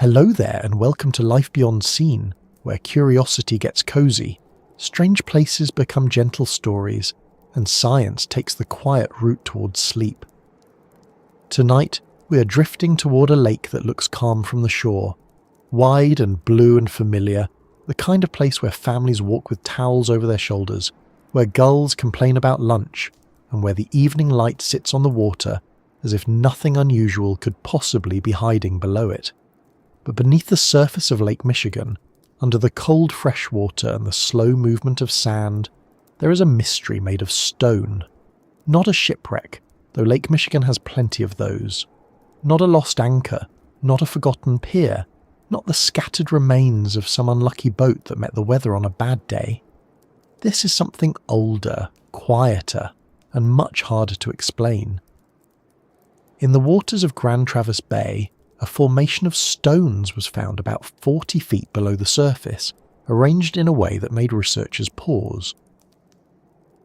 Hello there and welcome to Life Beyond Scene, where curiosity gets cozy, strange places become gentle stories, and science takes the quiet route towards sleep. Tonight, we are drifting toward a lake that looks calm from the shore, wide and blue and familiar, the kind of place where families walk with towels over their shoulders, where gulls complain about lunch, and where the evening light sits on the water as if nothing unusual could possibly be hiding below it. But beneath the surface of Lake Michigan, under the cold fresh water and the slow movement of sand, there is a mystery made of stone. Not a shipwreck, though Lake Michigan has plenty of those. Not a lost anchor, not a forgotten pier, not the scattered remains of some unlucky boat that met the weather on a bad day. This is something older, quieter, and much harder to explain. In the waters of Grand Traverse Bay, a formation of stones was found about 40 feet below the surface, arranged in a way that made researchers pause.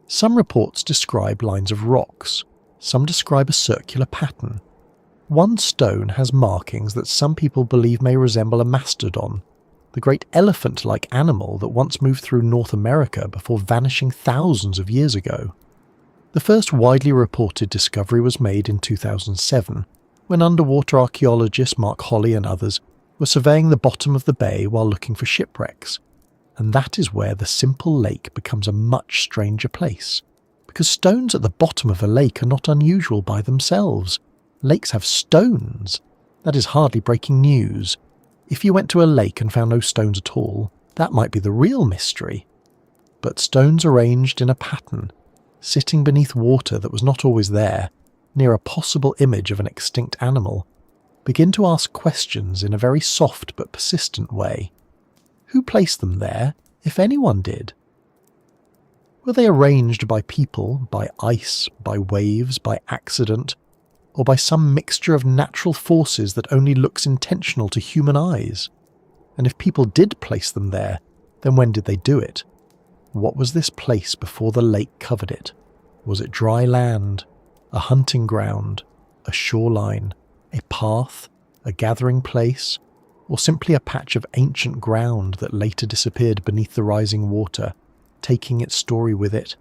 Some reports describe lines of rocks, some describe a circular pattern. One stone has markings that some people believe may resemble a mastodon, the great elephant-like animal that once moved through North America before vanishing thousands of years ago. The first widely reported discovery was made in 2007, when underwater archaeologist Mark Holley and others were surveying the bottom of the bay while looking for shipwrecks. And that is where the simple lake becomes a much stranger place. Because stones at the bottom of a lake are not unusual by themselves. Lakes have stones. That is hardly breaking news. If you went to a lake and found no stones at all, that might be the real mystery. But stones arranged in a pattern, sitting beneath water that was not always there, near a possible image of an extinct animal, begin to ask questions in a very soft but persistent way. Who placed them there, if anyone did? Were they arranged by people, by ice, by waves, by accident, or by some mixture of natural forces that only looks intentional to human eyes? And if people did place them there, then when did they do it? What was this place before the lake covered it? Was it dry land, a hunting ground, a shoreline, a path, a gathering place, or simply a patch of ancient ground that later disappeared beneath the rising water, taking its story with it?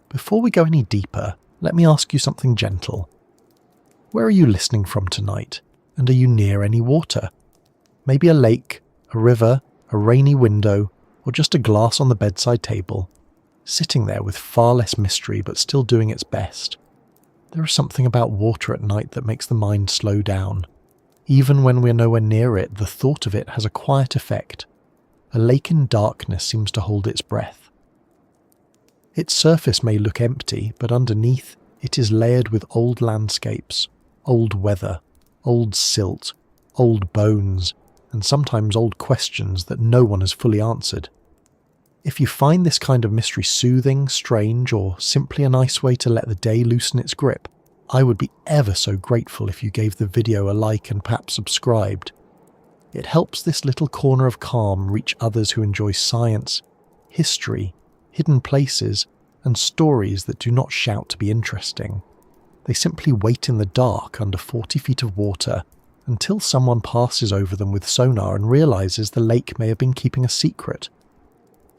Before we go any deeper, let me ask you something gentle. Where are you listening from tonight, and are you near any water? Maybe a lake, a river, a rainy window, or just a glass on the bedside table, sitting there with far less mystery but still doing its best. There is something about water at night that makes the mind slow down. Even when we're nowhere near it, the thought of it has a quiet effect. A lake in darkness seems to hold its breath. Its surface may look empty, but underneath it is layered with old landscapes, old weather, old silt, old bones, and sometimes old questions that no one has fully answered. If you find this kind of mystery soothing, strange, or simply a nice way to let the day loosen its grip, I would be ever so grateful if you gave the video a like and perhaps subscribed. It helps this little corner of calm reach others who enjoy science, history, hidden places, and stories that do not shout to be interesting. They simply wait in the dark under 40 feet of water until someone passes over them with sonar and realizes the lake may have been keeping a secret.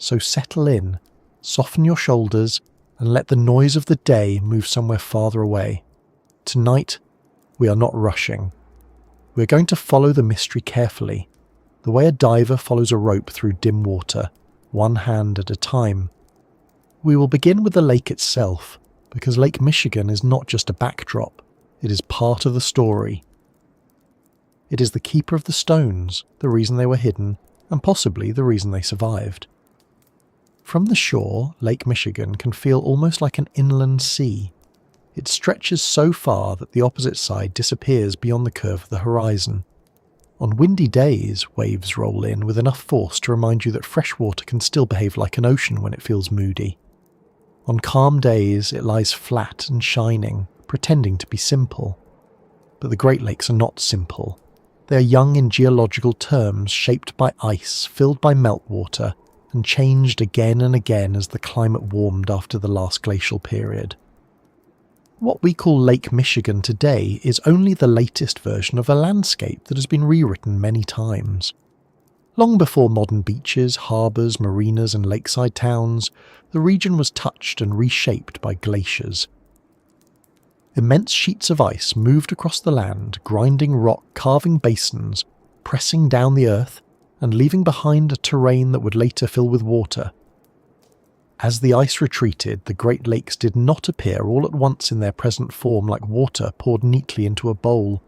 So settle in, soften your shoulders, and let the noise of the day move somewhere farther away. Tonight, we are not rushing. We are going to follow the mystery carefully, the way a diver follows a rope through dim water, one hand at a time. We will begin with the lake itself, because Lake Michigan is not just a backdrop, it is part of the story. It is the keeper of the stones, the reason they were hidden, and possibly the reason they survived. From the shore, Lake Michigan can feel almost like an inland sea. It stretches so far that the opposite side disappears beyond the curve of the horizon. On windy days, waves roll in with enough force to remind you that fresh water can still behave like an ocean when it feels moody. On calm days, it lies flat and shining, pretending to be simple. But the Great Lakes are not simple. They are young in geological terms, shaped by ice, filled by meltwater, and changed again and again as the climate warmed after the last glacial period. What we call Lake Michigan today is only the latest version of a landscape that has been rewritten many times. Long before modern beaches, harbours, marinas and lakeside towns, the region was touched and reshaped by glaciers. Immense sheets of ice moved across the land, grinding rock, carving basins, pressing down the earth, and leaving behind a terrain that would later fill with water. As the ice retreated, the Great Lakes did not appear all at once in their present form like water poured neatly into a bowl.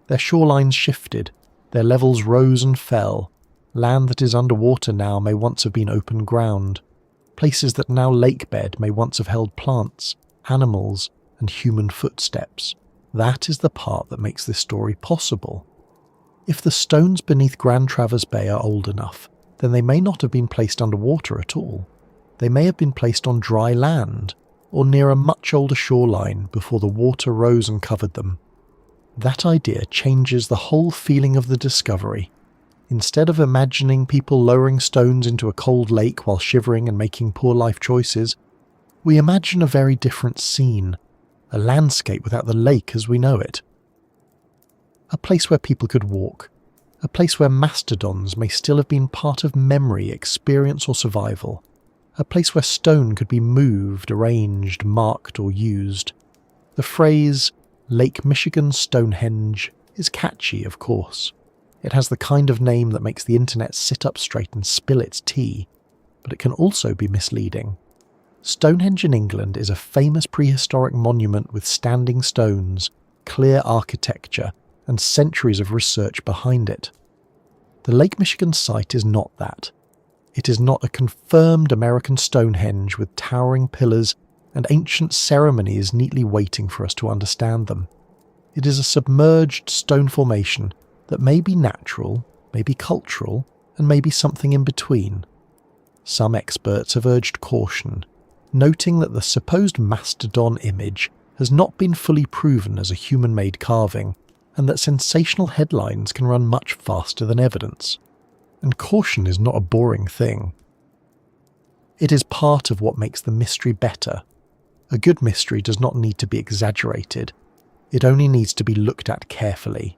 Their shorelines shifted, their levels rose and fell. Land that is underwater now may once have been open ground. Places that are now lakebed may once have held plants, animals, and human footsteps. That is the part that makes this story possible. If the stones beneath Grand Traverse Bay are old enough, then they may not have been placed underwater at all. They may have been placed on dry land, or near a much older shoreline before the water rose and covered them. That idea changes the whole feeling of the discovery. Instead of imagining people lowering stones into a cold lake while shivering and making poor life choices, we imagine a very different scene, a landscape without the lake as we know it. A place where people could walk, a place where mastodons may still have been part of memory, experience or survival, a place where stone could be moved, arranged, marked or used. The phrase, Lake Michigan Stonehenge, is catchy, of course. It has the kind of name that makes the internet sit up straight and spill its tea, but it can also be misleading. Stonehenge in England is a famous prehistoric monument with standing stones, clear architecture, and centuries of research behind it. The Lake Michigan site is not that. It is not a confirmed American Stonehenge with towering pillars and ancient ceremonies neatly waiting for us to understand them. It is a submerged stone formation that may be natural, may be cultural, and may be something in between. Some experts have urged caution, noting that the supposed mastodon image has not been fully proven as a human-made carving, and that sensational headlines can run much faster than evidence. And caution is not a boring thing. It is part of what makes the mystery better. A good mystery does not need to be exaggerated. It only needs to be looked at carefully.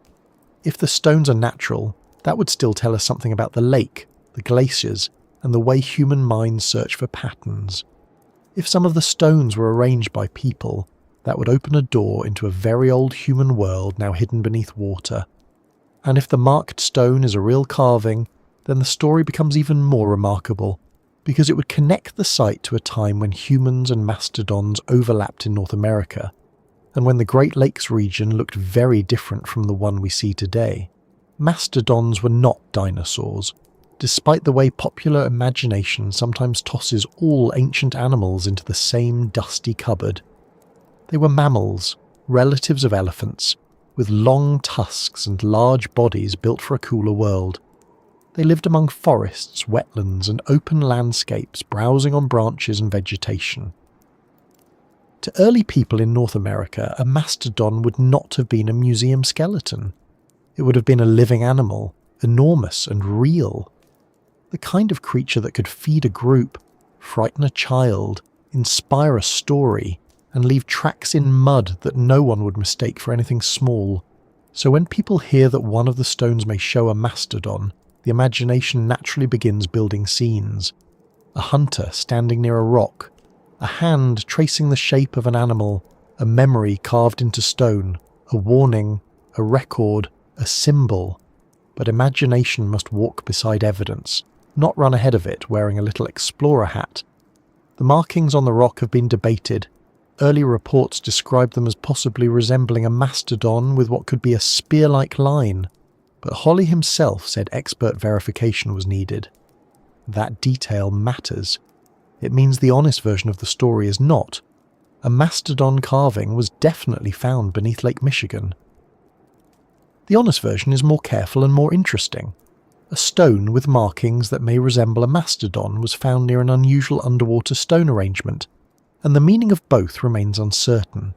If the stones are natural, that would still tell us something about the lake, the glaciers, and the way human minds search for patterns. If some of the stones were arranged by people, that would open a door into a very old human world now hidden beneath water. And if the marked stone is a real carving, then the story becomes even more remarkable, because it would connect the site to a time when humans and mastodons overlapped in North America, and when the Great Lakes region looked very different from the one we see today. Mastodons were not dinosaurs, despite the way popular imagination sometimes tosses all ancient animals into the same dusty cupboard. They were mammals, relatives of elephants, with long tusks and large bodies built for a cooler world. They lived among forests, wetlands, and open landscapes, browsing on branches and vegetation. To early people in North America, a mastodon would not have been a museum skeleton. It would have been a living animal, enormous and real. The kind of creature that could feed a group, frighten a child, inspire a story, and leave tracks in mud that no one would mistake for anything small. So when people hear that one of the stones may show a mastodon, the imagination naturally begins building scenes. A hunter standing near a rock, a hand tracing the shape of an animal, a memory carved into stone, a warning, a record, a symbol. But imagination must walk beside evidence, not run ahead of it wearing a little explorer hat. The markings on the rock have been debated. Early reports described them as possibly resembling a mastodon with what could be a spear-like line, but Holly himself said expert verification was needed. That detail matters. It means the honest version of the story is not. A mastodon carving was definitely found beneath Lake Michigan. The honest version is more careful and more interesting. A stone with markings that may resemble a mastodon was found near an unusual underwater stone arrangement, and the meaning of both remains uncertain.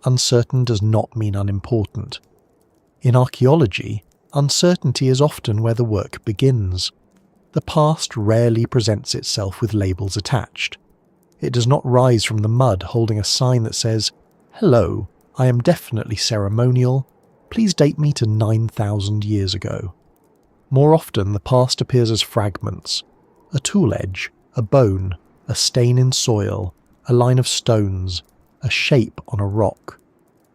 Uncertain does not mean unimportant. In archaeology, uncertainty is often where the work begins. The past rarely presents itself with labels attached. It does not rise from the mud holding a sign that says, Hello, I am definitely ceremonial. Please date me to 9,000 years ago. More often, the past appears as fragments: a tool edge, a bone, a stain in soil, a line of stones, a shape on a rock.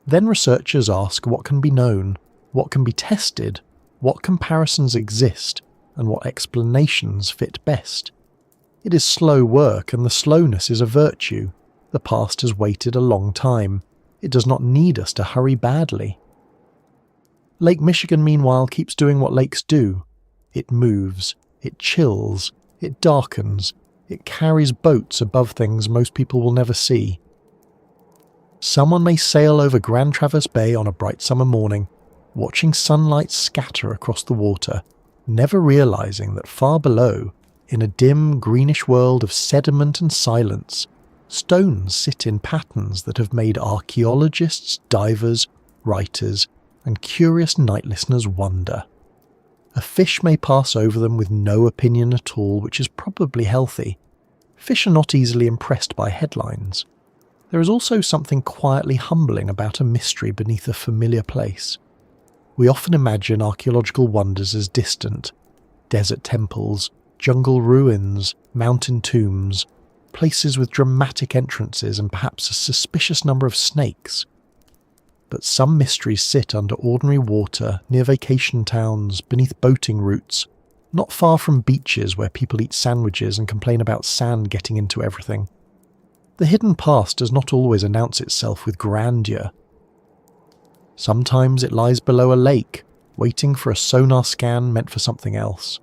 Then researchers ask what can be known, what can be tested, what comparisons exist, and what explanations fit best. It is slow work, and the slowness is a virtue. The past has waited a long time. It does not need us to hurry badly. Lake Michigan, meanwhile, keeps doing what lakes do. It moves, it chills, it darkens, it carries boats above things most people will never see. Someone may sail over Grand Traverse Bay on a bright summer morning, watching sunlight scatter across the water, never realizing that far below, in a dim greenish world of sediment and silence, stones sit in patterns that have made archaeologists, divers, writers, and curious night listeners wonder. A fish may pass over them with no opinion at all, which is probably healthy. Fish are not easily impressed by headlines. There is also something quietly humbling about a mystery beneath a familiar place. We often imagine archaeological wonders as distant: desert temples, jungle ruins, mountain tombs, places with dramatic entrances and perhaps a suspicious number of snakes. But some mysteries sit under ordinary water, near vacation towns, beneath boating routes, not far from beaches where people eat sandwiches and complain about sand getting into everything. The hidden past does not always announce itself with grandeur. Sometimes it lies below a lake, waiting for a sonar scan meant for something else.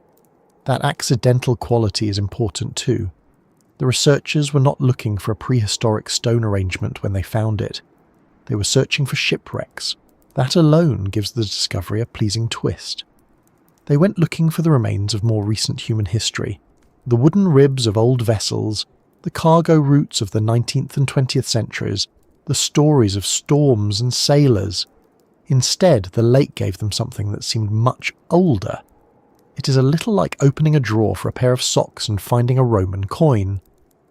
That accidental quality is important too. The researchers were not looking for a prehistoric stone arrangement when they found it. They were searching for shipwrecks. That alone gives the discovery a pleasing twist. They went looking for the remains of more recent human history, the wooden ribs of old vessels, the cargo routes of the 19th and 20th centuries, the stories of storms and sailors. Instead, the lake gave them something that seemed much older. It is a little like opening a drawer for a pair of socks and finding a Roman coin.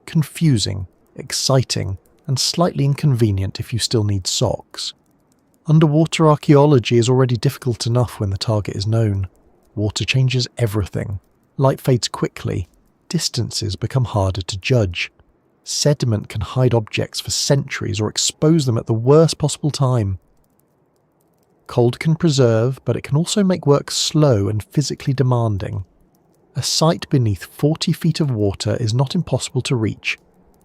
Confusing, exciting, and slightly inconvenient if you still need socks. Underwater archaeology is already difficult enough when the target is known. Water changes everything. Light fades quickly. Distances become harder to judge. Sediment can hide objects for centuries or expose them at the worst possible time. Cold can preserve, but it can also make work slow and physically demanding. A site beneath 40 feet of water is not impossible to reach,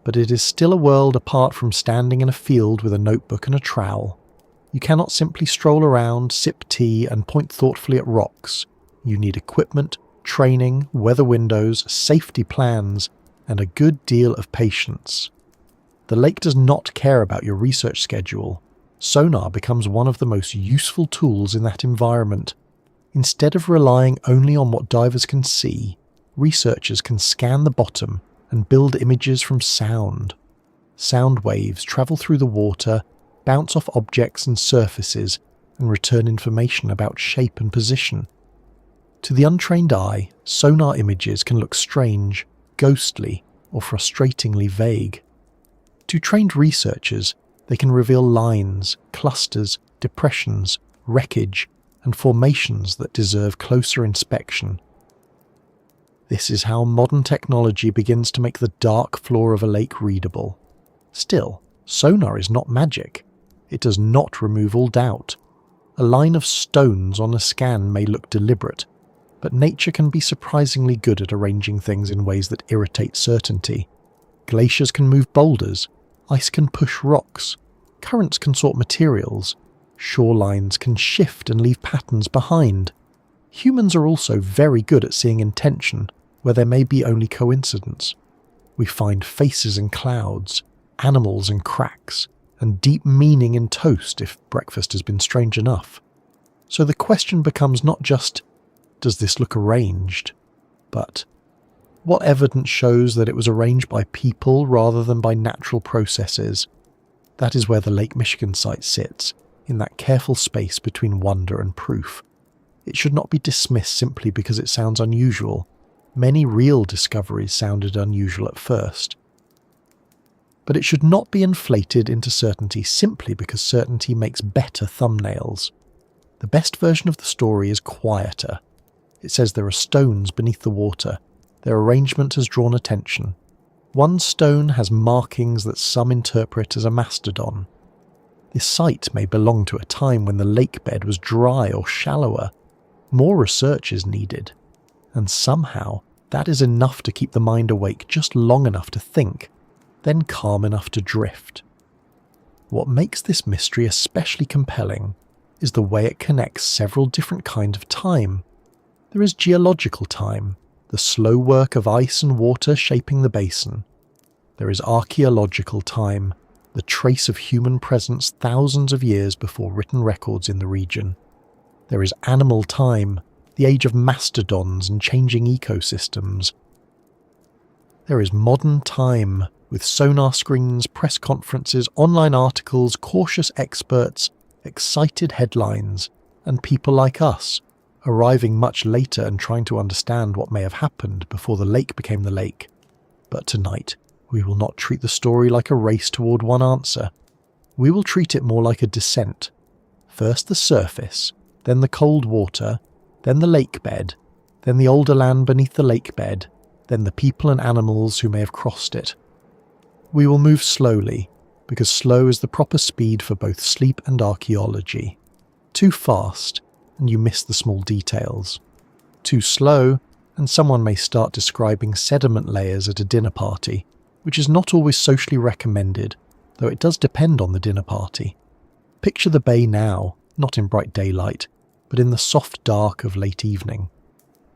but it is still a world apart from standing in a field with a notebook and a trowel. You cannot simply stroll around, sip tea, and point thoughtfully at rocks. You need equipment, training, weather windows, safety plans, and a good deal of patience. The lake does not care about your research schedule. Sonar becomes one of the most useful tools in that environment. Instead of relying only on what divers can see, researchers can scan the bottom and build images from sound. Sound waves travel through the water, bounce off objects and surfaces, and return information about shape and position. To the untrained eye, sonar images can look strange, ghostly, or frustratingly vague. To trained researchers, they can reveal lines, clusters, depressions, wreckage, and formations that deserve closer inspection. This is how modern technology begins to make the dark floor of a lake readable. Still, sonar is not magic. It does not remove all doubt. A line of stones on a scan may look deliberate, but nature can be surprisingly good at arranging things in ways that irritate certainty. Glaciers can move boulders, ice can push rocks, currents can sort materials, shorelines can shift and leave patterns behind. Humans are also very good at seeing intention where there may be only coincidence. We find faces in clouds, animals in cracks, and deep meaning in toast if breakfast has been strange enough. So the question becomes not just, does this look arranged? But, what evidence shows that it was arranged by people rather than by natural processes? That is where the Lake Michigan site sits, in that careful space between wonder and proof. It should not be dismissed simply because it sounds unusual. Many real discoveries sounded unusual at first. But it should not be inflated into certainty simply because certainty makes better thumbnails. The best version of the story is quieter. It says there are stones beneath the water. Their arrangement has drawn attention. One stone has markings that some interpret as a mastodon. This site may belong to a time when the lakebed was dry or shallower. More research is needed. And somehow, that is enough to keep the mind awake just long enough to think, then calm enough to drift. What makes this mystery especially compelling is the way it connects several different kinds of time. There is geological time, the slow work of ice and water shaping the basin. There is archaeological time, the trace of human presence thousands of years before written records in the region. There is animal time, the age of mastodons and changing ecosystems. There is modern time, with sonar screens, press conferences, online articles, cautious experts, excited headlines, and people like us, arriving much later and trying to understand what may have happened before the lake became the lake. But tonight, we will not treat the story like a race toward one answer. We will treat it more like a descent. First the surface, then the cold water, then the lakebed, then the older land beneath the lakebed, then the people and animals who may have crossed it. We will move slowly, because slow is the proper speed for both sleep and archaeology. Too fast, and you miss the small details. Too slow, and someone may start describing sediment layers at a dinner party, which is not always socially recommended, though it does depend on the dinner party. Picture the bay now, not in bright daylight, but in the soft dark of late evening.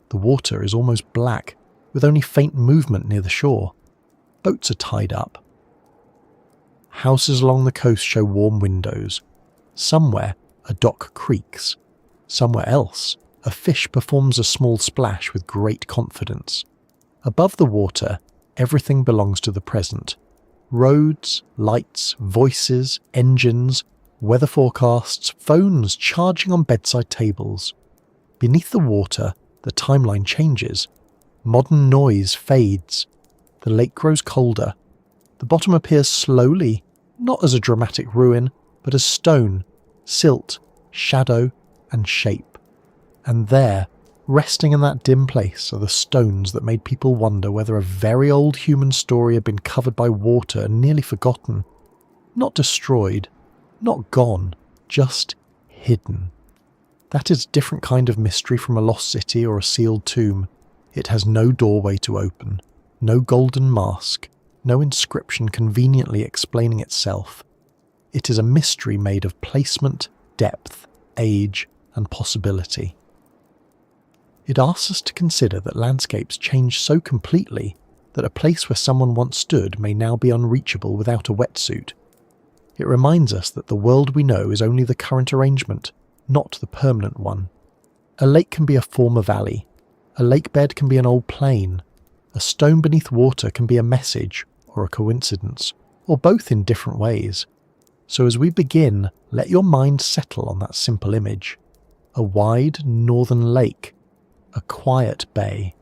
The water is almost black, with only faint movement near the shore. Boats are tied up. Houses along the coast show warm windows. Somewhere, a dock creaks. Somewhere else, a fish performs a small splash with great confidence. Above the water, everything belongs to the present. Roads, lights, voices, engines, weather forecasts, phones charging on bedside tables. Beneath the water, the timeline changes. Modern noise fades. The lake grows colder. The bottom appears slowly, not as a dramatic ruin, but as stone, silt, shadow, and shape. And there, resting in that dim place, are the stones that made people wonder whether a very old human story had been covered by water and nearly forgotten. Not destroyed, not gone, just hidden. That is a different kind of mystery from a lost city or a sealed tomb. It has no doorway to open, no golden mask, no inscription conveniently explaining itself. It is a mystery made of placement, depth, age, and possibility. It asks us to consider that landscapes change so completely that a place where someone once stood may now be unreachable without a wetsuit. It reminds us that the world we know is only the current arrangement, not the permanent one. A lake can be a former valley. A lakebed can be an old plain. A stone beneath water can be a message or a coincidence, or both in different ways. So as we begin, let your mind settle on that simple image. A wide northern lake, a quiet bay,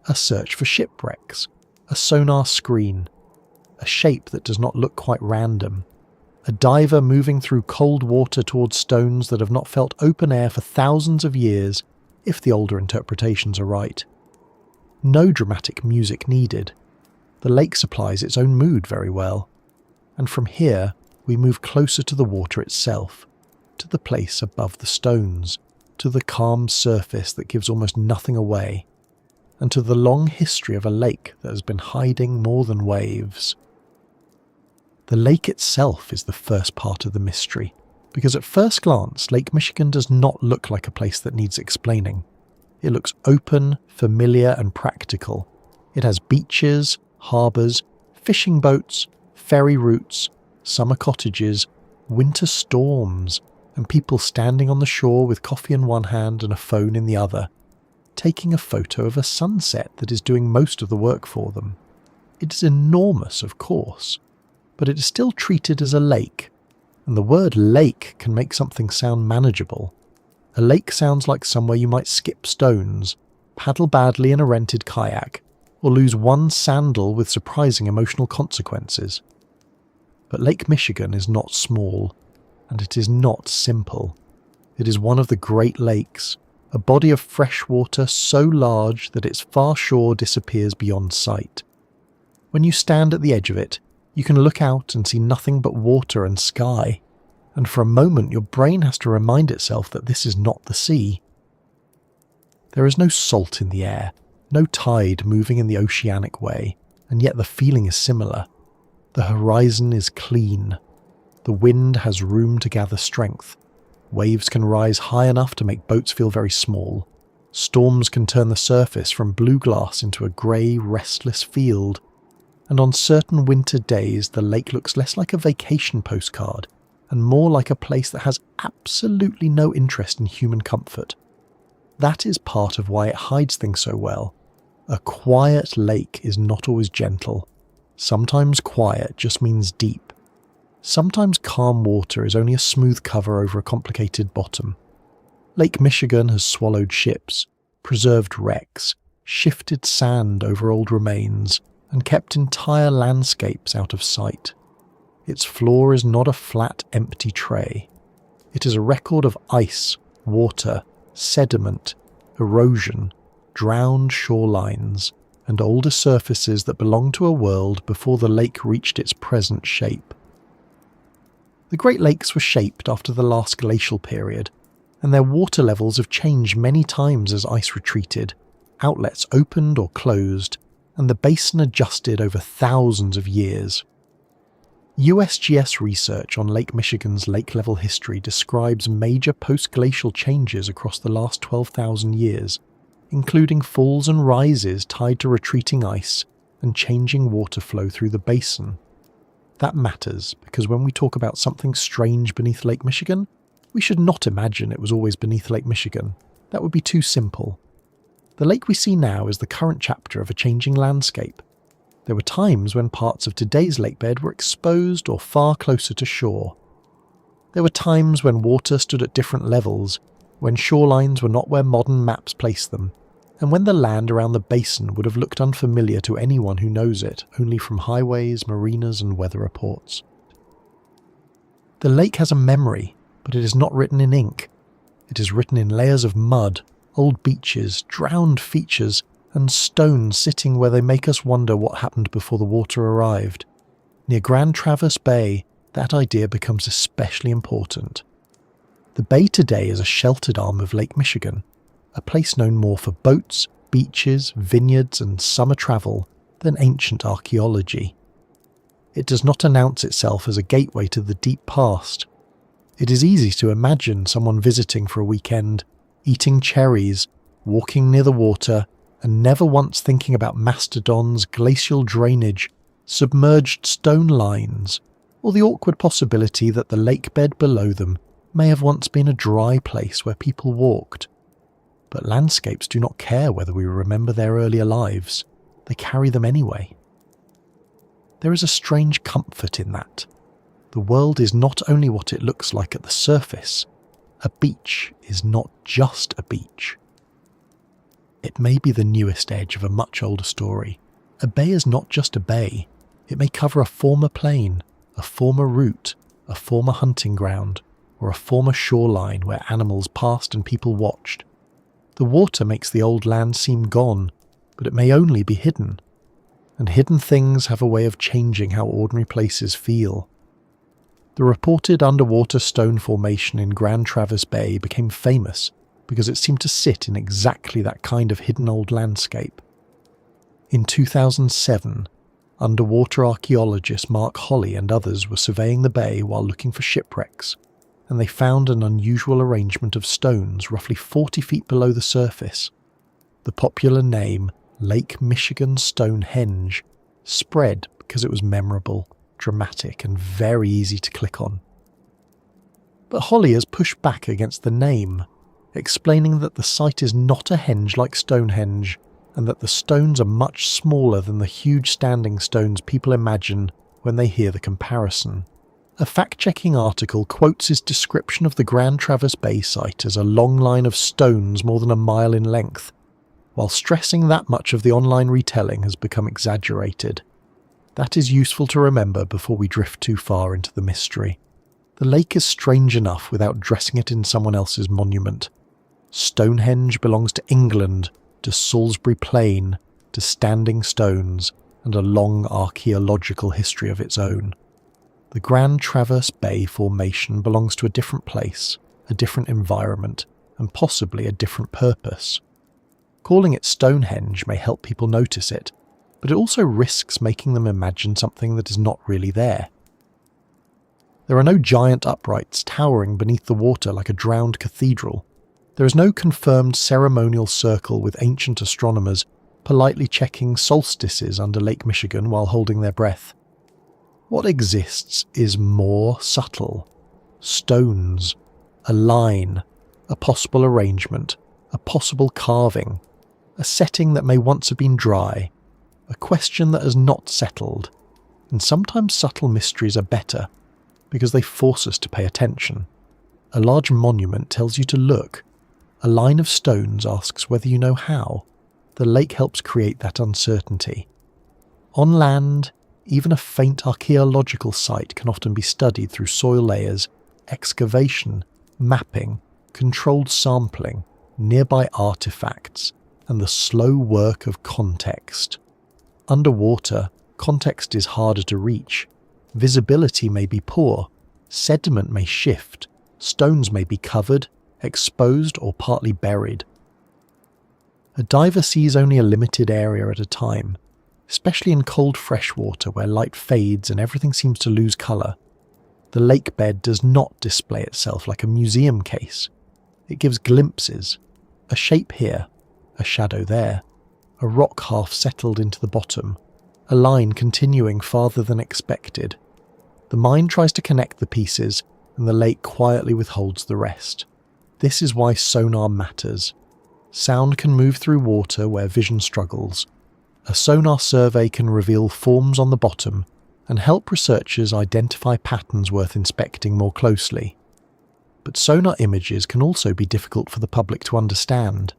a search for shipwrecks, a sonar screen, a shape that does not look quite random, a diver moving through cold water towards stones that have not felt open air for thousands of years, if the older interpretations are right. No dramatic music needed. The lake supplies its own mood very well. And from here, we move closer to the water itself, to the place above the stones, to the calm surface that gives almost nothing away, and to the long history of a lake that has been hiding more than waves. The lake itself is the first part of the mystery, because at first glance, Lake Michigan does not look like a place that needs explaining. It looks open, familiar, and practical. It has beaches, harbours, fishing boats, ferry routes, summer cottages, winter storms, and people standing on the shore with coffee in one hand and a phone in the other, taking a photo of a sunset that is doing most of the work for them. It is enormous, of course, but it is still treated as a lake, and the word lake can make something sound manageable. A lake sounds like somewhere you might skip stones, paddle badly in a rented kayak, or lose one sandal with surprising emotional consequences. But Lake Michigan is not small, and it is not simple. It is one of the Great Lakes, a body of fresh water so large that its far shore disappears beyond sight. When you stand at the edge of it, you can look out and see nothing but water and sky, and for a moment your brain has to remind itself that this is not the sea. There is no salt in the air, no tide moving in the oceanic way, and yet the feeling is similar. The horizon is clean. The wind has room to gather strength. Waves can rise high enough to make boats feel very small. Storms can turn the surface from blue glass into a grey, restless field. And on certain winter days, the lake looks less like a vacation postcard and more like a place that has absolutely no interest in human comfort. That is part of why it hides things so well. A quiet lake is not always gentle. Sometimes quiet just means deep. Sometimes calm water is only a smooth cover over a complicated bottom. Lake Michigan has swallowed ships, preserved wrecks, shifted sand over old remains, and kept entire landscapes out of sight. Its floor is not a flat, empty tray. It is a record of ice, water, sediment, erosion, drowned shorelines, and older surfaces that belonged to a world before the lake reached its present shape. The Great Lakes were shaped after the last glacial period, and their water levels have changed many times as ice retreated, outlets opened or closed, and the basin adjusted over thousands of years. USGS research on Lake Michigan's lake level history describes major post-glacial changes across the last 12,000 years, including falls and rises tied to retreating ice and changing water flow through the basin. That matters because when we talk about something strange beneath Lake Michigan, we should not imagine it was always beneath Lake Michigan. That would be too simple. The lake we see now is the current chapter of a changing landscape. There were times when parts of today's lakebed were exposed or far closer to shore. There were times when water stood at different levels, when shorelines were not where modern maps place them, and when the land around the basin would have looked unfamiliar to anyone who knows it only from highways, marinas and weather reports. The lake has a memory, but it is not written in ink. It is written in layers of mud, old beaches, drowned features, and stones sitting where they make us wonder what happened before the water arrived. Near Grand Traverse Bay, that idea becomes especially important. The bay today is a sheltered arm of Lake Michigan, a place known more for boats, beaches, vineyards and summer travel than ancient archaeology. It does not announce itself as a gateway to the deep past. It is easy to imagine someone visiting for a weekend, eating cherries, walking near the water, and never once thinking about mastodons, glacial drainage, submerged stone lines, or the awkward possibility that the lakebed below them may have once been a dry place where people walked. But landscapes do not care whether we remember their earlier lives. They carry them anyway. There is a strange comfort in that. The world is not only what it looks like at the surface. A beach is not just a beach. It may be the newest edge of a much older story. A bay is not just a bay. It may cover a former plain, a former route, a former hunting ground, or a former shoreline where animals passed and people watched. The water makes the old land seem gone, but it may only be hidden. And hidden things have a way of changing how ordinary places feel. The reported underwater stone formation in Grand Traverse Bay became famous because it seemed to sit in exactly that kind of hidden old landscape. In 2007, underwater archaeologist Mark Holley and others were surveying the bay while looking for shipwrecks, and they found an unusual arrangement of stones roughly 40 feet below the surface. The popular name, Lake Michigan Stonehenge, spread because it was memorable, dramatic, and very easy to click on. But Holley has pushed back against the name, explaining that the site is not a henge like Stonehenge, and that the stones are much smaller than the huge standing stones people imagine when they hear the comparison. A fact-checking article quotes his description of the Grand Traverse Bay site as a long line of stones more than a mile in length, while stressing that much of the online retelling has become exaggerated. That is useful to remember before we drift too far into the mystery. The lake is strange enough without dressing it in someone else's monument. Stonehenge belongs to England, to Salisbury Plain, to standing stones, and a long archaeological history of its own. The Grand Traverse Bay Formation belongs to a different place, a different environment, and possibly a different purpose. Calling it Stonehenge may help people notice it, but it also risks making them imagine something that is not really there. There are no giant uprights towering beneath the water like a drowned cathedral. There is no confirmed ceremonial circle with ancient astronomers politely checking solstices under Lake Michigan while holding their breath. What exists is more subtle. Stones, a line, a possible arrangement, a possible carving, a setting that may once have been dry, a question that has not settled, and sometimes subtle mysteries are better because they force us to pay attention. A large monument tells you to look. A line of stones asks whether you know how. The lake helps create that uncertainty. On land, even a faint archaeological site can often be studied through soil layers, excavation, mapping, controlled sampling, nearby artifacts, and the slow work of context. Underwater, context is harder to reach. Visibility may be poor, sediment may shift, stones may be covered, exposed or partly buried. A diver sees only a limited area at a time, especially in cold freshwater where light fades and everything seems to lose colour. The lakebed does not display itself like a museum case. It gives glimpses, a shape here, a shadow there, a rock half settled into the bottom, a line continuing farther than expected. The mind tries to connect the pieces, and the lake quietly withholds the rest. This is why sonar matters. Sound can move through water where vision struggles. A sonar survey can reveal forms on the bottom and help researchers identify patterns worth inspecting more closely. But sonar images can also be difficult for the public to understand.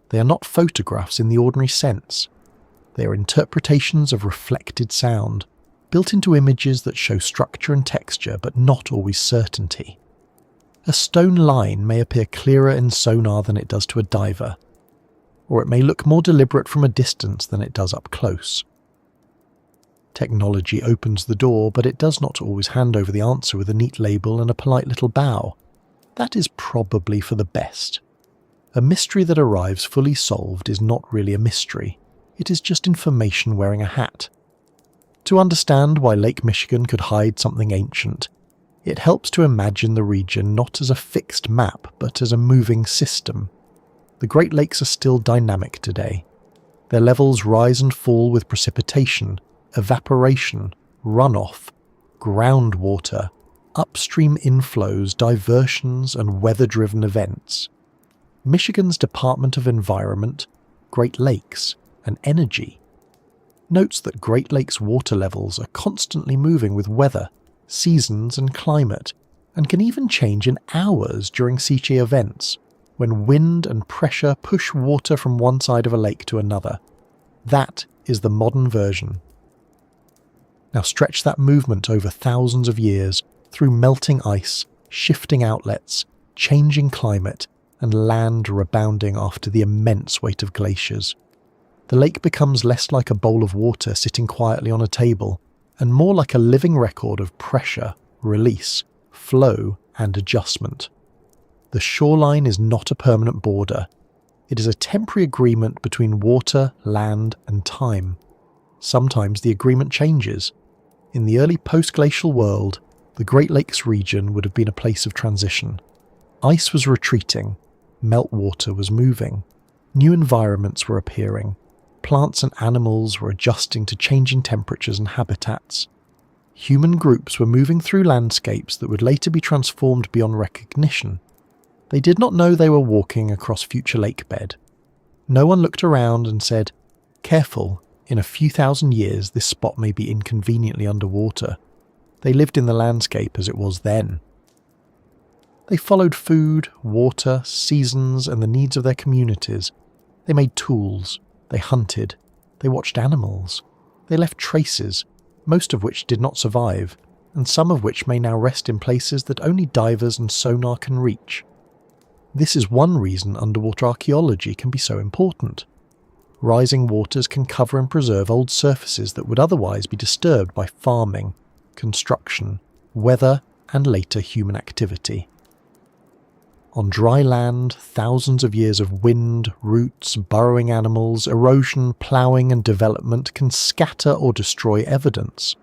They are not photographs in the ordinary sense. They are interpretations of reflected sound, built into images that show structure and texture but not always certainty. A stone line may appear clearer in sonar than it does to a diver, or it may look more deliberate from a distance than it does up close. Technology opens the door, but it does not always hand over the answer with a neat label and a polite little bow. That is probably for the best. A mystery that arrives fully solved is not really a mystery. It is just information wearing a hat. To understand why Lake Michigan could hide something ancient, it helps to imagine the region not as a fixed map, but as a moving system. The Great Lakes are still dynamic today. Their levels rise and fall with precipitation, evaporation, runoff, groundwater, upstream inflows, diversions, and weather-driven events. Michigan's Department of Environment, Great Lakes, and Energy notes that Great Lakes water levels are constantly moving with weather, seasons, and climate, and can even change in hours during sea events, when wind and pressure push water from one side of a lake to another. That is the modern version. Now stretch that movement over thousands of years, through melting ice, shifting outlets, changing climate, and land rebounding after the immense weight of glaciers. The lake becomes less like a bowl of water sitting quietly on a table, and more like a living record of pressure, release, flow, and adjustment. The shoreline is not a permanent border. It is a temporary agreement between water, land, and time. Sometimes the agreement changes. In the early post-glacial world, the Great Lakes region would have been a place of transition. Ice was retreating, meltwater was moving, new environments were appearing, plants and animals were adjusting to changing temperatures and habitats. Human groups were moving through landscapes that would later be transformed beyond recognition. They did not know they were walking across future lakebed. No one looked around and said, "Careful, in a few thousand years this spot may be inconveniently underwater." They lived in the landscape as it was then. They followed food, water, seasons, and the needs of their communities. They made tools. They hunted. They watched animals. They left traces, most of which did not survive, and some of which may now rest in places that only divers and sonar can reach. This is one reason underwater archaeology can be so important. Rising waters can cover and preserve old surfaces that would otherwise be disturbed by farming, construction, weather, and later human activity. On dry land, thousands of years of wind, roots, burrowing animals, erosion, ploughing, and development can scatter or destroy evidence.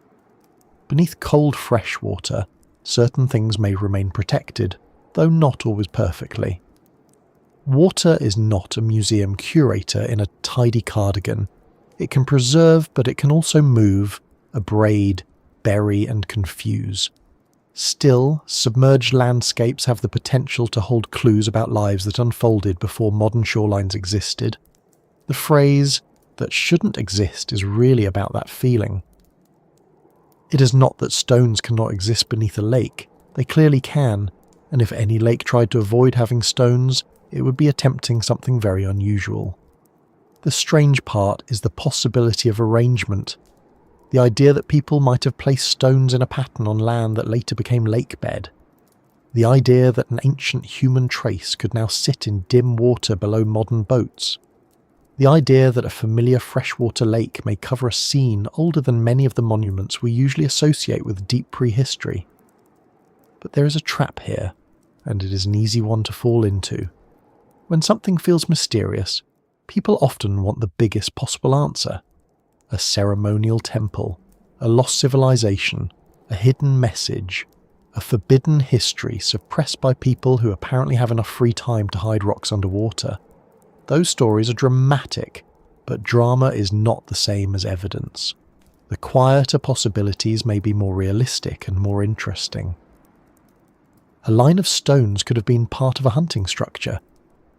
Beneath cold fresh water, certain things may remain protected, though not always perfectly. Water is not a museum curator in a tidy cardigan. It can preserve, but it can also move, abrade, bury, and confuse. Still, submerged landscapes have the potential to hold clues about lives that unfolded before modern shorelines existed. The phrase, "that shouldn't exist," is really about that feeling. It is not that stones cannot exist beneath a lake. They clearly can, and if any lake tried to avoid having stones, it would be attempting something very unusual. The strange part is the possibility of arrangement. The idea that people might have placed stones in a pattern on land that later became lakebed. The idea that an ancient human trace could now sit in dim water below modern boats. The idea that a familiar freshwater lake may cover a scene older than many of the monuments we usually associate with deep prehistory. But there is a trap here, and it is an easy one to fall into. When something feels mysterious, people often want the biggest possible answer. A ceremonial temple, a lost civilization, a hidden message, a forbidden history suppressed by people who apparently have enough free time to hide rocks underwater. Those stories are dramatic, but drama is not the same as evidence. The quieter possibilities may be more realistic and more interesting. A line of stones could have been part of a hunting structure.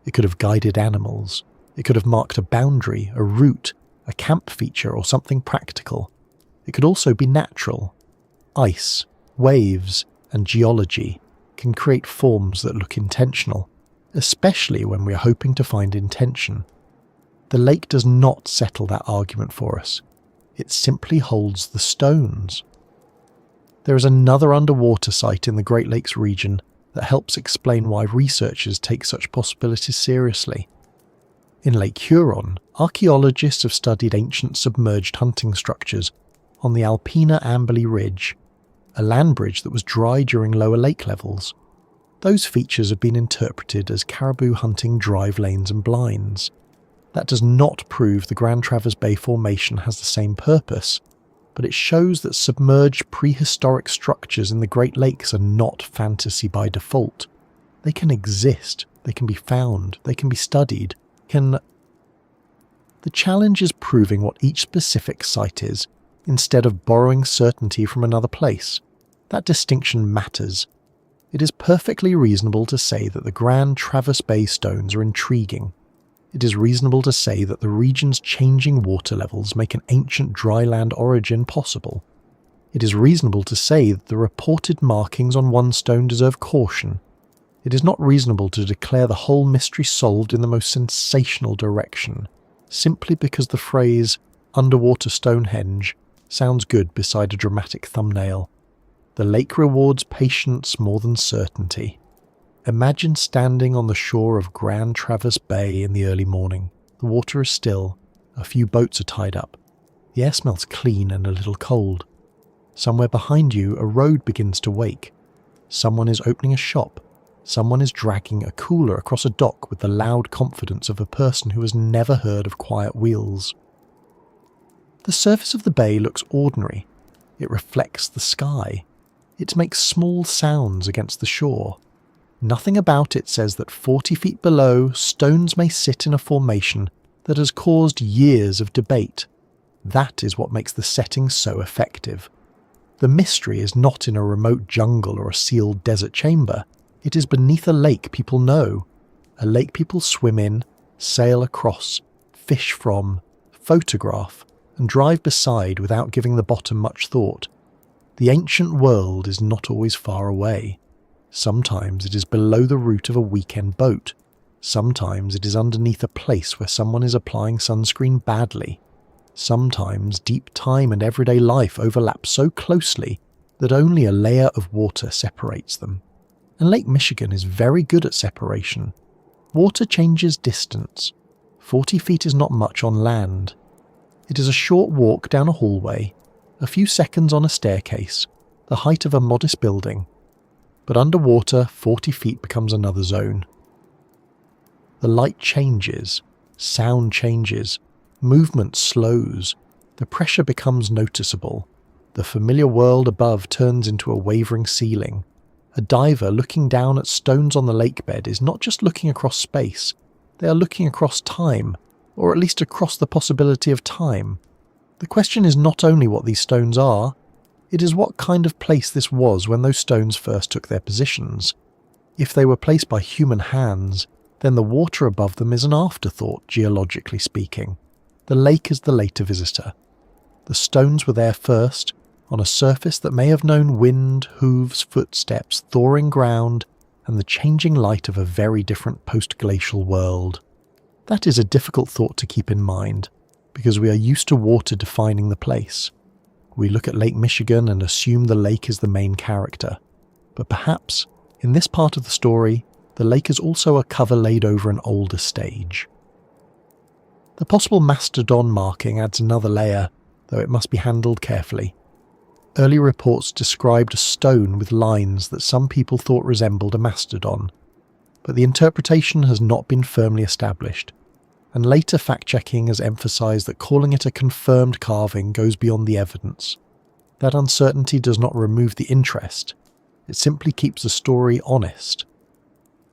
It could have guided animals. It could have marked a boundary, a route, a camp feature, or something practical. It could also be natural. Ice, waves, and geology can create forms that look intentional, especially when we are hoping to find intention. The lake does not settle that argument for us. It simply holds the stones. There is another underwater site in the Great Lakes region that helps explain why researchers take such possibilities seriously. In Lake Huron, archaeologists have studied ancient submerged hunting structures on the Alpena Amberley Ridge, a land bridge that was dry during lower lake levels. Those features have been interpreted as caribou hunting drive lanes and blinds. That does not prove the Grand Traverse Bay Formation has the same purpose, but it shows that submerged prehistoric structures in the Great Lakes are not fantasy by default. They can exist, they can be found, they can be studied. The challenge is proving what each specific site is, instead of borrowing certainty from another place. That distinction matters. It is perfectly reasonable to say that the Grand Traverse Bay stones are intriguing. It is reasonable to say that the region's changing water levels make an ancient dry land origin possible. It is reasonable to say that the reported markings on one stone deserve caution. It is not reasonable to declare the whole mystery solved in the most sensational direction, simply because the phrase "underwater Stonehenge" sounds good beside a dramatic thumbnail. The lake rewards patience more than certainty. Imagine standing on the shore of Grand Traverse Bay in the early morning. The water is still, a few boats are tied up. The air smells clean and a little cold. Somewhere behind you, a road begins to wake. Someone is opening a shop. Someone is dragging a cooler across a dock with the loud confidence of a person who has never heard of quiet wheels. The surface of the bay looks ordinary. It reflects the sky. It makes small sounds against the shore. Nothing about it says that 40 feet below, stones may sit in a formation that has caused years of debate. That is what makes the setting so effective. The mystery is not in a remote jungle or a sealed desert chamber. It is beneath a lake people know, a lake people swim in, sail across, fish from, photograph, and drive beside without giving the bottom much thought. The ancient world is not always far away. Sometimes it is below the route of a weekend boat. Sometimes it is underneath a place where someone is applying sunscreen badly. Sometimes deep time and everyday life overlap so closely that only a layer of water separates them. And Lake Michigan is very good at separation. Water changes distance. 40 feet is not much on land. It is a short walk down a hallway, a few seconds on a staircase, the height of a modest building. But underwater, 40 feet becomes another zone. The light changes, sound changes, movement slows, the pressure becomes noticeable. The familiar world above turns into a wavering ceiling. A diver looking down at stones on the lakebed is not just looking across space, they are looking across time, or at least across the possibility of time. The question is not only what these stones are, it is what kind of place this was when those stones first took their positions. If they were placed by human hands, then the water above them is an afterthought, geologically speaking. The lake is the later visitor. The stones were there first, on a surface that may have known wind, hooves, footsteps, thawing ground, and the changing light of a very different post-glacial world. That is a difficult thought to keep in mind, because we are used to water defining the place. We look at Lake Michigan and assume the lake is the main character. But perhaps, in this part of the story, the lake is also a cover laid over an older stage. The possible mastodon marking adds another layer, though it must be handled carefully. Early reports described a stone with lines that some people thought resembled a mastodon, but the interpretation has not been firmly established, and later fact-checking has emphasised that calling it a confirmed carving goes beyond the evidence. That uncertainty does not remove the interest, it simply keeps the story honest.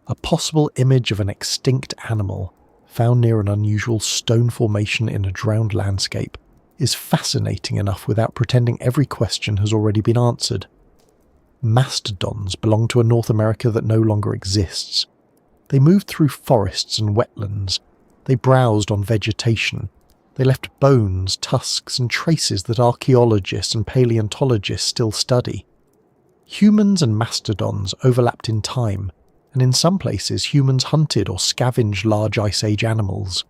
A possible image of an extinct animal, found near an unusual stone formation in a drowned landscape, is fascinating enough without pretending every question has already been answered. Mastodons belong to a North America that no longer exists. They moved through forests and wetlands. They browsed on vegetation. They left bones, tusks, and traces that archaeologists and paleontologists still study. Humans and mastodons overlapped in time, and in some places humans hunted or scavenged large Ice Age animals.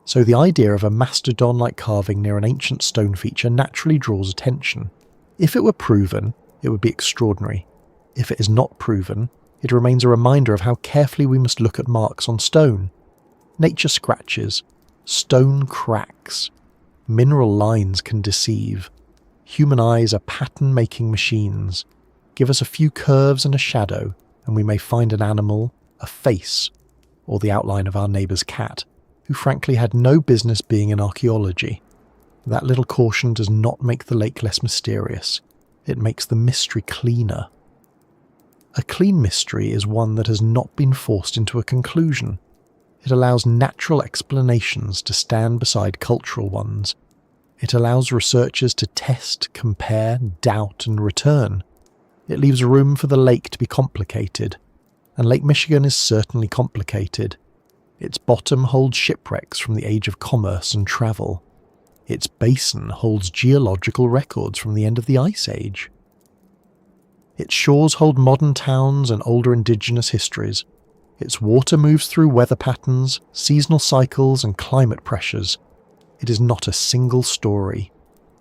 So the idea of a mastodon-like carving near an ancient stone feature naturally draws attention. If it were proven, it would be extraordinary. If it is not proven, it remains a reminder of how carefully we must look at marks on stone. Nature scratches, stone cracks, mineral lines can deceive. Human eyes are pattern-making machines. Give us a few curves and a shadow, and we may find an animal, a face, or the outline of our neighbour's cat, who frankly had no business being in archaeology. That little caution does not make the lake less mysterious. It makes the mystery cleaner. A clean mystery is one that has not been forced into a conclusion. It allows natural explanations to stand beside cultural ones. It allows researchers to test, compare, doubt, and return. It leaves room for the lake to be complicated, and Lake Michigan is certainly complicated. Its bottom holds shipwrecks from the age of commerce and travel. Its basin holds geological records from the end of the Ice Age. Its shores hold modern towns and older indigenous histories. Its water moves through weather patterns, seasonal cycles, and climate pressures. It is not a single story.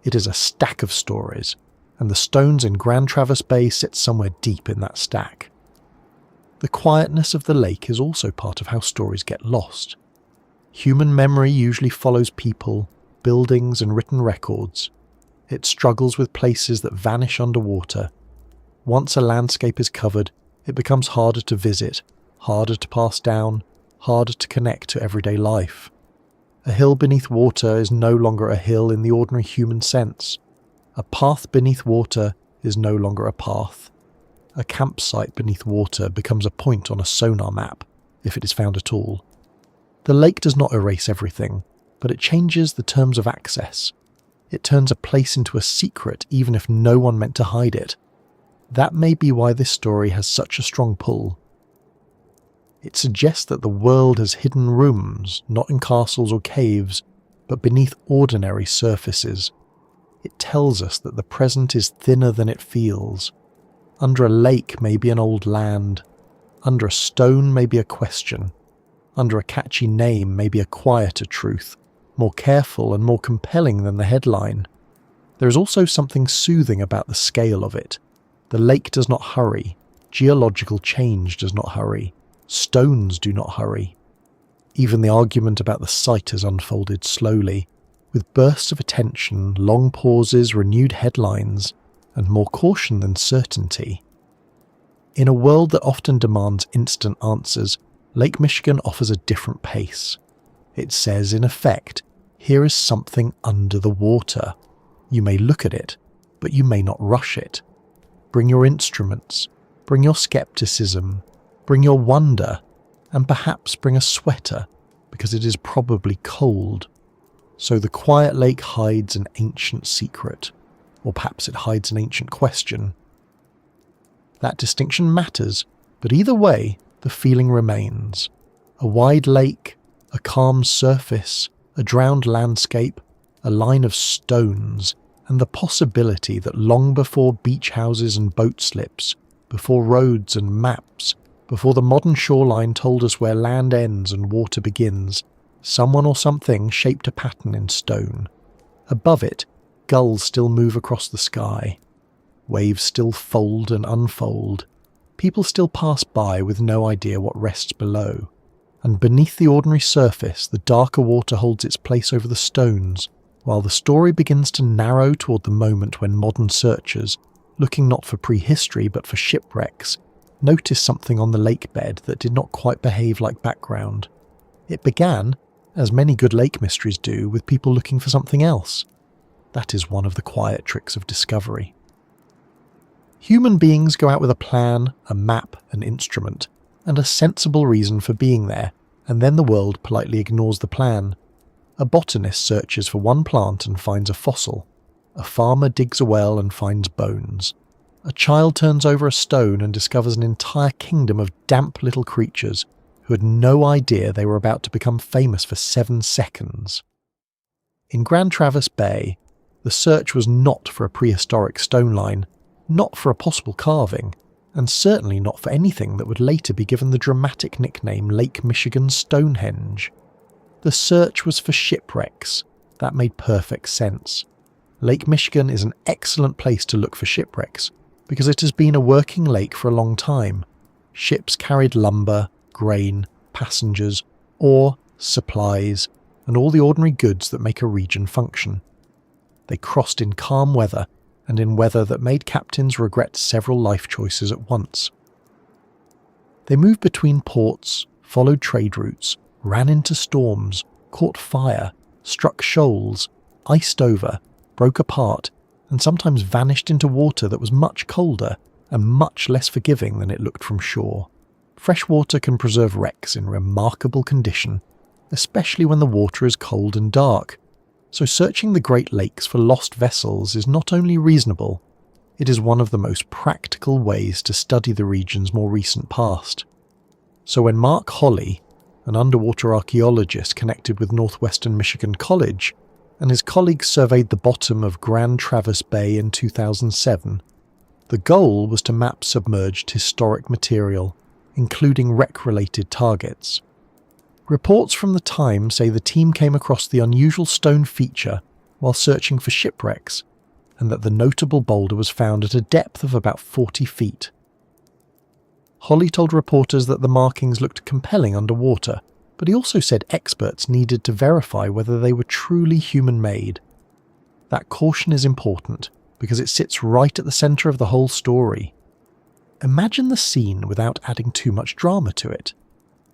It is a stack of stories, and the stones in Grand Traverse Bay sit somewhere deep in that stack. The quietness of the lake is also part of how stories get lost. Human memory usually follows people, buildings, and written records. It struggles with places that vanish underwater. Once a landscape is covered, it becomes harder to visit, harder to pass down, harder to connect to everyday life. A hill beneath water is no longer a hill in the ordinary human sense. A path beneath water is no longer a path. A campsite beneath water becomes a point on a sonar map, if it is found at all. The lake does not erase everything, but it changes the terms of access. It turns a place into a secret even if no one meant to hide it. That may be why this story has such a strong pull. It suggests that the world has hidden rooms, not in castles or caves, but beneath ordinary surfaces. It tells us that the present is thinner than it feels. Under a lake may be an old land. Under a stone may be a question. Under a catchy name may be a quieter truth, more careful and more compelling than the headline. There is also something soothing about the scale of it. The lake does not hurry. Geological change does not hurry. Stones do not hurry. Even the argument about the site has unfolded slowly, with bursts of attention, long pauses, renewed headlines, and more caution than certainty. In a world that often demands instant answers, Lake Michigan offers a different pace. It says, in effect, here is something under the water. You may look at it, but you may not rush it. Bring your instruments, bring your skepticism, bring your wonder, and perhaps bring a sweater, because it is probably cold. So the quiet lake hides an ancient secret, or perhaps it hides an ancient question. That distinction matters, but either way, the feeling remains. A wide lake, a calm surface, a drowned landscape, a line of stones, and the possibility that long before beach houses and boat slips, before roads and maps, before the modern shoreline told us where land ends and water begins, someone or something shaped a pattern in stone. Above it, gulls still move across the sky. Waves still fold and unfold. People still pass by with no idea what rests below. And beneath the ordinary surface, the darker water holds its place over the stones, while the story begins to narrow toward the moment when modern searchers, looking not for prehistory but for shipwrecks, noticed something on the lakebed that did not quite behave like background. It began, as many good lake mysteries do, with people looking for something else. That is one of the quiet tricks of discovery. Human beings go out with a plan, a map, an instrument, and a sensible reason for being there, and then the world politely ignores the plan. A botanist searches for one plant and finds a fossil. A farmer digs a well and finds bones. A child turns over a stone and discovers an entire kingdom of damp little creatures who had no idea they were about to become famous for 7 seconds. In Grand Traverse Bay, the search was not for a prehistoric stone line, not for a possible carving, and certainly not for anything that would later be given the dramatic nickname Lake Michigan Stonehenge. The search was for shipwrecks. That made perfect sense. Lake Michigan is an excellent place to look for shipwrecks, because it has been a working lake for a long time. Ships carried lumber, grain, passengers, ore, supplies, and all the ordinary goods that make a region function. They crossed in calm weather, and in weather that made captains regret several life choices at once. They moved between ports, followed trade routes, ran into storms, caught fire, struck shoals, iced over, broke apart, and sometimes vanished into water that was much colder and much less forgiving than it looked from shore. Freshwater can preserve wrecks in remarkable condition, especially when the water is cold and dark. So searching the Great Lakes for lost vessels is not only reasonable, it is one of the most practical ways to study the region's more recent past. So when Mark Holley, an underwater archaeologist connected with Northwestern Michigan College, and his colleagues surveyed the bottom of Grand Traverse Bay in 2007, the goal was to map submerged historic material, including wreck-related targets. Reports from the time say the team came across the unusual stone feature while searching for shipwrecks, and that the notable boulder was found at a depth of about 40 feet. Holley told reporters that the markings looked compelling underwater, but he also said experts needed to verify whether they were truly human-made. That caution is important because it sits right at the centre of the whole story. Imagine the scene without adding too much drama to it.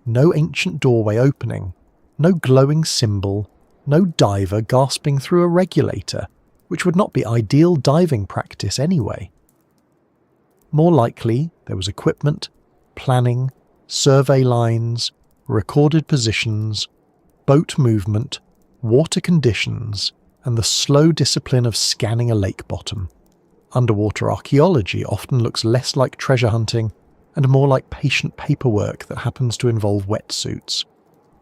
No ancient doorway opening, no glowing symbol, no diver gasping through a regulator, which would not be ideal diving practice anyway. More likely, there was equipment, planning, survey lines, recorded positions, boat movement, water conditions, and the slow discipline of scanning a lake bottom. Underwater archaeology often looks less like treasure hunting and more like patient paperwork that happens to involve wetsuits.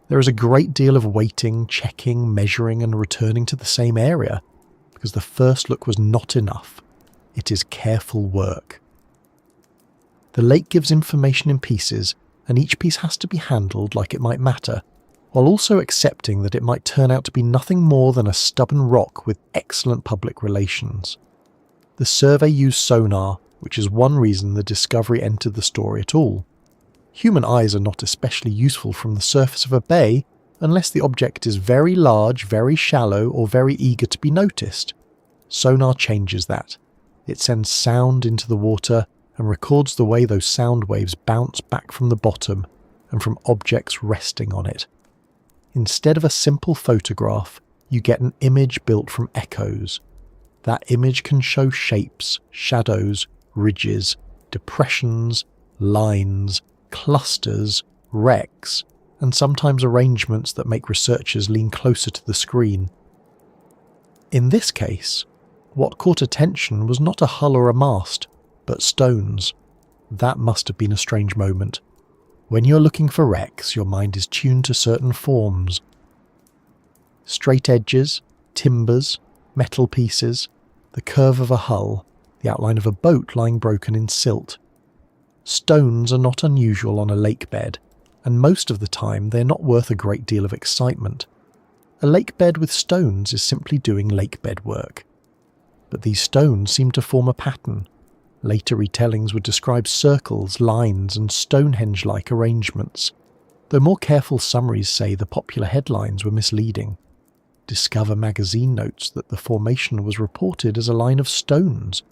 There is a great deal of waiting, checking, measuring, and returning to the same area, because the first look was not enough. It is careful work. The lake gives information in pieces, and each piece has to be handled like it might matter, while also accepting that it might turn out to be nothing more than a stubborn rock with excellent public relations. The survey used sonar, which is one reason the discovery entered the story at all. Human eyes are not especially useful from the surface of a bay unless the object is very large, very shallow, or very eager to be noticed. Sonar changes that. It sends sound into the water and records the way those sound waves bounce back from the bottom and from objects resting on it. Instead of a simple photograph, you get an image built from echoes. That image can show shapes, shadows, ridges, depressions, lines, clusters, wrecks, and sometimes arrangements that make researchers lean closer to the screen. In this case, what caught attention was not a hull or a mast, but stones. That must have been a strange moment. When you're looking for wrecks, your mind is tuned to certain forms. Straight edges, timbers, metal pieces, the curve of a hull, the outline of a boat lying broken in silt. Stones are not unusual on a lakebed, and most of the time they're not worth a great deal of excitement. A lakebed with stones is simply doing lakebed work. But these stones seem to form a pattern. Later retellings would describe circles, lines, and Stonehenge-like arrangements, though more careful summaries say the popular headlines were misleading. Discover magazine notes that the formation was reported as a line of stones,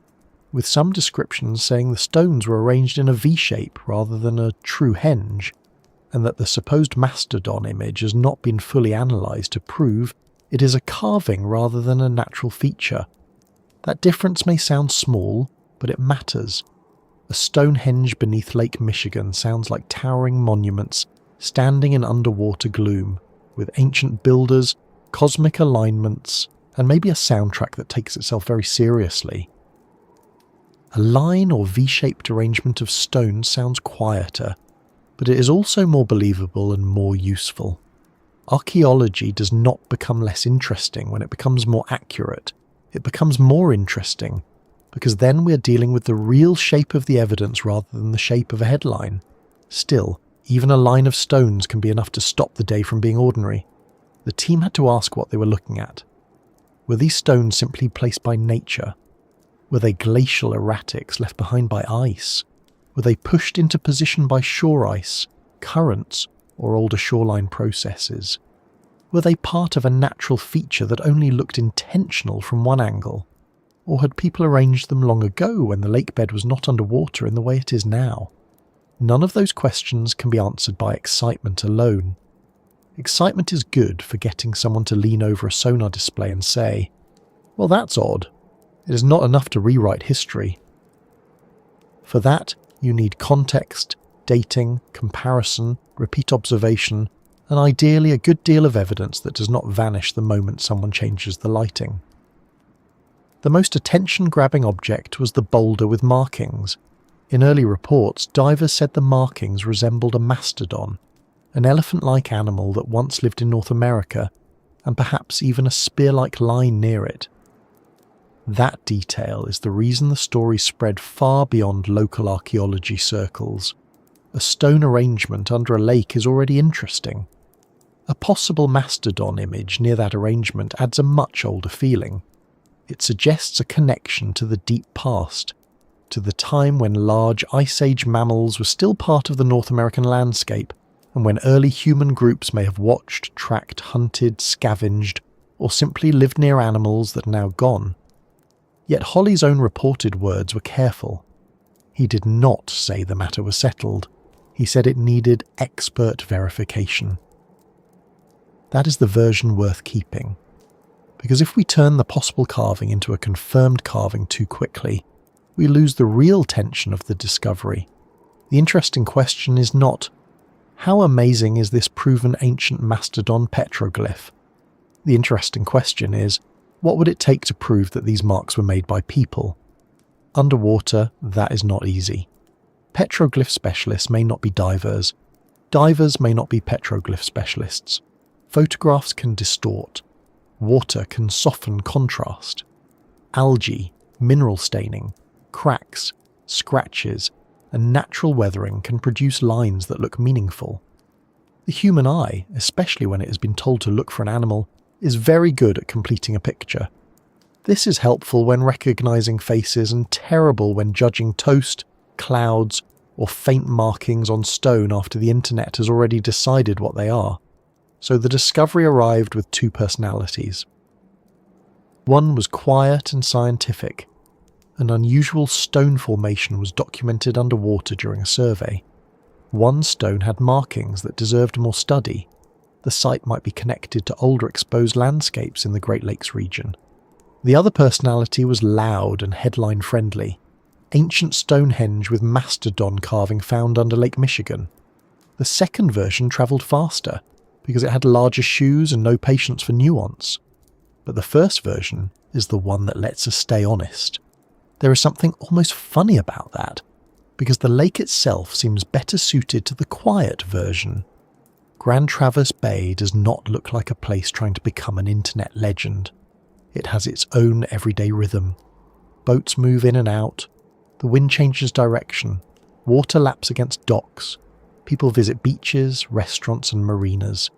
with some descriptions saying the stones were arranged in a V-shape rather than a true henge, and that the supposed mastodon image has not been fully analysed to prove it is a carving rather than a natural feature. That difference may sound small, but it matters. A Stonehenge beneath Lake Michigan sounds like towering monuments standing in underwater gloom, with ancient builders, cosmic alignments, and maybe a soundtrack that takes itself very seriously. A line or V-shaped arrangement of stones sounds quieter, but it is also more believable and more useful. Archaeology does not become less interesting when it becomes more accurate. It becomes more interesting, because then we're dealing with the real shape of the evidence rather than the shape of a headline. Still, even a line of stones can be enough to stop the day from being ordinary. The team had to ask what they were looking at. Were these stones simply placed by nature? Were they glacial erratics left behind by ice? Were they pushed into position by shore ice, currents, or older shoreline processes? Were they part of a natural feature that only looked intentional from one angle? Or had people arranged them long ago when the lakebed was not underwater in the way it is now? None of those questions can be answered by excitement alone. Excitement is good for getting someone to lean over a sonar display and say, "Well, that's odd." It is not enough to rewrite history. For that, you need context, dating, comparison, repeat observation, and ideally a good deal of evidence that does not vanish the moment someone changes the lighting. The most attention-grabbing object was the boulder with markings. In early reports, divers said the markings resembled a mastodon, an elephant-like animal that once lived in North America, and perhaps even a spear-like line near it. That detail is the reason the story spread far beyond local archaeology circles. A stone arrangement under a lake is already interesting. A possible mastodon image near that arrangement adds a much older feeling. It suggests a connection to the deep past, to the time when large Ice Age mammals were still part of the North American landscape, and when early human groups may have watched, tracked, hunted, scavenged, or simply lived near animals that are now gone. Yet Holly's own reported words were careful. He did not say the matter was settled. He said it needed expert verification. That is the version worth keeping. Because if we turn the possible carving into a confirmed carving too quickly, we lose the real tension of the discovery. The interesting question is not, how amazing is this proven ancient mastodon petroglyph? The interesting question is, what would it take to prove that these marks were made by people? Underwater, that is not easy. Petroglyph specialists may not be divers. Divers may not be petroglyph specialists. Photographs can distort. Water can soften contrast. Algae, mineral staining, cracks, scratches, and natural weathering can produce lines that look meaningful. The human eye, especially when it has been told to look for an animal, is very good at completing a picture. This is helpful when recognizing faces and terrible when judging toast, clouds, or faint markings on stone after the internet has already decided what they are. So the discovery arrived with two personalities. One was quiet and scientific. An unusual stone formation was documented underwater during a survey. One stone had markings that deserved more study. The site might be connected to older exposed landscapes in the Great Lakes region. The other personality was loud and headline-friendly. Ancient Stonehenge with mastodon carving found under Lake Michigan. The second version travelled faster, because it had larger shoes and no patience for nuance. But the first version is the one that lets us stay honest. There is something almost funny about that, because the lake itself seems better suited to the quiet version. Grand Traverse Bay does not look like a place trying to become an internet legend. It has its own everyday rhythm. Boats move in and out. The wind changes direction. Water laps against docks. People visit beaches, restaurants and marinas.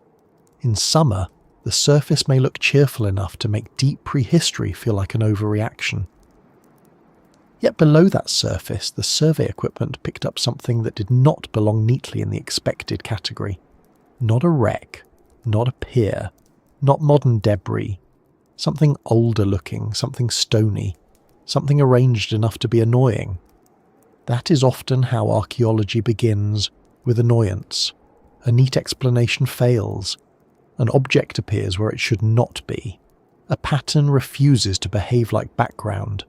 In summer, the surface may look cheerful enough to make deep prehistory feel like an overreaction. Yet below that surface, the survey equipment picked up something that did not belong neatly in the expected category. Not a wreck, not a pier, not modern debris. Something older looking, something stony, something arranged enough to be annoying. That is often how archaeology begins, with annoyance. A neat explanation fails. An object appears where it should not be. A pattern refuses to behave like background.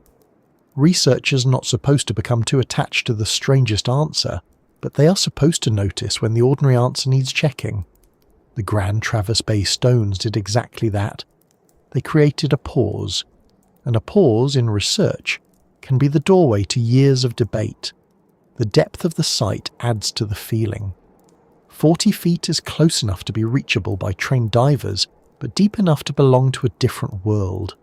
Researchers are not supposed to become too attached to the strangest answer, but they are supposed to notice when the ordinary answer needs checking. The Grand Traverse Bay stones did exactly that. They created a pause, and a pause in research can be the doorway to years of debate. The depth of the site adds to the feeling. 40 feet is close enough to be reachable by trained divers, but deep enough to belong to a different world.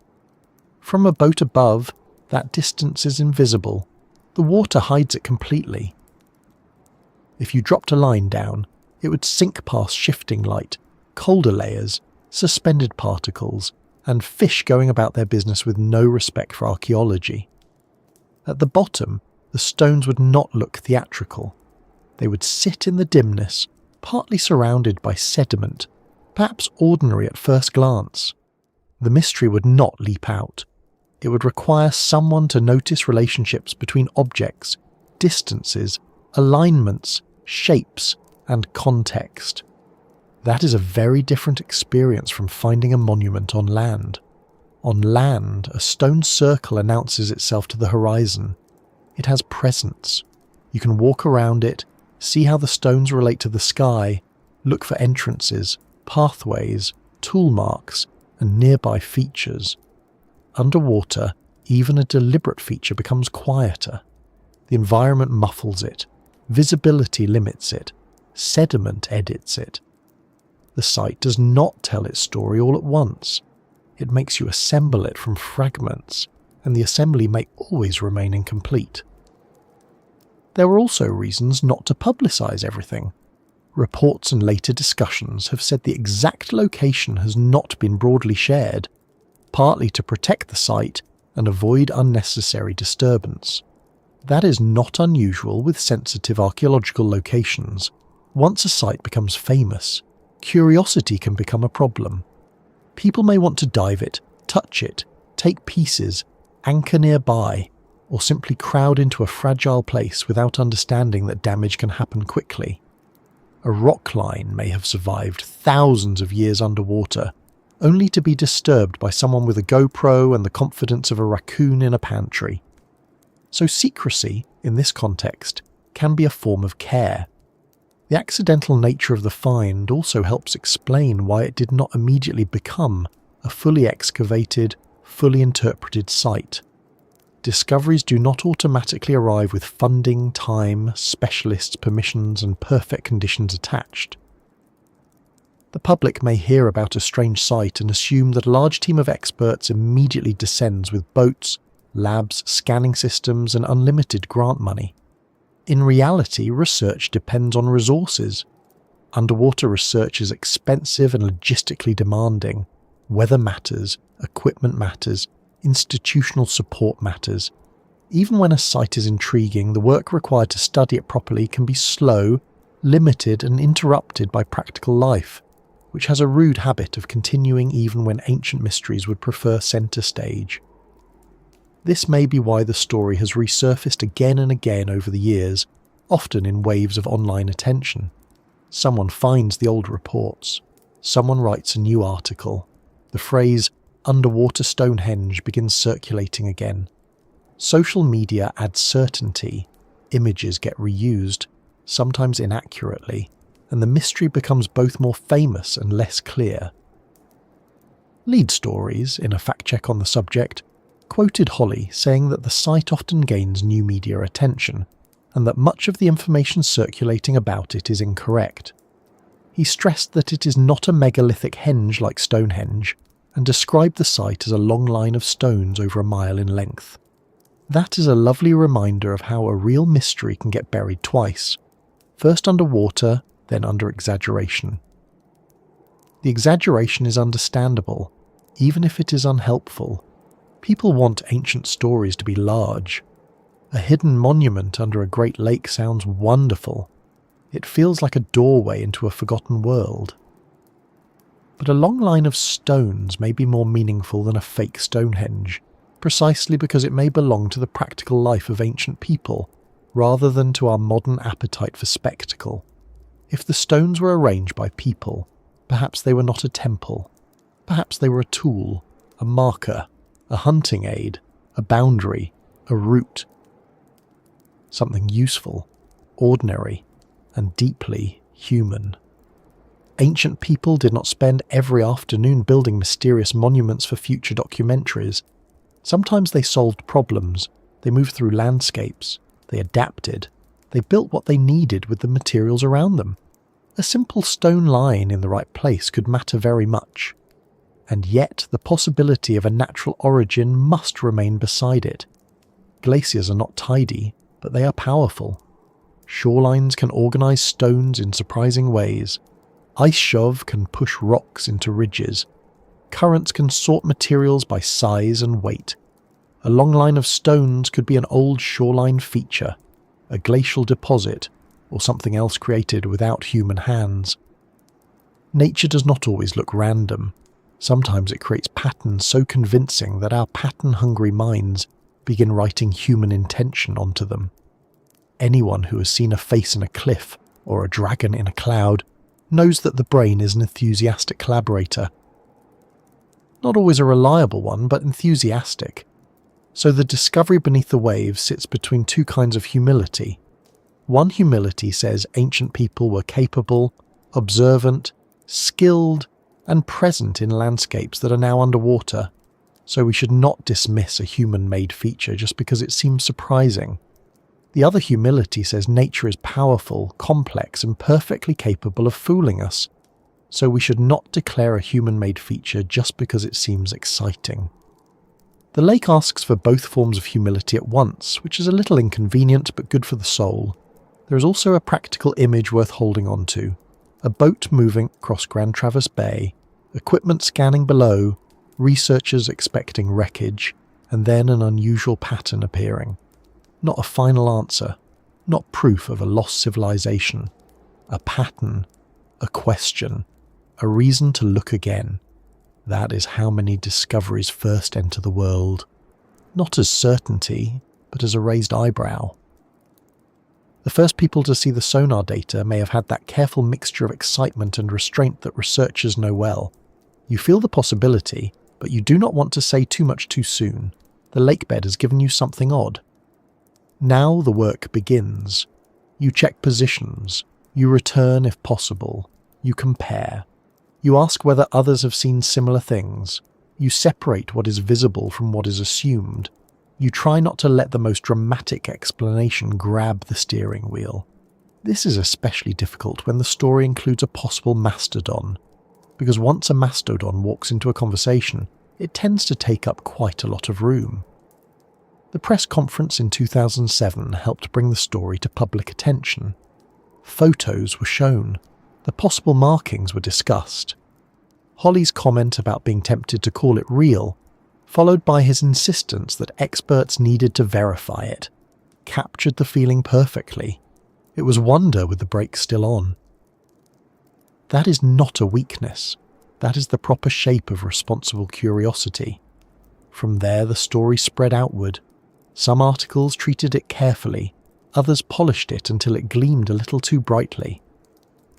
From a boat above, that distance is invisible. The water hides it completely. If you dropped a line down, it would sink past shifting light, colder layers, suspended particles, and fish going about their business with no respect for archaeology. At the bottom, the stones would not look theatrical. They would sit in the dimness, partly surrounded by sediment, perhaps ordinary at first glance. The mystery would not leap out. It would require someone to notice relationships between objects, distances, alignments, shapes, and context. That is a very different experience from finding a monument on land. On land, a stone circle announces itself to the horizon. It has presence. You can walk around it, see how the stones relate to the sky, look for entrances, pathways, tool marks, and nearby features. Underwater, even a deliberate feature becomes quieter. The environment muffles it. Visibility limits it. Sediment edits it. The site does not tell its story all at once. It makes you assemble it from fragments, and the assembly may always remain incomplete. There were also reasons not to publicize everything. Reports and later discussions have said the exact location has not been broadly shared, partly to protect the site and avoid unnecessary disturbance. That is not unusual with sensitive archaeological locations. Once a site becomes famous, curiosity can become a problem. People may want to dive it, touch it, take pieces, anchor nearby, or simply crowd into a fragile place without understanding that damage can happen quickly. A rock line may have survived thousands of years underwater, only to be disturbed by someone with a GoPro and the confidence of a raccoon in a pantry. So secrecy, in this context, can be a form of care. The accidental nature of the find also helps explain why it did not immediately become a fully excavated, fully interpreted site. Discoveries do not automatically arrive with funding, time, specialists, permissions, and perfect conditions attached. The public may hear about a strange site and assume that a large team of experts immediately descends with boats, labs, scanning systems, and unlimited grant money. In reality, research depends on resources. Underwater research is expensive and logistically demanding. Weather matters, equipment matters, institutional support matters. Even when a site is intriguing, the work required to study it properly can be slow, limited, and interrupted by practical life, which has a rude habit of continuing even when ancient mysteries would prefer centre stage. This may be why the story has resurfaced again and again over the years, often in waves of online attention. Someone finds the old reports. Someone writes a new article. The phrase, "underwater Stonehenge," begins circulating again. Social media adds certainty. Images get reused, sometimes inaccurately, and the mystery becomes both more famous and less clear. Lead Stories, in a fact check on the subject, quoted Holly saying that the site often gains new media attention, and that much of the information circulating about it is incorrect. He stressed that it is not a megalithic henge like Stonehenge, and described the site as a long line of stones over a mile in length. That is a lovely reminder of how a real mystery can get buried twice, first underwater, then under exaggeration. The exaggeration is understandable, even if it is unhelpful. People want ancient stories to be large. A hidden monument under a great lake sounds wonderful. It feels like a doorway into a forgotten world. But a long line of stones may be more meaningful than a fake Stonehenge, precisely because it may belong to the practical life of ancient people, rather than to our modern appetite for spectacle. If the stones were arranged by people, perhaps they were not a temple. Perhaps they were a tool, a marker, a hunting aid, a boundary, a route. Something useful, ordinary, and deeply human. Ancient people did not spend every afternoon building mysterious monuments for future documentaries. Sometimes they solved problems, they moved through landscapes, they adapted, they built what they needed with the materials around them. A simple stone line in the right place could matter very much. And yet the possibility of a natural origin must remain beside it. Glaciers are not tidy, but they are powerful. Shorelines can organize stones in surprising ways. Ice shove can push rocks into ridges. Currents can sort materials by size and weight. A long line of stones could be an old shoreline feature, a glacial deposit, or something else created without human hands. Nature does not always look random. Sometimes it creates patterns so convincing that our pattern-hungry minds begin writing human intention onto them. Anyone who has seen a face in a cliff or a dragon in a cloud knows that the brain is an enthusiastic collaborator. Not always a reliable one, but enthusiastic. So the discovery beneath the waves sits between two kinds of humility. One humility says ancient people were capable, observant, skilled, and present in landscapes that are now underwater, so we should not dismiss a human-made feature just because it seems surprising. The other humility says nature is powerful, complex, and perfectly capable of fooling us, so we should not declare a human-made feature just because it seems exciting. The lake asks for both forms of humility at once, which is a little inconvenient but good for the soul. There is also a practical image worth holding on to. A boat moving across Grand Traverse Bay, equipment scanning below, researchers expecting wreckage, and then an unusual pattern appearing. Not a final answer, not proof of a lost civilization. A pattern, a question, a reason to look again. That is how many discoveries first enter the world. Not as certainty, but as a raised eyebrow. The first people to see the sonar data may have had that careful mixture of excitement and restraint that researchers know well. You feel the possibility, but you do not want to say too much too soon. The lakebed has given you something odd. Now the work begins. You check positions. You return if possible. You compare. You ask whether others have seen similar things. You separate what is visible from what is assumed. You try not to let the most dramatic explanation grab the steering wheel. This is especially difficult when the story includes a possible mastodon, because once a mastodon walks into a conversation, it tends to take up quite a lot of room. The press conference in 2007 helped bring the story to public attention. Photos were shown. The possible markings were discussed. Holly's comment about being tempted to call it real, followed by his insistence that experts needed to verify it, captured the feeling perfectly. It was wonder with the brakes still on. That is not a weakness. That is the proper shape of responsible curiosity. From there the story spread outward. Some articles treated it carefully, others polished it until it gleamed a little too brightly.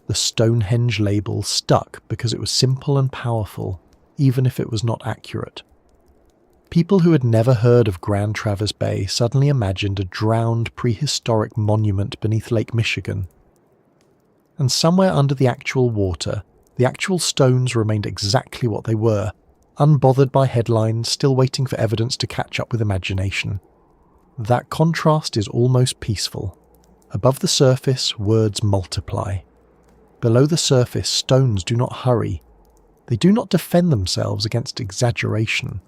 The Stonehenge label stuck because it was simple and powerful, even if it was not accurate. People who had never heard of Grand Traverse Bay suddenly imagined a drowned prehistoric monument beneath Lake Michigan. And somewhere under the actual water, the actual stones remained exactly what they were, unbothered by headlines, still waiting for evidence to catch up with imagination. That contrast is almost peaceful. Above the surface, words multiply. Below the surface, stones do not hurry. They do not defend themselves against exaggeration.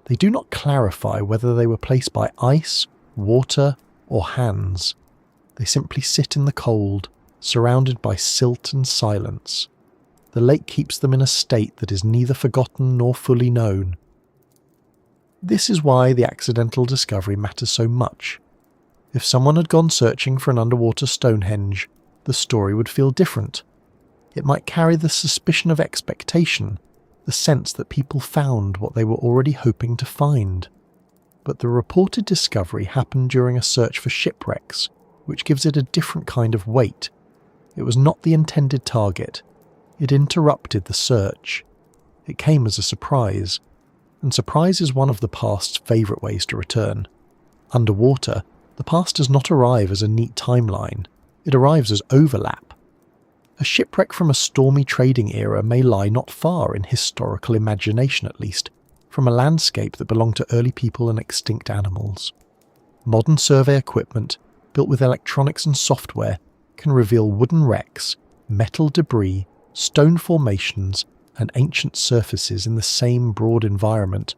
They do not clarify whether they were placed by ice, water, or hands. They simply sit in the cold, surrounded by silt and silence. The lake keeps them in a state that is neither forgotten nor fully known. This is why the accidental discovery matters so much. If someone had gone searching for an underwater Stonehenge, the story would feel different. It might carry the suspicion of expectation, the sense that people found what they were already hoping to find. But the reported discovery happened during a search for shipwrecks, which gives it a different kind of weight. It was not the intended target. It interrupted the search. It came as a surprise, and surprise is one of the past's favourite ways to return. Underwater, the past does not arrive as a neat timeline. It arrives as overlap. A shipwreck from a stormy trading era may lie not far, in historical imagination at least, from a landscape that belonged to early people and extinct animals. Modern survey equipment, built with electronics and software, can reveal wooden wrecks, metal debris, stone formations, and ancient surfaces in the same broad environment.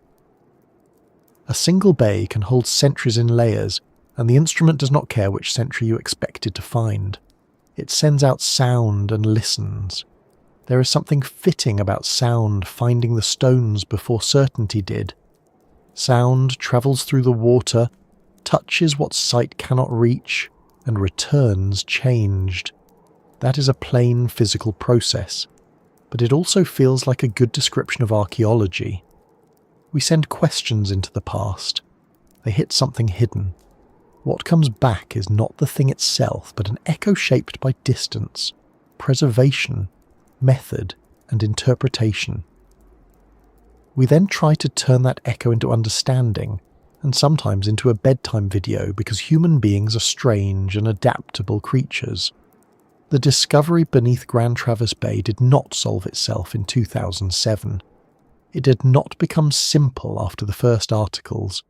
A single bay can hold centuries in layers, and the instrument does not care which century you expected to find. It sends out sound and listens. There is something fitting about sound finding the stones before certainty did. Sound travels through the water, touches what sight cannot reach, and returns changed. That is a plain physical process, but it also feels like a good description of archaeology. We send questions into the past. They hit something hidden. What comes back is not the thing itself, but an echo shaped by distance, preservation, method, and interpretation. We then try to turn that echo into understanding, and sometimes into a bedtime video, because human beings are strange and adaptable creatures. The discovery beneath Grand Traverse Bay did not solve itself in 2007. It did not become simple after the first articles.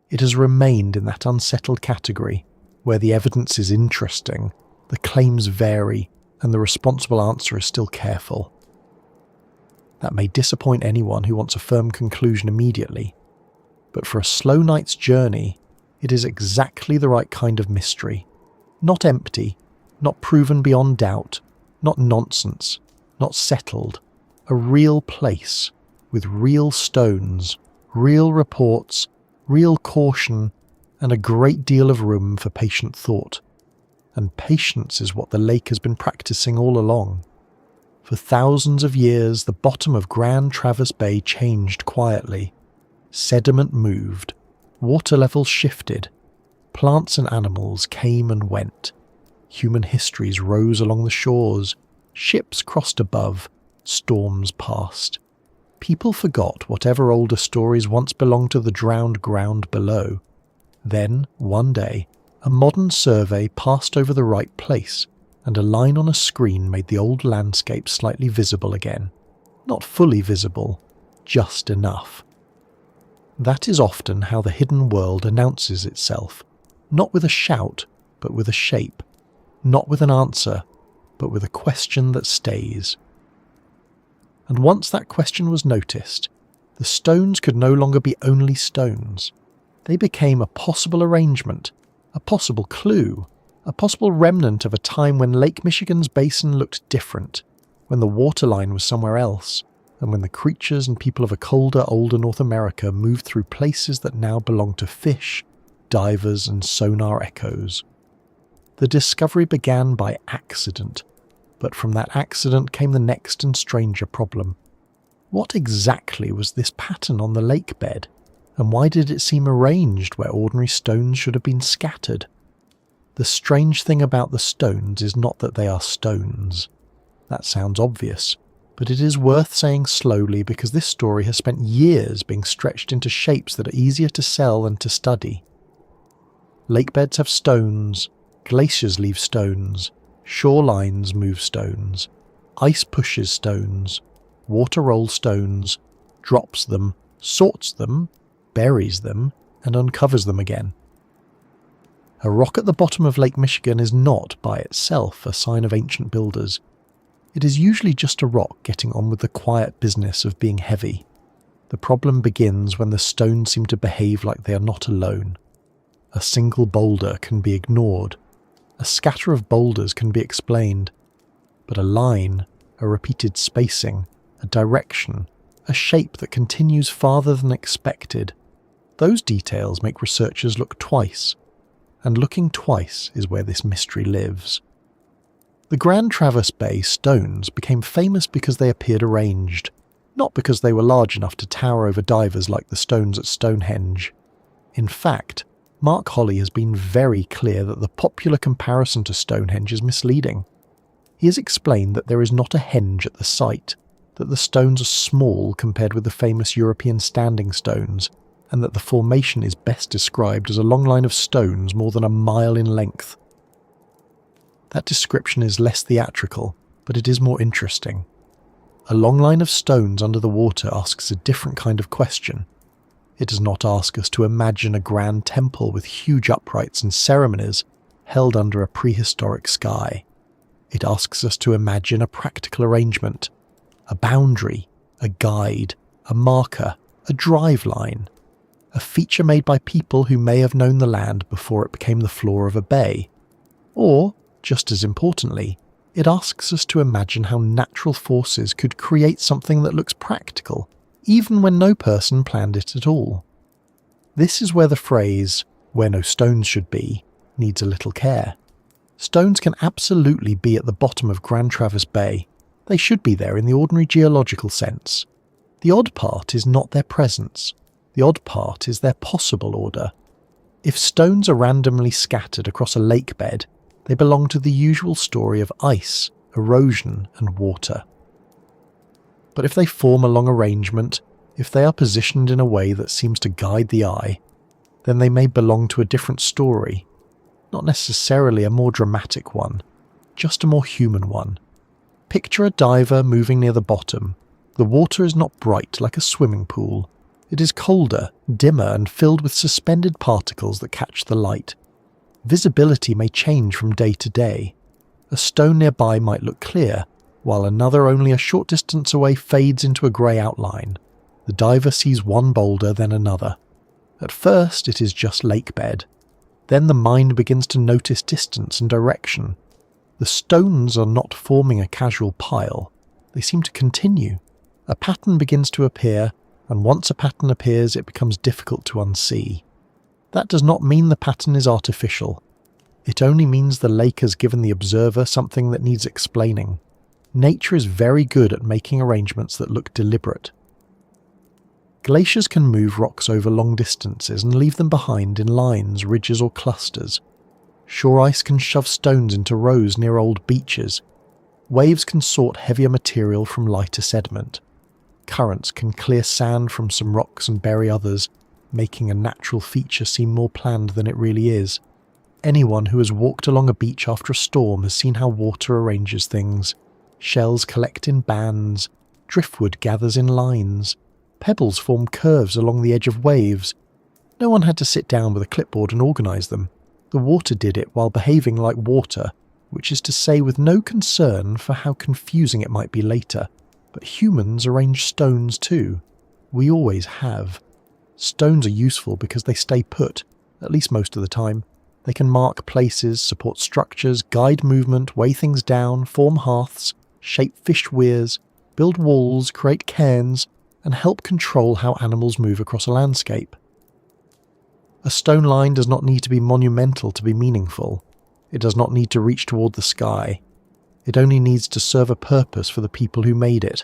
It has remained in that unsettled category, where the evidence is interesting, the claims vary, and the responsible answer is still careful. That may disappoint anyone who wants a firm conclusion immediately, but for a slow night's journey, it is exactly the right kind of mystery. Not empty, not proven beyond doubt, not nonsense, not settled. A real place, with real stones, real reports, real caution, and a great deal of room for patient thought. And patience is what the lake has been practicing all along. For thousands of years, the bottom of Grand Traverse Bay changed quietly. Sediment moved, water levels shifted, plants and animals came and went. Human histories rose along the shores, ships crossed above, storms passed. People forgot whatever older stories once belonged to the drowned ground below. Then, one day, a modern survey passed over the right place, and a line on a screen made the old landscape slightly visible again. Not fully visible, just enough. That is often how the hidden world announces itself, not with a shout, but with a shape, not with an answer, but with a question that stays. And once that question was noticed, the stones could no longer be only stones. They became a possible arrangement, a possible clue, a possible remnant of a time when Lake Michigan's basin looked different, when the waterline was somewhere else, and when the creatures and people of a colder, older North America moved through places that now belong to fish, divers, and sonar echoes. The discovery began by accident, but from that accident came the next and stranger problem. What exactly was this pattern on the lake bed, and why did it seem arranged where ordinary stones should have been scattered? The strange thing about the stones is not that they are stones. That sounds obvious, but it is worth saying slowly because this story has spent years being stretched into shapes that are easier to sell and to study. Lakebeds have stones, glaciers leave stones, shorelines move stones, ice pushes stones, water rolls stones, drops them, sorts them, buries them, and uncovers them again. A rock at the bottom of Lake Michigan is not, by itself, a sign of ancient builders. It is usually just a rock getting on with the quiet business of being heavy. The problem begins when the stones seem to behave like they are not alone. A single boulder can be ignored. A scatter of boulders can be explained. But a line, a repeated spacing, a direction, a shape that continues farther than expected, those details make researchers look twice. And looking twice is where this mystery lives. The Grand Traverse Bay stones became famous because they appeared arranged, not because they were large enough to tower over divers like the stones at Stonehenge. In fact, Mark Holley has been very clear that the popular comparison to Stonehenge is misleading. He has explained that there is not a henge at the site, that the stones are small compared with the famous European standing stones, and that the formation is best described as a long line of stones more than a mile in length. That description is less theatrical, but it is more interesting. A long line of stones under the water asks a different kind of question. It does not ask us to imagine a grand temple with huge uprights and ceremonies held under a prehistoric sky. It asks us to imagine a practical arrangement, a boundary, a guide, a marker, a drive line, a feature made by people who may have known the land before it became the floor of a bay, or, just as importantly, it asks us to imagine how natural forces could create something that looks practical, even when no person planned it at all. This is where the phrase, "where no stones should be," needs a little care. Stones can absolutely be at the bottom of Grand Traverse Bay. They should be there in the ordinary geological sense. The odd part is not their presence. The odd part is their possible order. If stones are randomly scattered across a lake bed, they belong to the usual story of ice, erosion, and water. But if they form a long arrangement, if they are positioned in a way that seems to guide the eye, then they may belong to a different story. Not necessarily a more dramatic one, just a more human one. Picture a diver moving near the bottom. The water is not bright like a swimming pool. It is colder, dimmer, and filled with suspended particles that catch the light. Visibility may change from day to day. A stone nearby might look clear, while another only a short distance away fades into a grey outline. The diver sees one boulder, then another. At first it is just lake bed. Then the mind begins to notice distance and direction. The stones are not forming a casual pile. They seem to continue. A pattern begins to appear, and once a pattern appears it becomes difficult to unsee. That does not mean the pattern is artificial. It only means the lake has given the observer something that needs explaining. Nature is very good at making arrangements that look deliberate. Glaciers can move rocks over long distances and leave them behind in lines, ridges, or clusters. Shore ice can shove stones into rows near old beaches. Waves can sort heavier material from lighter sediment. Currents can clear sand from some rocks and bury others, making a natural feature seem more planned than it really is. Anyone who has walked along a beach after a storm has seen how water arranges things. Shells collect in bands, driftwood gathers in lines, pebbles form curves along the edge of waves. No one had to sit down with a clipboard and organise them. The water did it while behaving like water, which is to say with no concern for how confusing it might be later. But humans arrange stones too. We always have. Stones are useful because they stay put, at least most of the time. They can mark places, support structures, guide movement, weigh things down, form hearths, shape fish weirs, build walls, create cairns, and help control how animals move across a landscape. A stone line does not need to be monumental to be meaningful. It does not need to reach toward the sky. It only needs to serve a purpose for the people who made it.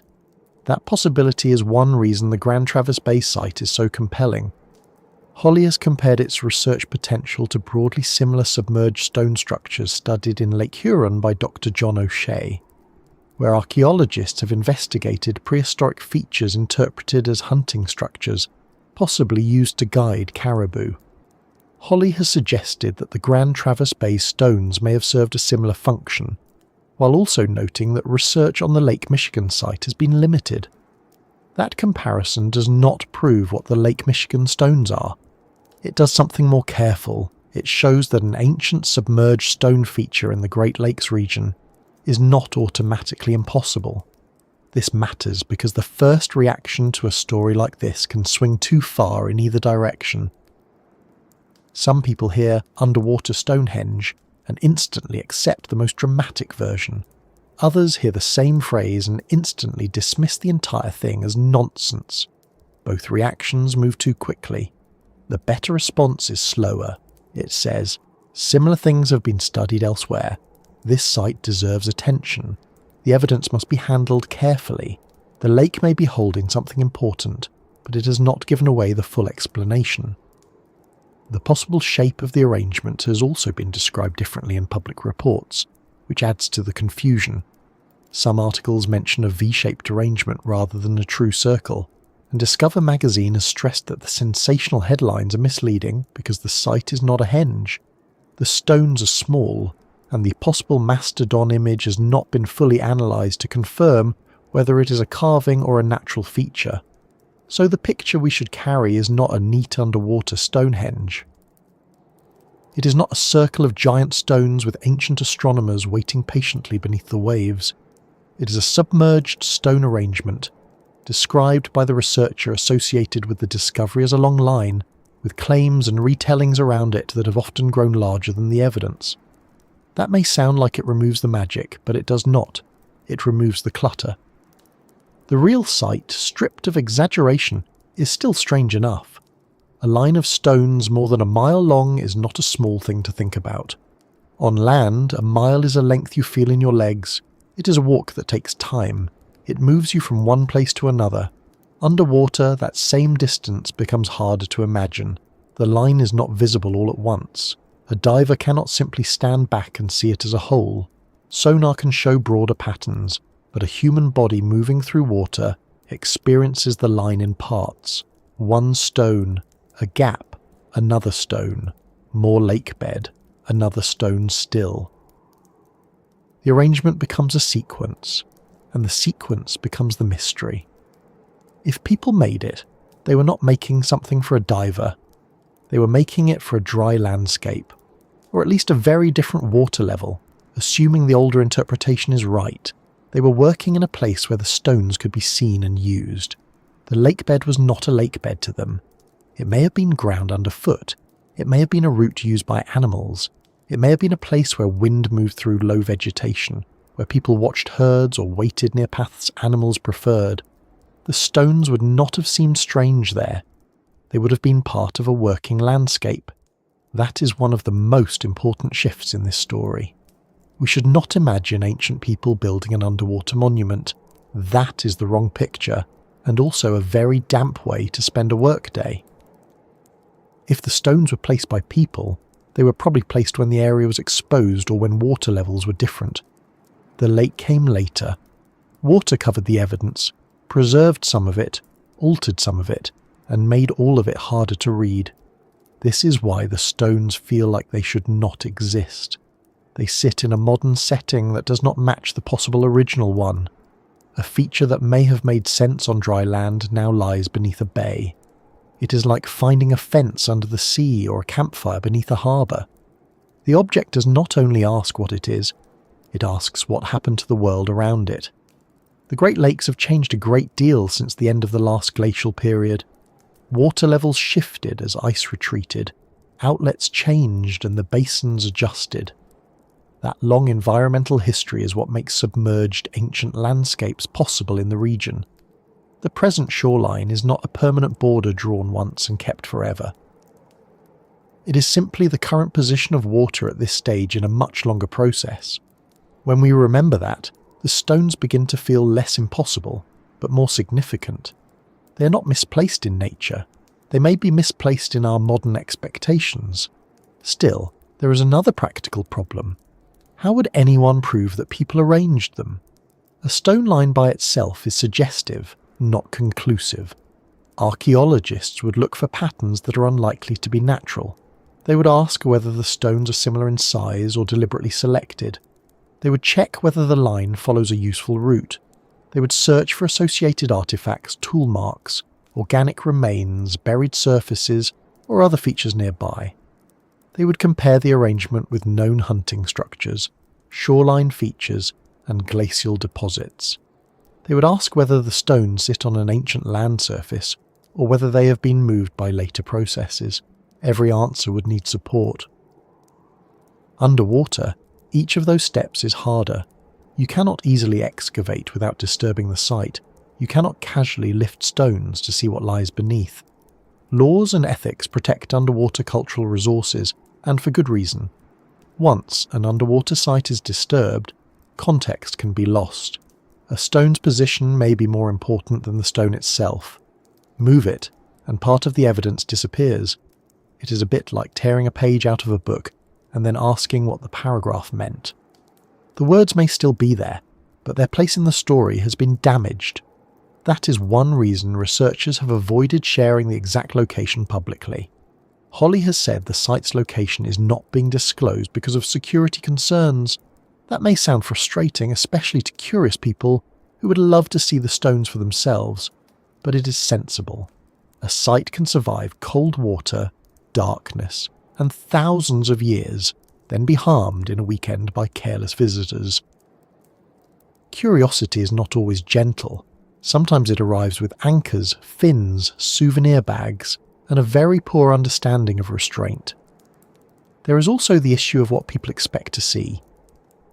That possibility is one reason the Grand Traverse Bay site is so compelling. Holly has compared its research potential to broadly similar submerged stone structures studied in Lake Huron by Dr. John O'Shea, where archaeologists have investigated prehistoric features interpreted as hunting structures, possibly used to guide caribou. Holly has suggested that the Grand Traverse Bay stones may have served a similar function, while also noting that research on the Lake Michigan site has been limited. That comparison does not prove what the Lake Michigan stones are. It does something more careful. It shows that an ancient submerged stone feature in the Great Lakes region is not automatically impossible. This matters because the first reaction to a story like this can swing too far in either direction. Some people hear underwater Stonehenge and instantly accept the most dramatic version. Others hear the same phrase and instantly dismiss the entire thing as nonsense. Both reactions move too quickly. The better response is slower. It says, similar things have been studied elsewhere. This site deserves attention. The evidence must be handled carefully. The lake may be holding something important, but it has not given away the full explanation. The possible shape of the arrangement has also been described differently in public reports, which adds to the confusion. Some articles mention a V-shaped arrangement rather than a true circle, and Discover magazine has stressed that the sensational headlines are misleading because the site is not a henge. The stones are small, and the possible mastodon image has not been fully analysed to confirm whether it is a carving or a natural feature. So the picture we should carry is not a neat underwater Stonehenge. It is not a circle of giant stones with ancient astronomers waiting patiently beneath the waves. It is a submerged stone arrangement, described by the researcher associated with the discovery as a long line, with claims and retellings around it that have often grown larger than the evidence. That may sound like it removes the magic, but it does not. It removes the clutter. The real site, stripped of exaggeration, is still strange enough. A line of stones more than a mile long is not a small thing to think about. On land, a mile is a length you feel in your legs. It is a walk that takes time. It moves you from one place to another. Underwater, that same distance becomes harder to imagine. The line is not visible all at once. A diver cannot simply stand back and see it as a whole. Sonar can show broader patterns, but a human body moving through water experiences the line in parts. One stone, a gap, another stone, more lakebed, another stone still. The arrangement becomes a sequence, and the sequence becomes the mystery. If people made it, they were not making something for a diver. They were making it for a dry landscape, or at least a very different water level, assuming the older interpretation is right. They were working in a place where the stones could be seen and used. The lakebed was not a lakebed to them. It may have been ground underfoot. It may have been a route used by animals. It may have been a place where wind moved through low vegetation, where people watched herds or waited near paths animals preferred. The stones would not have seemed strange there. They would have been part of a working landscape. That is one of the most important shifts in this story. We should not imagine ancient people building an underwater monument. That is the wrong picture, and also a very damp way to spend a workday. If the stones were placed by people, they were probably placed when the area was exposed or when water levels were different. The lake came later. Water covered the evidence, preserved some of it, altered some of it, and made all of it harder to read. This is why the stones feel like they should not exist. They sit in a modern setting that does not match the possible original one. A feature that may have made sense on dry land now lies beneath a bay. It is like finding a fence under the sea or a campfire beneath a harbour. The object does not only ask what it is, it asks what happened to the world around it. The Great Lakes have changed a great deal since the end of the last glacial period. Water levels shifted as ice retreated. outlets changed and the basins adjusted. That long environmental history is what makes submerged ancient landscapes possible in the region. The present shoreline is not a permanent border drawn once and kept forever. It is simply the current position of water at this stage in a much longer process. When we remember that, the stones begin to feel less impossible, but more significant. They are not misplaced in nature. They may be misplaced in our modern expectations. Still, there is another practical problem. How would anyone prove that people arranged them? A stone line by itself is suggestive, not conclusive. Archaeologists would look for patterns that are unlikely to be natural. They would ask whether the stones are similar in size or deliberately selected. They would check whether the line follows a useful route. They would search for associated artifacts, tool marks, organic remains, buried surfaces, or other features nearby. They would compare the arrangement with known hunting structures, shoreline features, and glacial deposits. They would ask whether the stones sit on an ancient land surface, or whether they have been moved by later processes. Every answer would need support. Underwater, each of those steps is harder. You cannot easily excavate without disturbing the site. You cannot casually lift stones to see what lies beneath. Laws and ethics protect underwater cultural resources, and for good reason. Once an underwater site is disturbed, context can be lost. A stone's position may be more important than the stone itself. Move it, and part of the evidence disappears. It is a bit like tearing a page out of a book and then asking what the paragraph meant. The words may still be there, but their place in the story has been damaged. That is one reason researchers have avoided sharing the exact location publicly. Holly has said the site's location is not being disclosed because of security concerns. That may sound frustrating, especially to curious people who would love to see the stones for themselves, but it is sensible. A site can survive cold water, darkness, and thousands of years, then be harmed in a weekend by careless visitors. Curiosity is not always gentle. Sometimes it arrives with anchors, fins, souvenir bags, and a very poor understanding of restraint. There is also the issue of what people expect to see.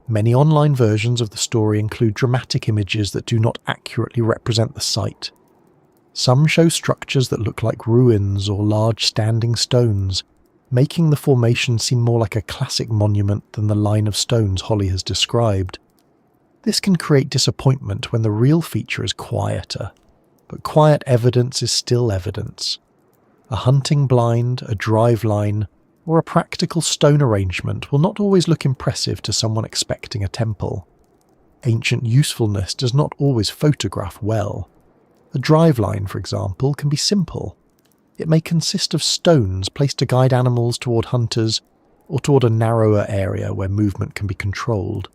Many online versions of the story include dramatic images that do not accurately represent the site. Some show structures that look like ruins or large standing stones, making the formation seem more like a classic monument than the line of stones Holly has described. This can create disappointment when the real feature is quieter, but quiet evidence is still evidence. A hunting blind, a drive line, or a practical stone arrangement will not always look impressive to someone expecting a temple. Ancient usefulness does not always photograph well. A drive line, for example, can be simple. It may consist of stones placed to guide animals toward hunters or toward a narrower area where movement can be controlled.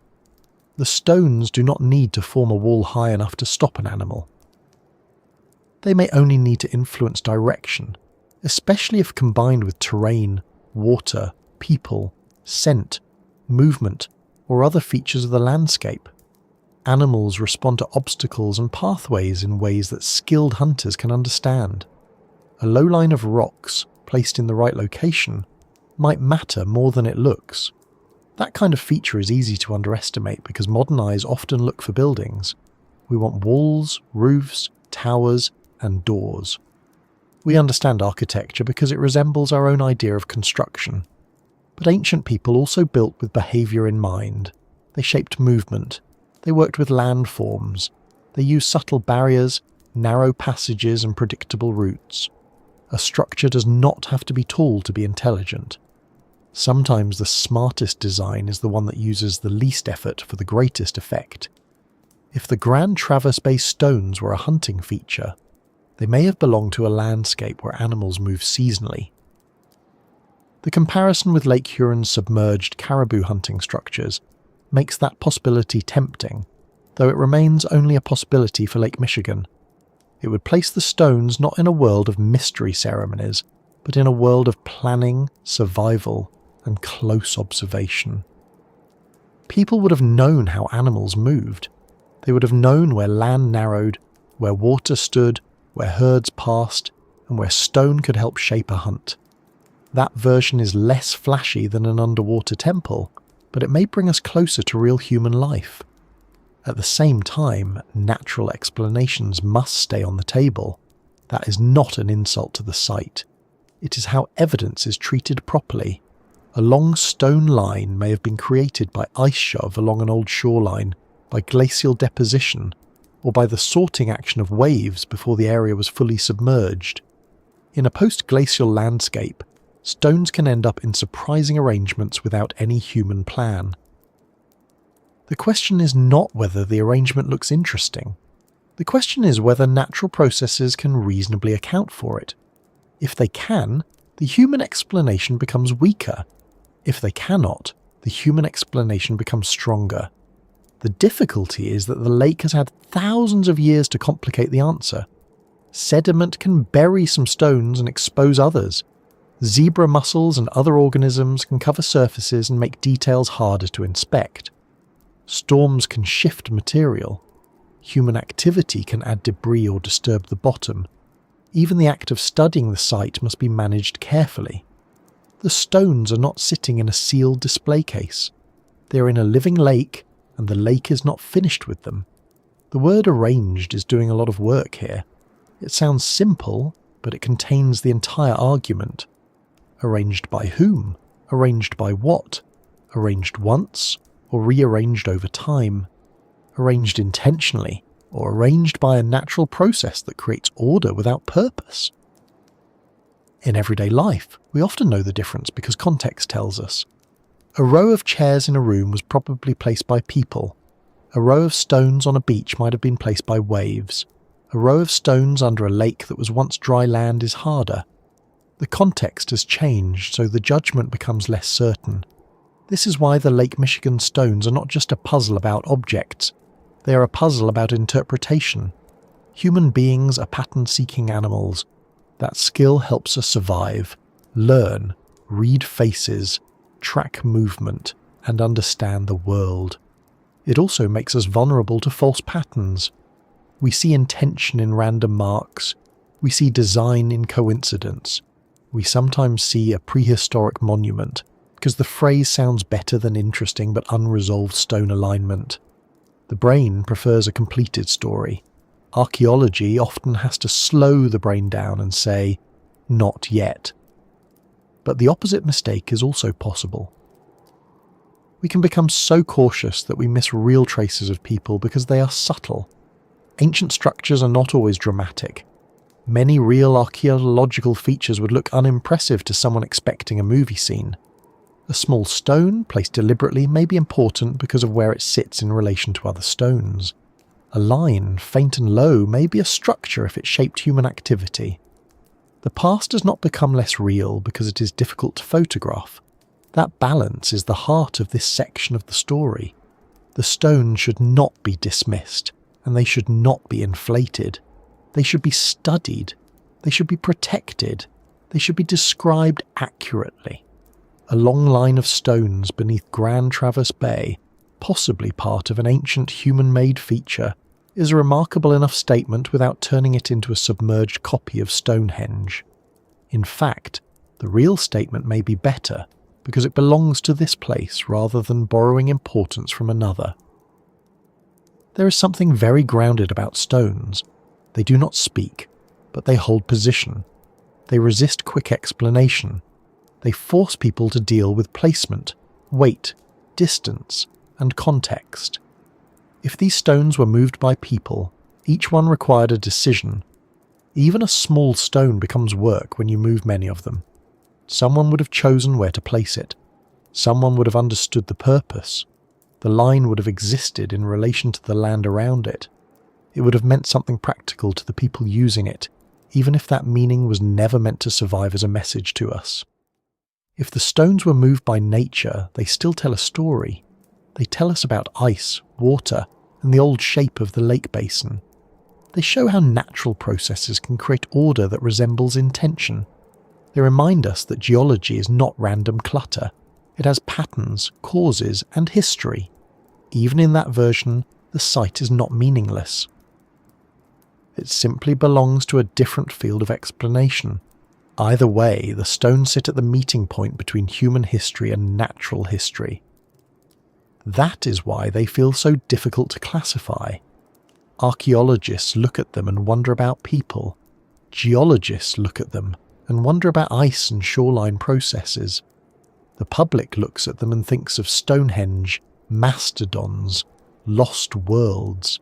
The stones do not need to form a wall high enough to stop an animal. They may only need to influence direction, especially if combined with terrain, water, people, scent, movement, or other features of the landscape. Animals respond to obstacles and pathways in ways that skilled hunters can understand. A low line of rocks, placed in the right location, might matter more than it looks. That kind of feature is easy to underestimate because modern eyes often look for buildings. We want walls, roofs, towers, and doors. We understand architecture because it resembles our own idea of construction. But ancient people also built with behaviour in mind. They shaped movement. They worked with landforms. They used subtle barriers, narrow passages, and predictable routes. A structure does not have to be tall to be intelligent. Sometimes the smartest design is the one that uses the least effort for the greatest effect. If the Grand Traverse Bay stones were a hunting feature, they may have belonged to a landscape where animals move seasonally. The comparison with Lake Huron's submerged caribou hunting structures makes that possibility tempting, though it remains only a possibility for Lake Michigan. It would place the stones not in a world of mystery ceremonies, but in a world of planning, survival, and close observation. People would have known how animals moved. They would have known where land narrowed, where water stood, where herds passed, and where stone could help shape a hunt. That version is less flashy than an underwater temple, but it may bring us closer to real human life. At the same time, natural explanations must stay on the table. That is not an insult to the site. It is how evidence is treated properly. A long stone line may have been created by ice shove along an old shoreline, by glacial deposition, or by the sorting action of waves before the area was fully submerged. In a post-glacial landscape, stones can end up in surprising arrangements without any human plan. The question is not whether the arrangement looks interesting. The question is whether natural processes can reasonably account for it. If they can, the human explanation becomes weaker. If they cannot, the human explanation becomes stronger. The difficulty is that the lake has had thousands of years to complicate the answer. Sediment can bury some stones and expose others. Zebra mussels and other organisms can cover surfaces and make details harder to inspect. Storms can shift material. Human activity can add debris or disturb the bottom. Even the act of studying the site must be managed carefully. The stones are not sitting in a sealed display case. They are in a living lake, and the lake is not finished with them. The word arranged is doing a lot of work here. It sounds simple, but it contains the entire argument. Arranged by whom? Arranged by what? Arranged once, or rearranged over time? Arranged intentionally, or arranged by a natural process that creates order without purpose? In everyday life, we often know the difference because context tells us. A row of chairs in a room was probably placed by people. A row of stones on a beach might have been placed by waves. A row of stones under a lake that was once dry land is harder. The context has changed, so the judgment becomes less certain. This is why the Lake Michigan stones are not just a puzzle about objects. They are a puzzle about interpretation. Human beings are pattern-seeking animals. That skill helps us survive, learn, read faces, track movement, and understand the world. It also makes us vulnerable to false patterns. We see intention in random marks. We see design in coincidence. We sometimes see a prehistoric monument, because the phrase sounds better than interesting but unresolved stone alignment. The brain prefers a completed story. Archaeology often has to slow the brain down and say, not yet. But the opposite mistake is also possible. We can become so cautious that we miss real traces of people because they are subtle. Ancient structures are not always dramatic. Many real archaeological features would look unimpressive to someone expecting a movie scene. A small stone, placed deliberately, may be important because of where it sits in relation to other stones. A line, faint and low, may be a structure if it shaped human activity. The past does not become less real because it is difficult to photograph. That balance is the heart of this section of the story. The stones should not be dismissed, and they should not be inflated. They should be studied. They should be protected. They should be described accurately. A long line of stones beneath Grand Traverse Bay, possibly part of an ancient human-made feature, is a remarkable enough statement without turning it into a submerged copy of Stonehenge. In fact, the real statement may be better, because it belongs to this place rather than borrowing importance from another. There is something very grounded about stones. They do not speak, but they hold position. They resist quick explanation. They force people to deal with placement, weight, distance, and context. If these stones were moved by people, each one required a decision. Even a small stone becomes work when you move many of them. Someone would have chosen where to place it. Someone would have understood the purpose. The line would have existed in relation to the land around it. It would have meant something practical to the people using it, even if that meaning was never meant to survive as a message to us. If the stones were moved by nature, they still tell a story. They tell us about ice, water, and the old shape of the lake basin. They show how natural processes can create order that resembles intention. They remind us that geology is not random clutter. It has patterns, causes, and history. Even in that version, the site is not meaningless. It simply belongs to a different field of explanation. Either way, the stones sit at the meeting point between human history and natural history. That is why they feel so difficult to classify. Archaeologists look at them and wonder about people. Geologists look at them and wonder about ice and shoreline processes. The public looks at them and thinks of Stonehenge, mastodons, lost worlds,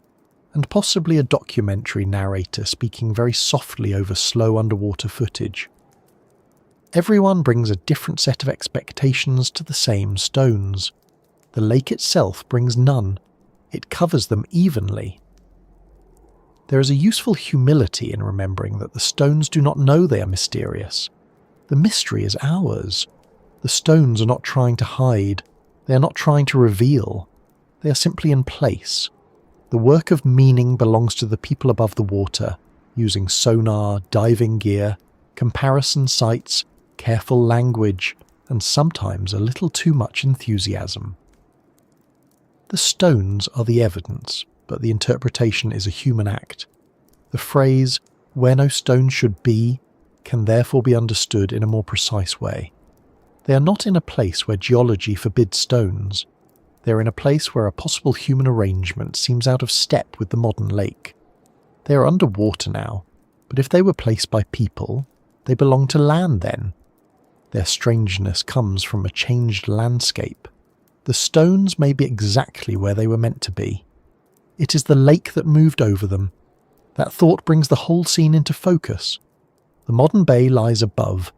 and possibly a documentary narrator speaking very softly over slow underwater footage. Everyone brings a different set of expectations to the same stones. The lake itself brings none. It covers them evenly. There is a useful humility in remembering that the stones do not know they are mysterious. The mystery is ours. The stones are not trying to hide. They are not trying to reveal. They are simply in place. The work of meaning belongs to the people above the water, using sonar, diving gear, comparison sites, careful language, and sometimes a little too much enthusiasm. The stones are the evidence, but the interpretation is a human act. The phrase, "where no stone should be," can therefore be understood in a more precise way. They are not in a place where geology forbids stones. They are in a place where a possible human arrangement seems out of step with the modern lake. They are underwater now, but if they were placed by people, they belong to land then. Their strangeness comes from a changed landscape. The stones may be exactly where they were meant to be. It is the lake that moved over them. That thought brings the whole scene into focus. The modern bay lies above.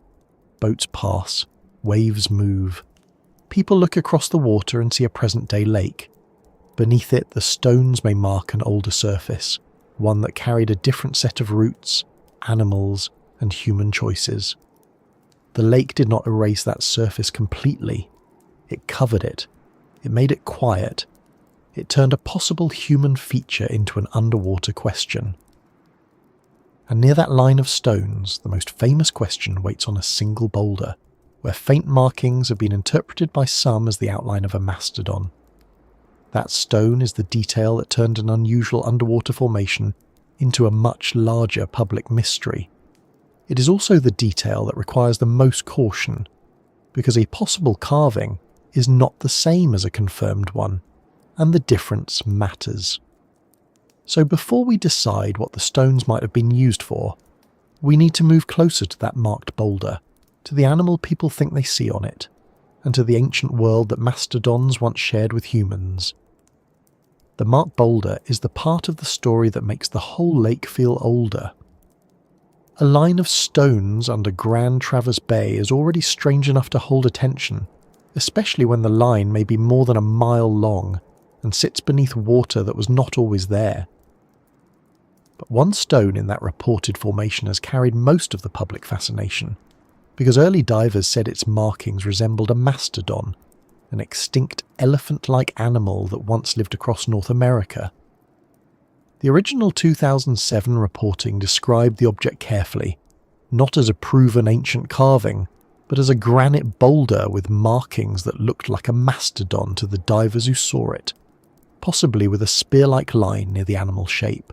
Boats pass. Waves move. People look across the water and see a present-day lake. Beneath it, the stones may mark an older surface, one that carried a different set of roots, animals, and human choices. The lake did not erase that surface completely. It covered it. It made it quiet. It turned a possible human feature into an underwater question. And near that line of stones, the most famous question waits on a single boulder, where faint markings have been interpreted by some as the outline of a mastodon. That stone is the detail that turned an unusual underwater formation into a much larger public mystery. It is also the detail that requires the most caution, because a possible carving is not the same as a confirmed one, and the difference matters. So before we decide what the stones might have been used for, we need to move closer to that marked boulder, to the animal people think they see on it, and to the ancient world that mastodons once shared with humans. The marked boulder is the part of the story that makes the whole lake feel older. A line of stones under Grand Traverse Bay is already strange enough to hold attention, especially when the line may be more than a mile long and sits beneath water that was not always there. But one stone in that reported formation has carried most of the public fascination, because early divers said its markings resembled a mastodon, an extinct elephant-like animal that once lived across North America. The original 2007 reporting described the object carefully, not as a proven ancient carving, but as a granite boulder with markings that looked like a mastodon to the divers who saw it, possibly with a spear-like line near the animal's shape.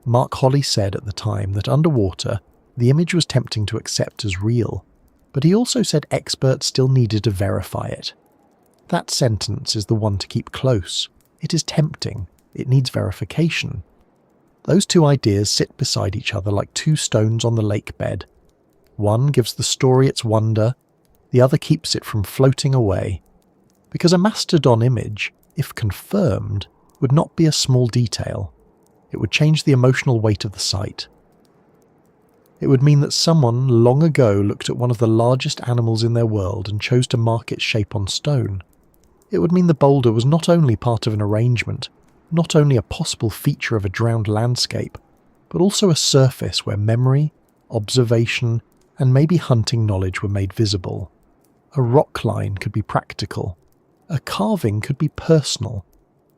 Mark Holley said at the time that underwater, the image was tempting to accept as real, but he also said experts still needed to verify it. That sentence is the one to keep close. It is tempting. It needs verification. Those two ideas sit beside each other like two stones on the lakebed. One gives the story its wonder, the other keeps it from floating away. Because a mastodon image, if confirmed, would not be a small detail. It would change the emotional weight of the site. It would mean that someone long ago looked at one of the largest animals in their world and chose to mark its shape on stone. It would mean the boulder was not only part of an arrangement, not only a possible feature of a drowned landscape, but also a surface where memory, observation, and maybe hunting knowledge were made visible. A rock line could be practical. A carving could be personal.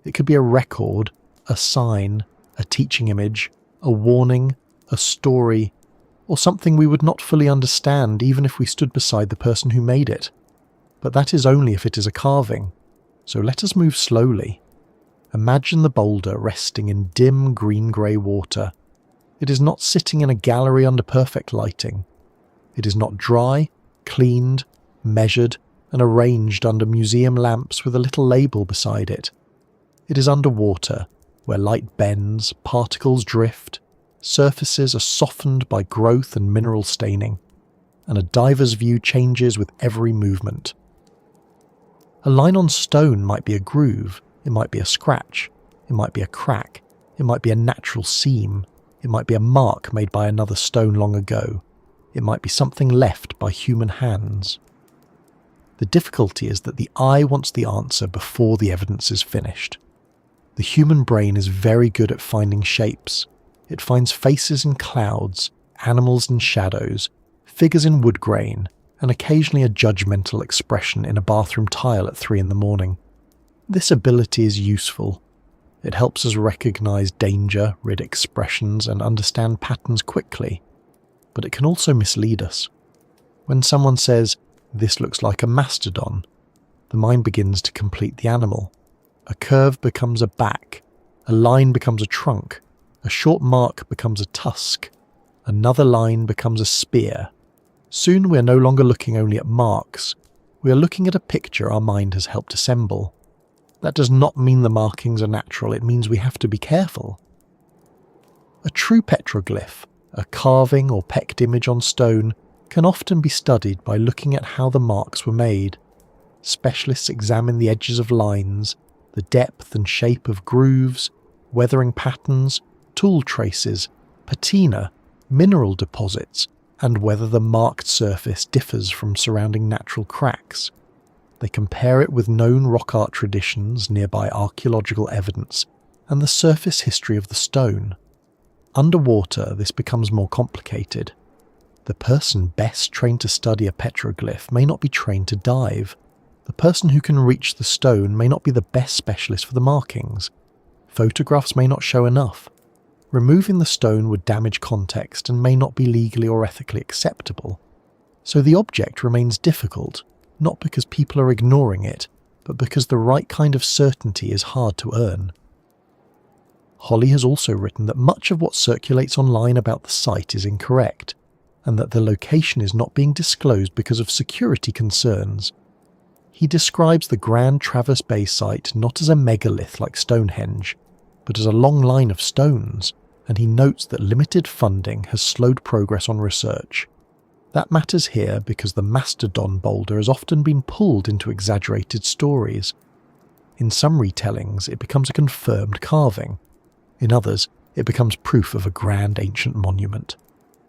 It could be a record, a sign, a teaching image, a warning, a story, or something we would not fully understand even if we stood beside the person who made it. But that is only if it is a carving. So let us move slowly. Imagine the boulder resting in dim green-grey water. It is not sitting in a gallery under perfect lighting. It is not dry, cleaned, measured, and arranged under museum lamps with a little label beside it. It is underwater, where light bends, particles drift, surfaces are softened by growth and mineral staining, and a diver's view changes with every movement. A line on stone might be a groove, it might be a scratch, it might be a crack, it might be a natural seam, it might be a mark made by another stone long ago, it might be something left by human hands. The difficulty is that the eye wants the answer before the evidence is finished. The human brain is very good at finding shapes. It finds faces in clouds, animals in shadows, figures in wood grain, and occasionally a judgmental expression in a bathroom tile at 3 a.m. This ability is useful. It helps us recognize danger, read expressions, and understand patterns quickly. But it can also mislead us. When someone says, "This looks like a mastodon," the mind begins to complete the animal. A curve becomes a back, a line becomes a trunk, a short mark becomes a tusk, another line becomes a spear. Soon we are no longer looking only at marks, we are looking at a picture our mind has helped assemble. That does not mean the markings are natural, it means we have to be careful. A true petroglyph, a carving or pecked image on stone, can often be studied by looking at how the marks were made. Specialists examine the edges of lines, the depth and shape of grooves, weathering patterns, tool traces, patina, mineral deposits, and whether the marked surface differs from surrounding natural cracks. They compare it with known rock art traditions, nearby archaeological evidence, and the surface history of the stone. Underwater, this becomes more complicated. The person best trained to study a petroglyph may not be trained to dive. The person who can reach the stone may not be the best specialist for the markings. Photographs may not show enough. Removing the stone would damage context and may not be legally or ethically acceptable. So the object remains difficult, not because people are ignoring it, but because the right kind of certainty is hard to earn. Holly has also written that much of what circulates online about the site is incorrect, and that the location is not being disclosed because of security concerns. He describes the Grand Traverse Bay site not as a megalith like Stonehenge, but as a long line of stones, and he notes that limited funding has slowed progress on research. That matters here because the mastodon boulder has often been pulled into exaggerated stories. In some retellings, it becomes a confirmed carving. In others, it becomes proof of a grand ancient monument.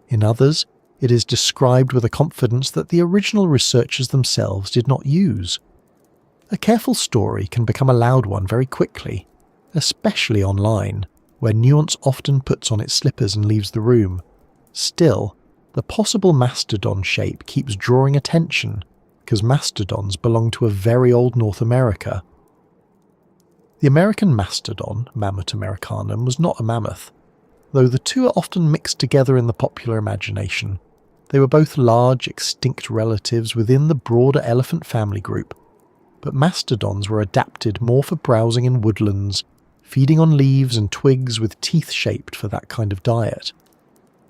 In others, it is described with a confidence that the original researchers themselves did not use. A careful story can become a loud one very quickly, especially online, where nuance often puts on its slippers and leaves the room. Still, the possible mastodon shape keeps drawing attention, because mastodons belong to a very old North America. The American mastodon, Mammoth americanum, was not a mammoth, though the two are often mixed together in the popular imagination. They were both large, extinct relatives within the broader elephant family group, but mastodons were adapted more for browsing in woodlands, feeding on leaves and twigs with teeth shaped for that kind of diet.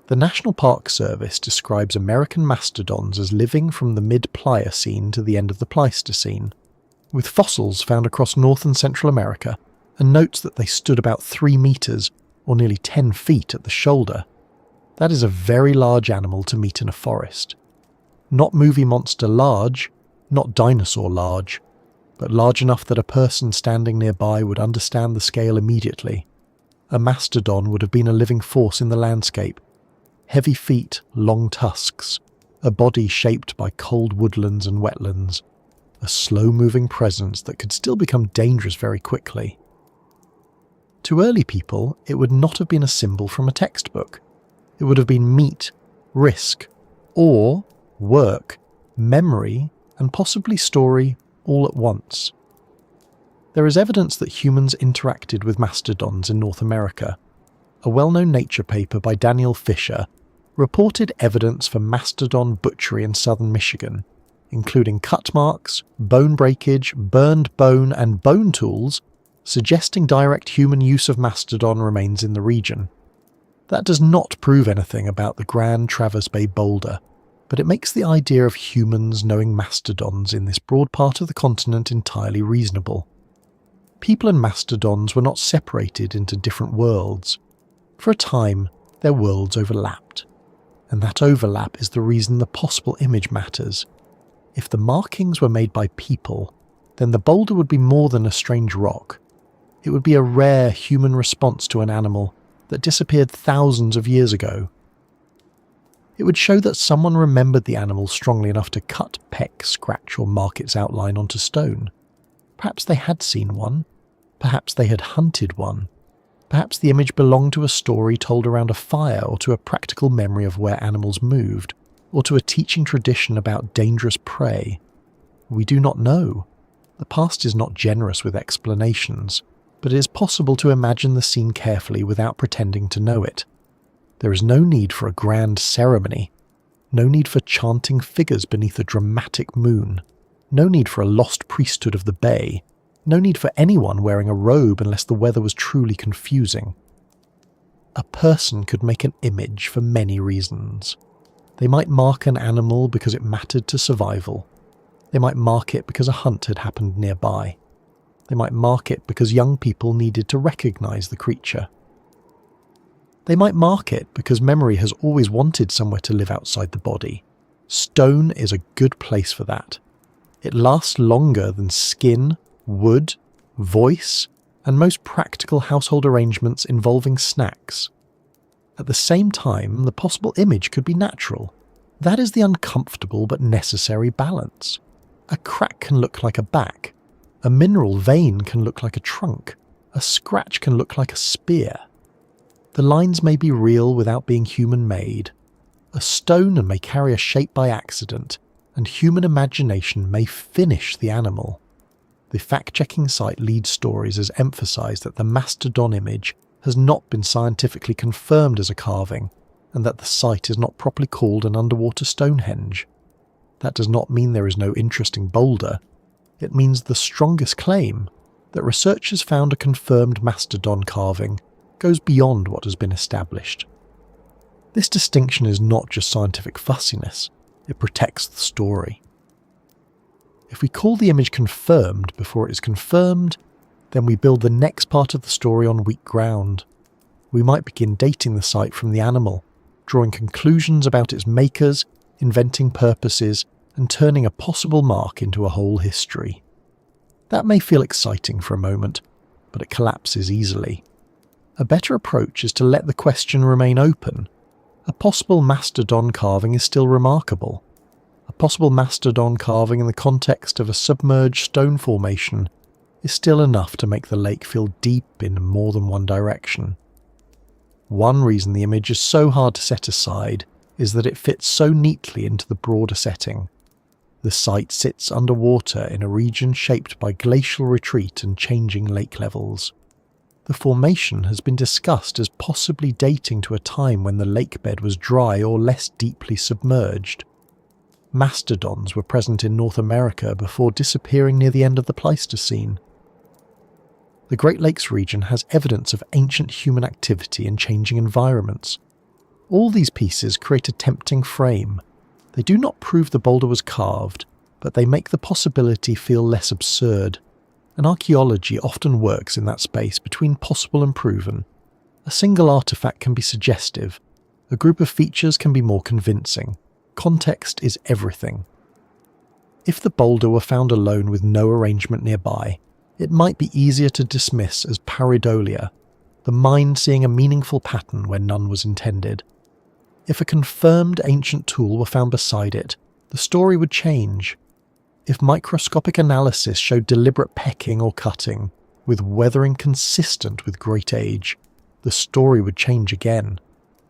The National Park Service describes American mastodons as living from the mid-Pliocene to the end of the Pleistocene, with fossils found across North and Central America, and notes that they stood about 3 meters, or nearly 10 feet at the shoulder. That is a very large animal to meet in a forest. Not movie monster large, not dinosaur large, but large enough that a person standing nearby would understand the scale immediately. A mastodon would have been a living force in the landscape. Heavy feet, long tusks, a body shaped by cold woodlands and wetlands, a slow-moving presence that could still become dangerous very quickly. To early people, it would not have been a symbol from a textbook. It would have been meat, risk, or work, memory, and possibly story all at once. There is evidence that humans interacted with mastodons in North America. A well-known Nature paper by Daniel Fisher reported evidence for mastodon butchery in southern Michigan, including cut marks, bone breakage, burned bone, and bone tools, suggesting direct human use of mastodon remains in the region. That does not prove anything about the Grand Traverse Bay boulder. but it makes the idea of humans knowing mastodons in this broad part of the continent entirely reasonable. People and mastodons were not separated into different worlds. For a time, their worlds overlapped, and that overlap is the reason the possible image matters. If the markings were made by people, then the boulder would be more than a strange rock. It would be a rare human response to an animal that disappeared thousands of years ago. It would show that someone remembered the animal strongly enough to cut, peck, scratch or mark its outline onto stone. Perhaps they had seen one. Perhaps they had hunted one. Perhaps the image belonged to a story told around a fire, or to a practical memory of where animals moved, or to a teaching tradition about dangerous prey. We do not know. The past is not generous with explanations, but it is possible to imagine the scene carefully without pretending to know it. There is no need for a grand ceremony, no need for chanting figures beneath a dramatic moon, no need for a lost priesthood of the bay, no need for anyone wearing a robe unless the weather was truly confusing. A person could make an image for many reasons. They might mark an animal because it mattered to survival. They might mark it because a hunt had happened nearby. They might mark it because young people needed to recognize the creature. They might mark it because memory has always wanted somewhere to live outside the body. Stone is a good place for that. It lasts longer than skin, wood, voice, and most practical household arrangements involving snacks. At the same time, the possible image could be natural. That is the uncomfortable but necessary balance. A crack can look like a back. A mineral vein can look like a trunk. A scratch can look like a spear. The lines may be real without being human-made. A stone may carry a shape by accident, and human imagination may finish the animal. The fact-checking site Lead Stories has emphasised that the mastodon image has not been scientifically confirmed as a carving, and that the site is not properly called an underwater Stonehenge. That does not mean there is no interesting boulder. It means the strongest claim, that researchers found a confirmed mastodon carving, goes beyond what has been established. This distinction is not just scientific fussiness, it protects the story. If we call the image confirmed before it is confirmed, then we build the next part of the story on weak ground. We might begin dating the site from the animal, drawing conclusions about its makers, inventing purposes, and turning a possible mark into a whole history. That may feel exciting for a moment, but it collapses easily. A better approach is to let the question remain open. A possible mastodon carving is still remarkable. A possible mastodon carving in the context of a submerged stone formation is still enough to make the lake feel deep in more than one direction. One reason the image is so hard to set aside is that it fits so neatly into the broader setting. The site sits underwater in a region shaped by glacial retreat and changing lake levels. The formation has been discussed as possibly dating to a time when the lakebed was dry or less deeply submerged. Mastodons were present in North America before disappearing near the end of the Pleistocene. The Great Lakes region has evidence of ancient human activity in changing environments. All these pieces create a tempting frame. They do not prove the boulder was carved, but they make the possibility feel less absurd. And archaeology often works in that space between possible and proven. A single artifact can be suggestive. A group of features can be more convincing. Context is everything. If the boulder were found alone with no arrangement nearby, it might be easier to dismiss as pareidolia, the mind seeing a meaningful pattern where none was intended. If a confirmed ancient tool were found beside it, the story would change. If microscopic analysis showed deliberate pecking or cutting, with weathering consistent with great age, the story would change again.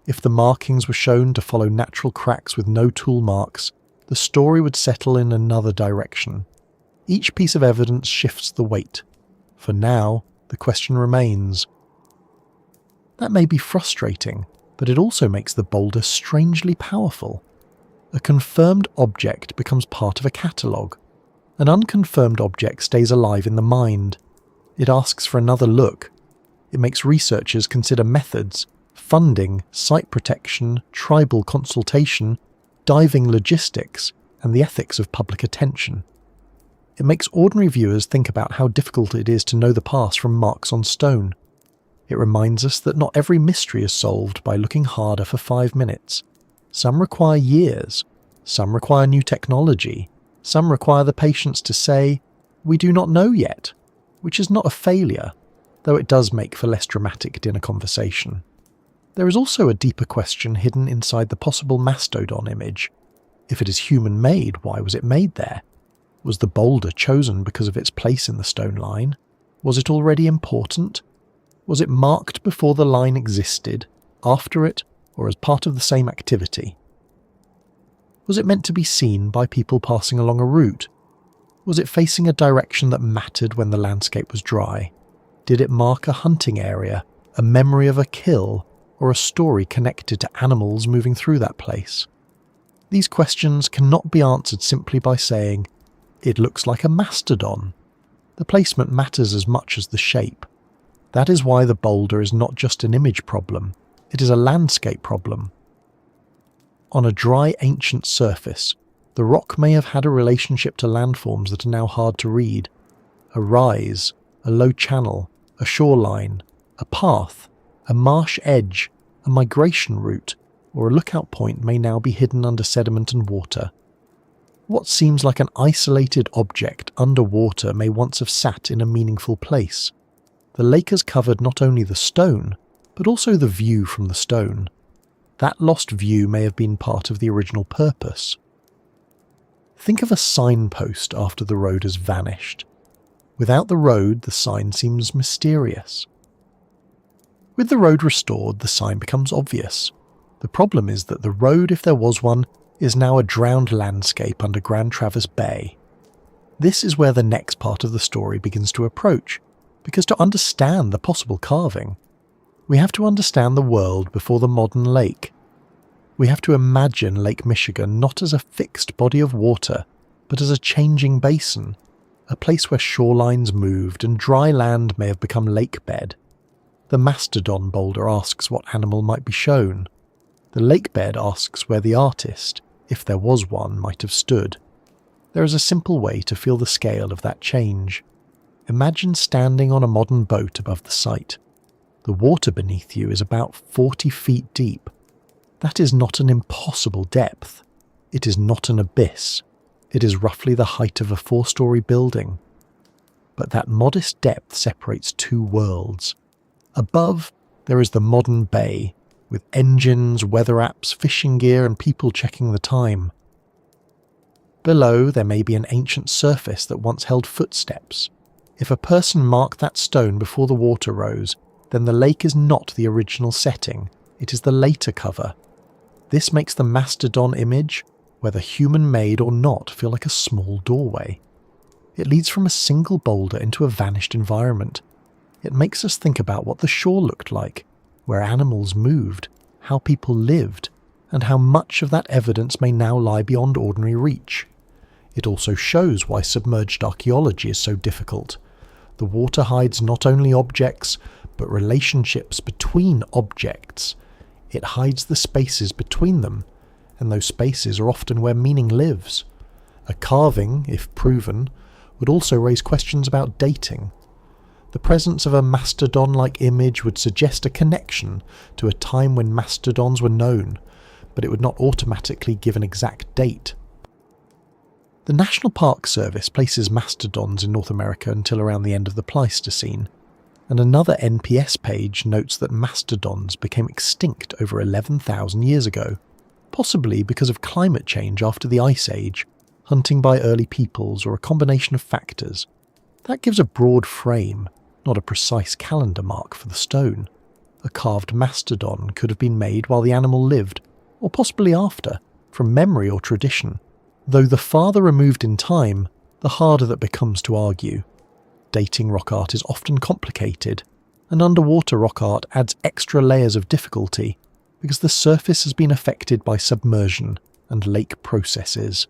If the markings were shown to follow natural cracks with no tool marks, the story would settle in another direction. Each piece of evidence shifts the weight. For now, the question remains. That may be frustrating, but it also makes the boulder strangely powerful. A confirmed object becomes part of a catalogue. An unconfirmed object stays alive in the mind. It asks for another look. It makes researchers consider methods, funding, site protection, tribal consultation, diving logistics and the ethics of public attention. It makes ordinary viewers think about how difficult it is to know the past from marks on stone. It reminds us that not every mystery is solved by looking harder for 5 minutes. Some require years, some require new technology, some require the patience to say, "We do not know yet," which is not a failure, though it does make for less dramatic dinner conversation. There is also a deeper question hidden inside the possible mastodon image. If it is human-made, why was it made there? Was the boulder chosen because of its place in the stone line? Was it already important? Was it marked before the line existed, after it, or as part of the same activity? Was it meant to be seen by people passing along a route? Was it facing a direction that mattered when the landscape was dry? Did it mark a hunting area, a memory of a kill, or a story connected to animals moving through that place? These questions cannot be answered simply by saying, "It looks like a mastodon." The placement matters as much as the shape. That is why the boulder is not just an image problem, it is a landscape problem. On a dry ancient surface, the rock may have had a relationship to landforms that are now hard to read. A rise, a low channel, a shoreline, a path, a marsh edge, a migration route, or a lookout point may now be hidden under sediment and water. What seems like an isolated object underwater may once have sat in a meaningful place. The lake has covered not only the stone, but also the view from the stone. That lost view may have been part of the original purpose. Think of a signpost after the road has vanished. Without the road, the sign seems mysterious. With the road restored, the sign becomes obvious. The problem is that the road, if there was one, is now a drowned landscape under Grand Traverse Bay. This is where the next part of the story begins to approach, because to understand the possible carving, we have to understand the world before the modern lake. We have to imagine Lake Michigan not as a fixed body of water, but as a changing basin, a place where shorelines moved and dry land may have become lakebed. The mastodon boulder asks what animal might be shown. The lakebed asks where the artist, if there was one, might have stood. There is a simple way to feel the scale of that change. Imagine standing on a modern boat above the site. The water beneath you is about 40 feet deep. That is not an impossible depth. It is not an abyss. It is roughly the height of a 4-story building. But that modest depth separates two worlds. Above, there is the modern bay, with engines, weather apps, fishing gear, and people checking the time. Below, there may be an ancient surface that once held footsteps. If a person marked that stone before the water rose, then the lake is not the original setting, it is the later cover. This makes the mastodon image, whether human-made or not, feel like a small doorway. It leads from a single boulder into a vanished environment. It makes us think about what the shore looked like, where animals moved, how people lived, and how much of that evidence may now lie beyond ordinary reach. It also shows why submerged archaeology is so difficult. The water hides not only objects, but relationships between objects. It hides the spaces between them, and those spaces are often where meaning lives. A carving, if proven, would also raise questions about dating. The presence of a mastodon-like image would suggest a connection to a time when mastodons were known, but it would not automatically give an exact date. The National Park Service places mastodons in North America until around the end of the Pleistocene, and another NPS page notes that mastodons became extinct over 11,000 years ago, possibly because of climate change after the Ice Age, hunting by early peoples, or a combination of factors. That gives a broad frame, not a precise calendar mark for the stone. A carved mastodon could have been made while the animal lived, or possibly after, from memory or tradition. Though the farther removed in time, the harder that becomes to argue. Dating rock art is often complicated, and underwater rock art adds extra layers of difficulty because the surface has been affected by submersion and lake processes.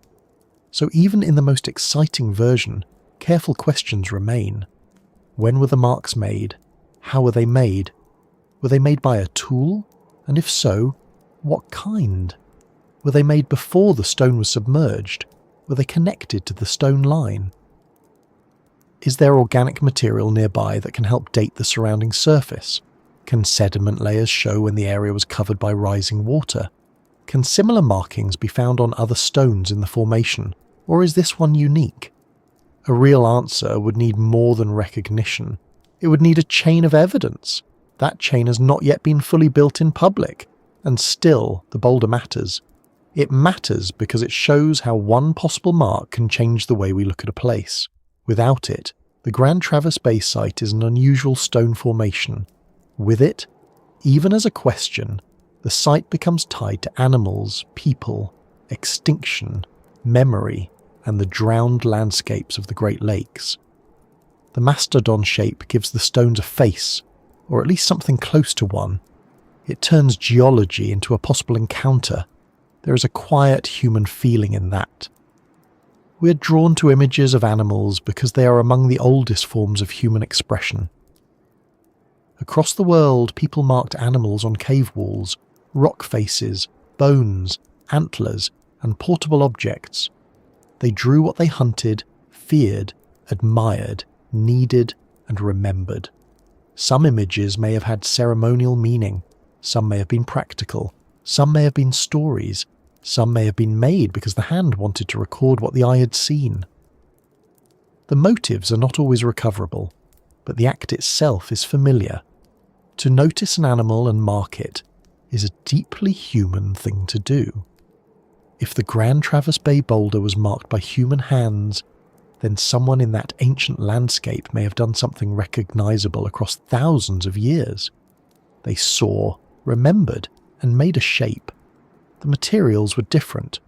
So even in the most exciting version, careful questions remain. When were the marks made? How were they made? Were they made by a tool? And if so, what kind? Were they made before the stone was submerged? Were they connected to the stone line? Is there organic material nearby that can help date the surrounding surface? Can sediment layers show when the area was covered by rising water? Can similar markings be found on other stones in the formation, or is this one unique? A real answer would need more than recognition. It would need a chain of evidence. That chain has not yet been fully built in public, and still the boulder matters. It matters because it shows how one possible mark can change the way we look at a place. Without it, the Grand Traverse Bay site is an unusual stone formation. With it, even as a question, the site becomes tied to animals, people, extinction, memory, and the drowned landscapes of the Great Lakes. The mastodon shape gives the stones a face, or at least something close to one. It turns geology into a possible encounter. There is a quiet human feeling in that. We are drawn to images of animals because they are among the oldest forms of human expression. Across the world, people marked animals on cave walls, rock faces, bones, antlers, and portable objects. They drew what they hunted, feared, admired, needed, and remembered. Some images may have had ceremonial meaning, some may have been practical, some may have been stories, some may have been made because the hand wanted to record what the eye had seen. The motives are not always recoverable, but the act itself is familiar. To notice an animal and mark it is a deeply human thing to do. If the Grand Traverse Bay boulder was marked by human hands, then someone in that ancient landscape may have done something recognizable across thousands of years. They saw, remembered, and made a shape. The materials were different.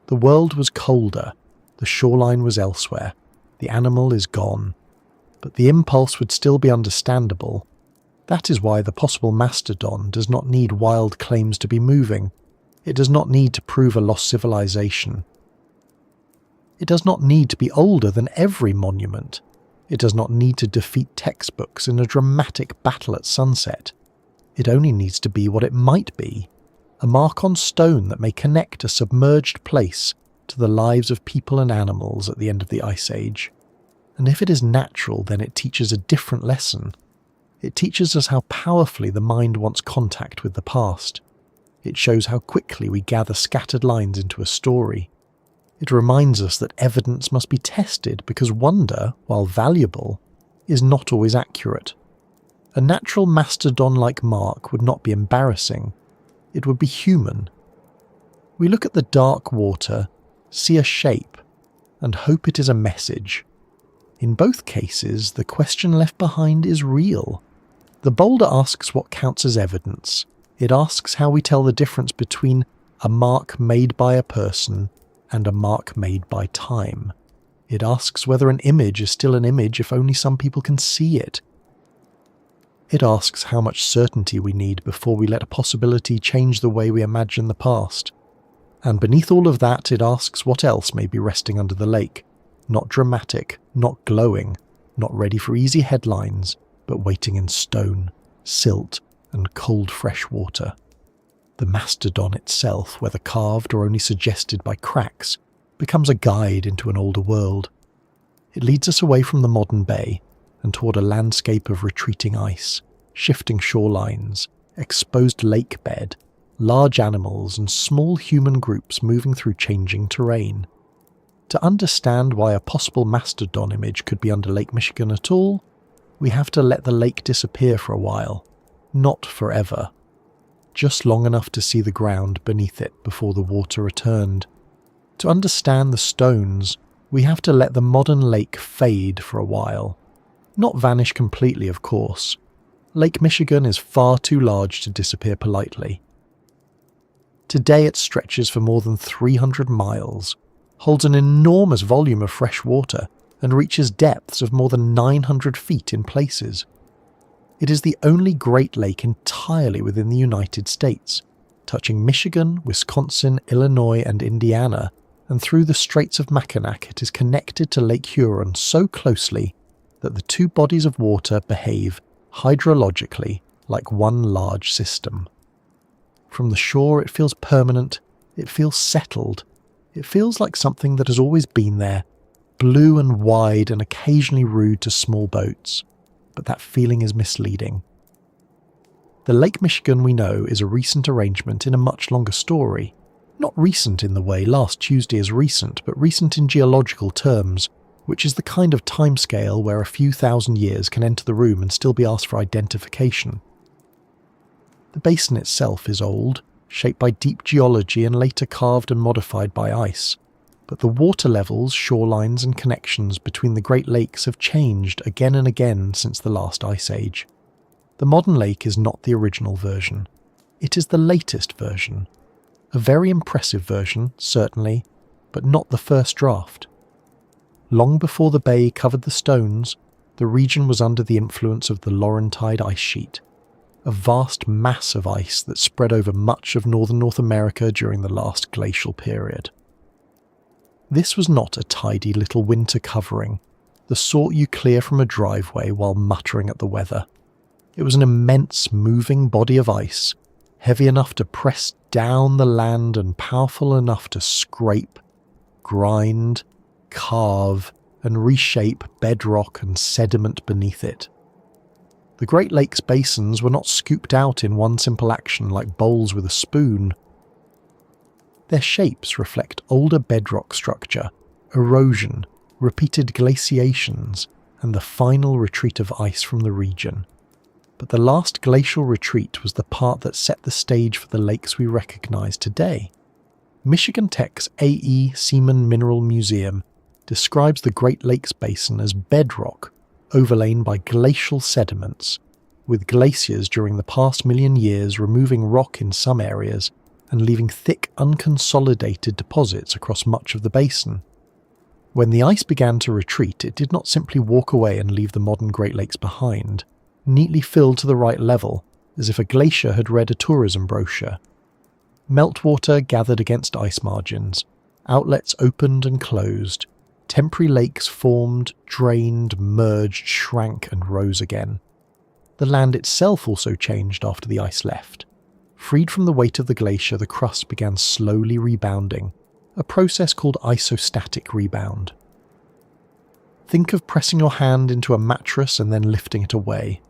The world was colder. The shoreline was elsewhere. The animal is gone. But the impulse would still be understandable. That is why the possible mastodon does not need wild claims to be moving. It does not need to prove a lost civilization. It does not need to be older than every monument. It does not need to defeat textbooks in a dramatic battle at sunset. It only needs to be what it might be, a mark on stone that may connect a submerged place to the lives of people and animals at the end of the Ice Age. And if it is natural, then it teaches a different lesson. It teaches us how powerfully the mind wants contact with the past. It shows how quickly we gather scattered lines into a story. It reminds us that evidence must be tested because wonder, while valuable, is not always accurate. A natural mastodon-like mark would not be embarrassing. It would be human. We look at the dark water, see a shape, and hope it is a message. In both cases, the question left behind is real. The boulder asks what counts as evidence. It asks how we tell the difference between a mark made by a person and a mark made by time. It asks whether an image is still an image if only some people can see it. It asks how much certainty we need before we let a possibility change the way we imagine the past. And beneath all of that, it asks what else may be resting under the lake. Not dramatic, not glowing, not ready for easy headlines, but waiting in stone, silt, and cold fresh water. The mastodon itself, whether carved or only suggested by cracks, becomes a guide into an older world. It leads us away from the modern bay and toward a landscape of retreating ice, shifting shorelines, exposed lakebed, large animals and small human groups moving through changing terrain. To understand why a possible mastodon image could be under Lake Michigan at all, we have to let the lake disappear for a while, not forever. Just long enough to see the ground beneath it before the water returned. To understand the stones, we have to let the modern lake fade for a while. Not vanish completely, of course. Lake Michigan is far too large to disappear politely. Today it stretches for more than 300 miles, holds an enormous volume of fresh water, and reaches depths of more than 900 feet in places. It is the only Great Lake entirely within the United States, touching Michigan, Wisconsin, Illinois, and Indiana, and through the Straits of Mackinac it is connected to Lake Huron so closely that the two bodies of water behave hydrologically like one large system. From the shore it feels permanent, It feels settled. It feels like something that has always been there, blue and wide and occasionally rude to small boats. But that feeling is misleading. The Lake Michigan we know is a recent arrangement in a much longer story. Not recent in the way last Tuesday is recent, but recent in geological terms, which is the kind of timescale where a few thousand years can enter the room and still be asked for identification. The basin itself is old, shaped by deep geology and later carved and modified by ice, but the water levels, shorelines and connections between the Great Lakes have changed again and again since the last ice age. The modern lake is not the original version. It is the latest version. A very impressive version, certainly, but not the first draft. Long before the bay covered the stones, the region was under the influence of the Laurentide ice sheet, a vast mass of ice that spread over much of northern North America during the last glacial period. This was not a tidy little winter covering, the sort you clear from a driveway while muttering at the weather. It was an immense moving body of ice, heavy enough to press down the land and powerful enough to scrape, grind, carve, and reshape bedrock and sediment beneath it. The Great Lakes basins were not scooped out in one simple action like bowls with a spoon. Their shapes reflect older bedrock structure, erosion, repeated glaciations, and the final retreat of ice from the region. But the last glacial retreat was the part that set the stage for the lakes we recognize today. Michigan Tech's A.E. Seaman Mineral Museum describes the Great Lakes Basin as bedrock overlain by glacial sediments, with glaciers during the past million years removing rock in some areas and leaving thick, unconsolidated deposits across much of the basin. When the ice began to retreat, it did not simply walk away and leave the modern Great Lakes behind, neatly filled to the right level, as if a glacier had read a tourism brochure. Meltwater gathered against ice margins, outlets opened and closed, temporary lakes formed, drained, merged, shrank and rose again. The land itself also changed after the ice left. Freed from the weight of the glacier, the crust began slowly rebounding, a process called isostatic rebound. Think of pressing your hand into a mattress and then lifting it away.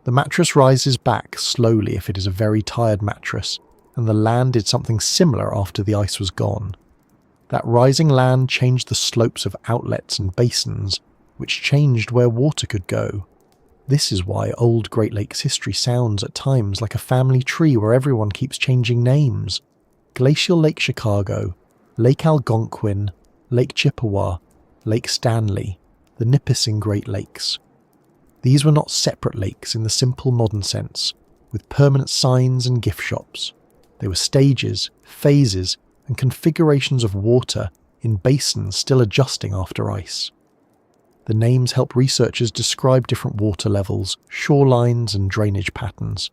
The mattress rises back slowly if it is a very tired mattress, and the land did something similar after the ice was gone. That rising land changed the slopes of outlets and basins, which changed where water could go. This is why old Great Lakes history sounds at times like a family tree where everyone keeps changing names. Glacial Lake Chicago, Lake Algonquin, Lake Chippewa, Lake Stanley, the Nipissing Great Lakes. These were not separate lakes in the simple modern sense, with permanent signs and gift shops. They were stages, phases, and configurations of water in basins still adjusting after ice. The names help researchers describe different water levels, shorelines, and drainage patterns.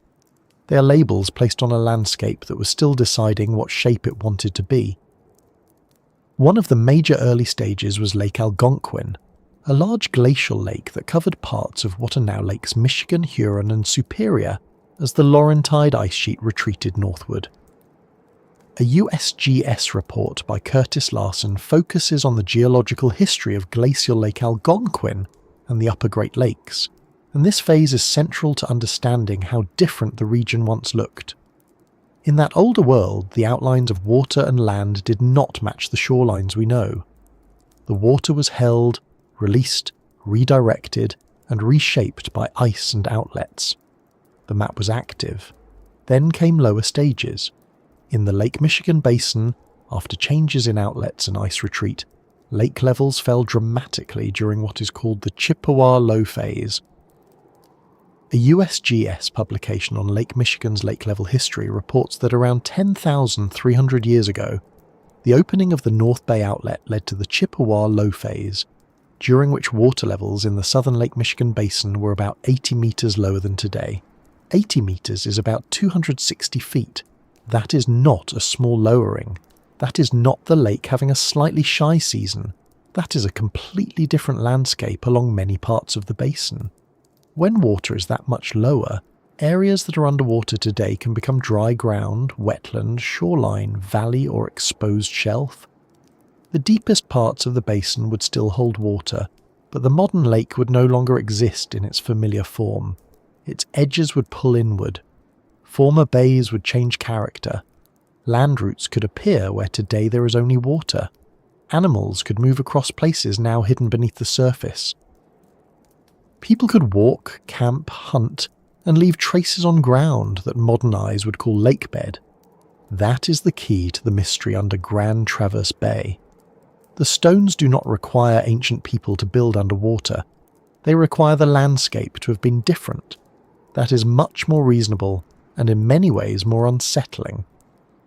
They are labels placed on a landscape that was still deciding what shape it wanted to be. One of the major early stages was Lake Algonquin, a large glacial lake that covered parts of what are now Lakes Michigan, Huron, and Superior as the Laurentide ice sheet retreated northward. A USGS report by Curtis Larson focuses on the geological history of glacial Lake Algonquin and the Upper Great Lakes, and this phase is central to understanding how different the region once looked. In that older world, the outlines of water and land did not match the shorelines we know. The water was held, released, redirected, and reshaped by ice and outlets. The map was active. Then came lower stages. In the Lake Michigan basin, after changes in outlets and ice retreat, lake levels fell dramatically during what is called the Chippewa Low Phase. A USGS publication on Lake Michigan's lake level history reports that around 10,300 years ago, the opening of the North Bay outlet led to the Chippewa Low Phase, during which water levels in the southern Lake Michigan basin were about 80 meters lower than today. 80 meters is about 260 feet. That is not a small lowering. That is not the lake having a slightly shy season. That is a completely different landscape along many parts of the basin. When water is that much lower, Areas that are underwater today can become dry ground, wetland, shoreline, valley, or exposed shelf. The deepest parts of the basin would still hold water, but the modern lake would no longer exist in its familiar form. Its edges would pull inward. Former bays would change character. Land routes could appear where today there is only water. Animals could move across places now hidden beneath the surface. People could walk, camp, hunt, and leave traces on ground that modern eyes would call lakebed. That is the key to the mystery under Grand Traverse Bay. The stones do not require ancient people to build underwater. They require the landscape to have been different. That is much more reasonable and in many ways more unsettling.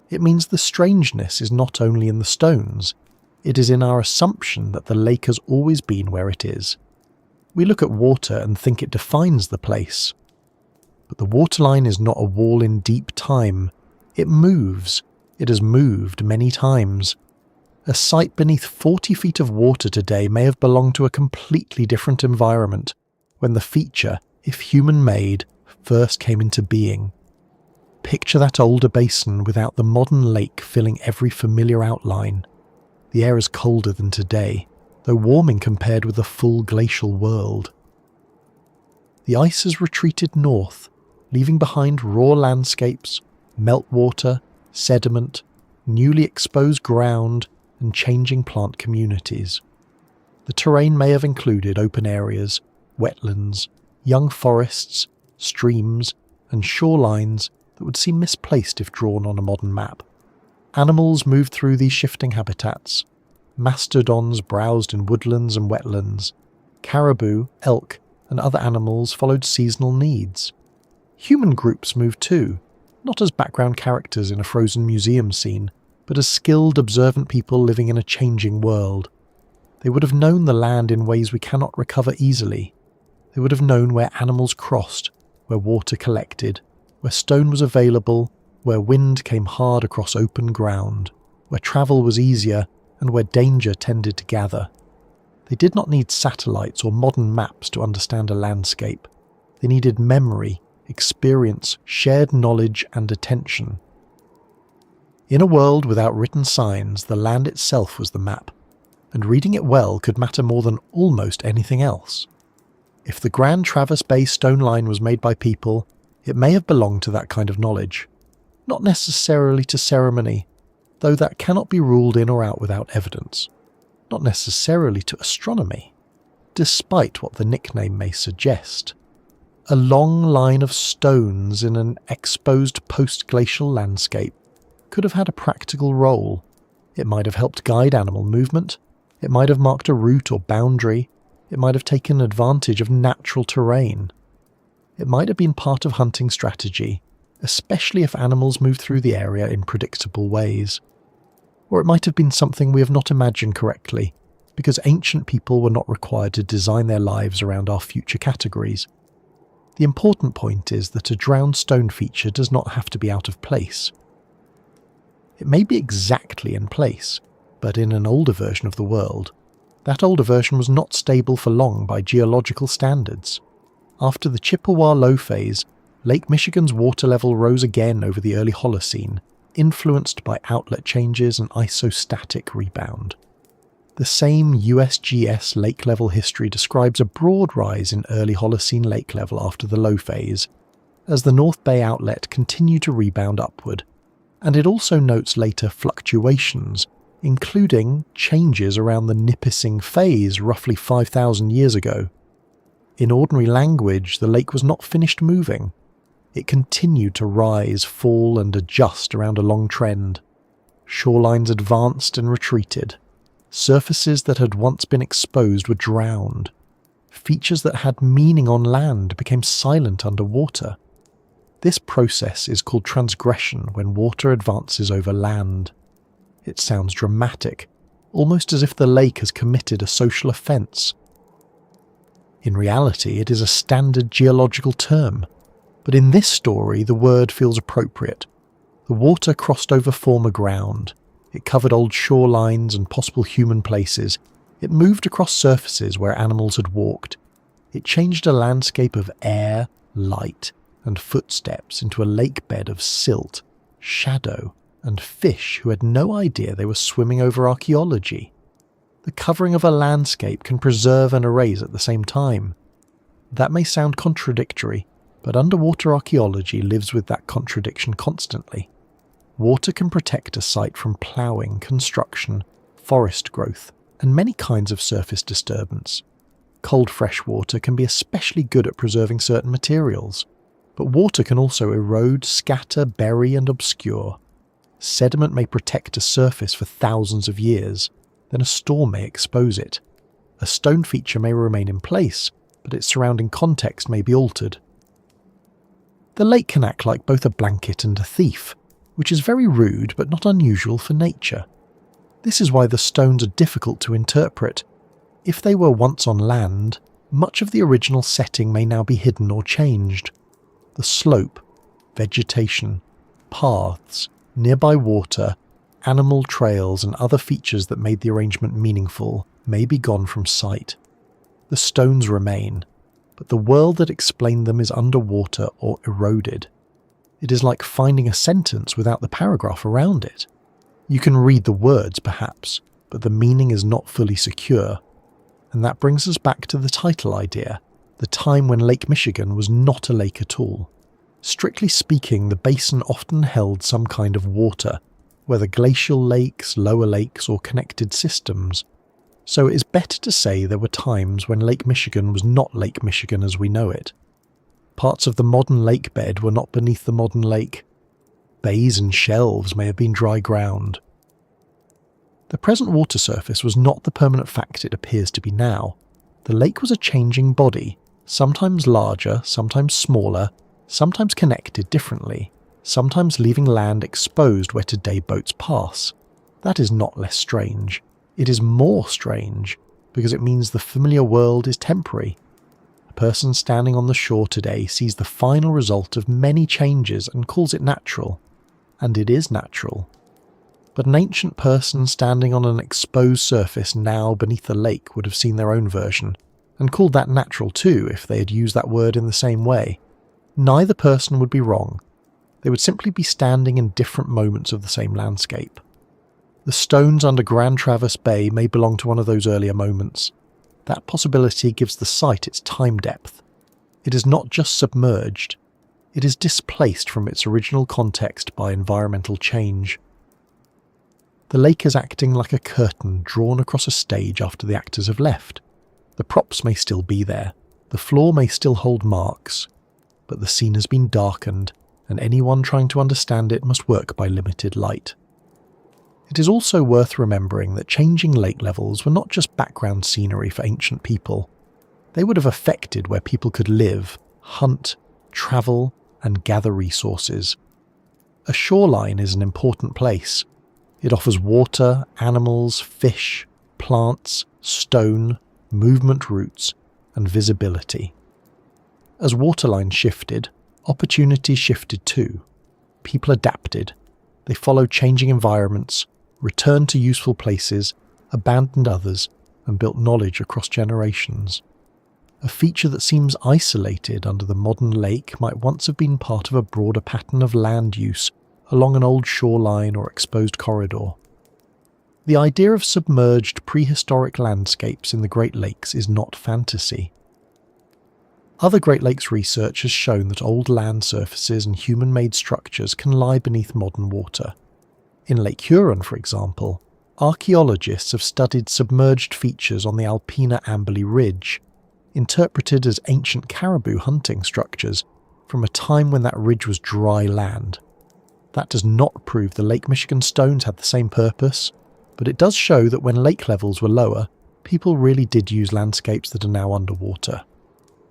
It means the strangeness is not only in the stones, it is in our assumption that the lake has always been where it is. We look at water and think it defines the place. But the waterline is not a wall in deep time. It moves. It has moved many times. A site beneath 40 feet of water today may have belonged to a completely different environment when the feature, if human-made, first came into being. Picture that older basin without the modern lake filling every familiar outline. The air is colder than today, though warming compared with the full glacial world. The ice has retreated north, leaving behind raw landscapes, meltwater, sediment, newly exposed ground, and changing plant communities. The terrain may have included open areas, wetlands, young forests, streams, and shorelines that would seem misplaced if drawn on a modern map. Animals moved through these shifting habitats. Mastodons browsed in woodlands and wetlands. Caribou, elk, and other animals followed seasonal needs. Human groups moved too, not as background characters in a frozen museum scene, but as skilled, observant people living in a changing world. They would have known the land in ways we cannot recover easily. They would have known where animals crossed, where water collected, where stone was available, where wind came hard across open ground, where travel was easier, and where danger tended to gather. They did not need satellites or modern maps to understand a landscape. They needed memory, experience, shared knowledge, and attention. In a world without written signs, the land itself was the map, and reading it well could matter more than almost anything else. If the Grand Traverse Bay stone line was made by people, it may have belonged to that kind of knowledge. Not necessarily to ceremony, though that cannot be ruled in or out without evidence. Not necessarily to astronomy, despite what the nickname may suggest. A long line of stones in an exposed post-glacial landscape could have had a practical role. It might have helped guide animal movement, it might have marked a route or boundary, it might have taken advantage of natural terrain. It might have been part of hunting strategy, especially if animals moved through the area in predictable ways. Or it might have been something we have not imagined correctly, because ancient people were not required to design their lives around our future categories. The important point is that a drowned stone feature does not have to be out of place. It may be exactly in place, but in an older version of the world. That older version was not stable for long by geological standards. After the Chippewa low phase, Lake Michigan's water level rose again over the early Holocene, influenced by outlet changes and isostatic rebound. The same USGS lake level history describes a broad rise in early Holocene lake level after the low phase, as the North Bay outlet continued to rebound upward, and it also notes later fluctuations, including changes around the Nipissing phase roughly 5,000 years ago. In ordinary language, the lake was not finished moving. It continued to rise, fall, and adjust around a long trend. Shorelines advanced and retreated. Surfaces that had once been exposed were drowned. Features that had meaning on land became silent underwater. This process is called transgression when water advances over land. It sounds dramatic, almost as if the lake has committed a social offence. In reality, it is a standard geological term, but in this story the word feels appropriate. The water crossed over former ground. It covered old shorelines and possible human places. It moved across surfaces where animals had walked. It changed a landscape of air, light, and footsteps into a lakebed of silt, shadow, and fish who had no idea they were swimming over archaeology. The covering of a landscape can preserve and erase at the same time. That may sound contradictory, but underwater archaeology lives with that contradiction constantly. Water can protect a site from ploughing, construction, forest growth, and many kinds of surface disturbance. Cold fresh water can be especially good at preserving certain materials, but water can also erode, scatter, bury, and obscure. Sediment may protect a surface for thousands of years, then a storm may expose it. A stone feature may remain in place, but its surrounding context may be altered. The lake can act like both a blanket and a thief, which is very rude but not unusual for nature. This is why the stones are difficult to interpret. If they were once on land, much of the original setting may now be hidden or changed. The slope, vegetation, paths, nearby water, animal trails and other features that made the arrangement meaningful may be gone from sight. The stones remain, but the world that explained them is underwater or eroded. It is like finding a sentence without the paragraph around it. You can read the words perhaps, but the meaning is not fully secure. And that brings us back to the title idea, the time when Lake Michigan was not a lake at all. Strictly speaking, the basin often held some kind of water, whether glacial lakes, lower lakes, or connected systems. So it is better to say there were times when Lake Michigan was not Lake Michigan as we know it. Parts of the modern lake bed were not beneath the modern lake. Bays and shelves may have been dry ground. The present water surface was not the permanent fact it appears to be now. The lake was a changing body, sometimes larger, sometimes smaller, sometimes connected differently, sometimes leaving land exposed where today boats pass. That is not less strange. It is more strange, because it means the familiar world is temporary. A person standing on the shore today sees the final result of many changes and calls it natural. And it is natural. But an ancient person standing on an exposed surface now beneath a lake would have seen their own version, and called that natural too if they had used that word in the same way. Neither person would be wrong. They would simply be standing in different moments of the same landscape. The stones under Grand Traverse Bay may belong to one of those earlier moments. That possibility gives the site its time depth. It is not just submerged. It is displaced from its original context by environmental change. The lake is acting like a curtain drawn across a stage after the actors have left. The props may still be there, the floor may still hold marks, but the scene has been darkened, and anyone trying to understand it must work by limited light. It is also worth remembering that changing lake levels were not just background scenery for ancient people. They would have affected where people could live, hunt, travel, and gather resources. A shoreline is an important place. It offers water, animals, fish, plants, stone, movement routes, and visibility. As waterlines shifted, opportunities shifted too. People adapted. They followed changing environments, returned to useful places, abandoned others, and built knowledge across generations. A feature that seems isolated under the modern lake might once have been part of a broader pattern of land use along an old shoreline or exposed corridor. The idea of submerged prehistoric landscapes in the Great Lakes is not fantasy. Other Great Lakes research has shown that old land surfaces and human-made structures can lie beneath modern water. In Lake Huron, for example, archaeologists have studied submerged features on the Alpena Amberley Ridge, interpreted as ancient caribou hunting structures from a time when that ridge was dry land. That does not prove the Lake Michigan stones had the same purpose, but it does show that when lake levels were lower, people really did use landscapes that are now underwater.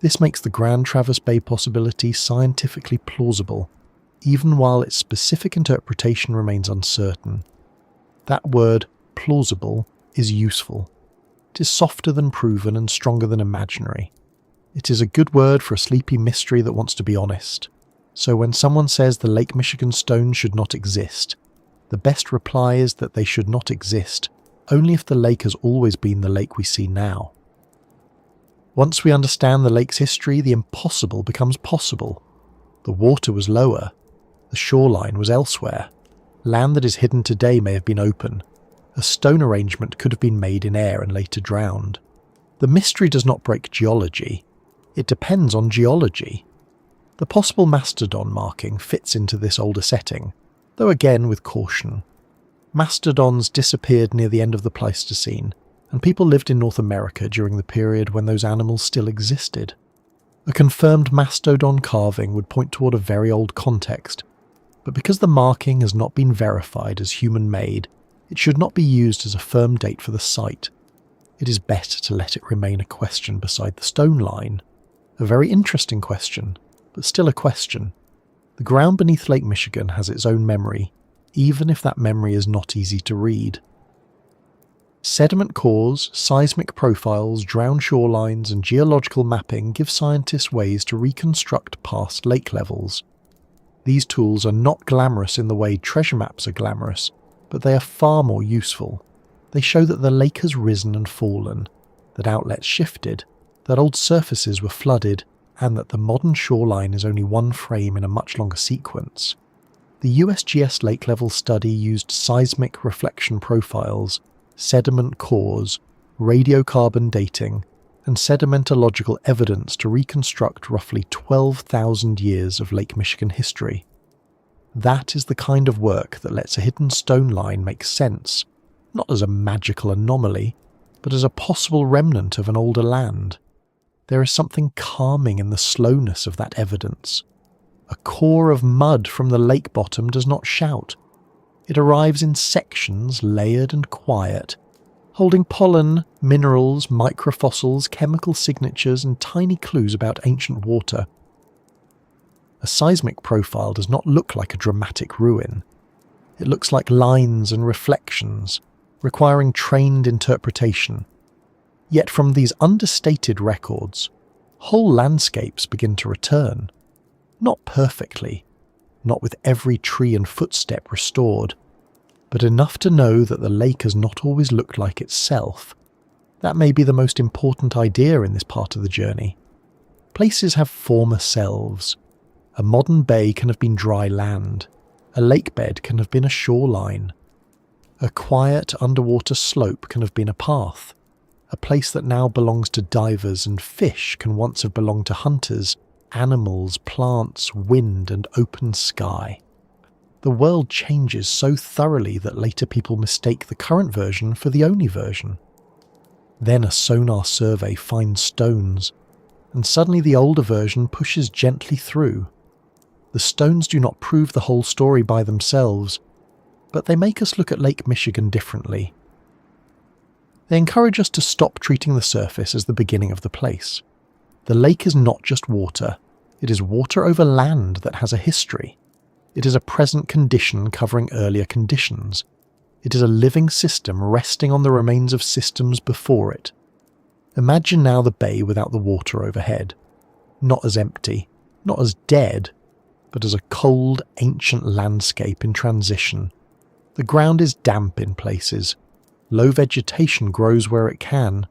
This makes the Grand Traverse Bay possibility scientifically plausible, even while its specific interpretation remains uncertain. That word, plausible, is useful. It is softer than proven and stronger than imaginary. It is a good word for a sleepy mystery that wants to be honest. So when someone says the Lake Michigan stones should not exist, the best reply is that they should not exist only if the lake has always been the lake we see now. Once we understand the lake's history, the impossible becomes possible. The water was lower. The shoreline was elsewhere. Land that is hidden today may have been open. A stone arrangement could have been made in air and later drowned. The mystery does not break geology. It depends on geology. The possible mastodon marking fits into this older setting, though again with caution. Mastodons disappeared near the end of the Pleistocene, and people lived in North America during the period when those animals still existed. A confirmed mastodon carving would point toward a very old context, but because the marking has not been verified as human-made, it should not be used as a firm date for the site. It is better to let it remain a question beside the stone line. A very interesting question, but still a question. The ground beneath Lake Michigan has its own memory, even if that memory is not easy to read. Sediment cores, seismic profiles, drowned shorelines, and geological mapping give scientists ways to reconstruct past lake levels. These tools are not glamorous in the way treasure maps are glamorous, but they are far more useful. They show that the lake has risen and fallen, that outlets shifted, that old surfaces were flooded, and that the modern shoreline is only one frame in a much longer sequence. The USGS lake level study used seismic reflection profiles, sediment cores, radiocarbon dating, and sedimentological evidence to reconstruct roughly 12,000 years of Lake Michigan history. That is the kind of work that lets a hidden stone line make sense, not as a magical anomaly, but as a possible remnant of an older land. There is something calming in the slowness of that evidence. A core of mud from the lake bottom does not shout. It arrives in sections, layered and quiet, holding pollen, minerals, microfossils, chemical signatures, and tiny clues about ancient water. A seismic profile does not look like a dramatic ruin. It looks like lines and reflections, requiring trained interpretation. Yet from these understated records, whole landscapes begin to return. Not perfectly, not with every tree and footstep restored, but enough to know that the lake has not always looked like itself. That may be the most important idea in this part of the journey. Places have former selves. A modern bay can have been dry land. A lakebed can have been a shoreline. A quiet underwater slope can have been a path. A place that now belongs to divers and fish can once have belonged to hunters, animals, plants, wind, and open sky. The world changes so thoroughly that later people mistake the current version for the only version. Then a sonar survey finds stones, and suddenly the older version pushes gently through. The stones do not prove the whole story by themselves, but they make us look at Lake Michigan differently. They encourage us to stop treating the surface as the beginning of the place. The lake is not just water. It is water over land that has a history. It is a present condition covering earlier conditions. It is a living system resting on the remains of systems before it. Imagine now the bay without the water overhead. Not as empty, not as dead, but as a cold, ancient landscape in transition. The ground is damp in places. Low vegetation grows where it can.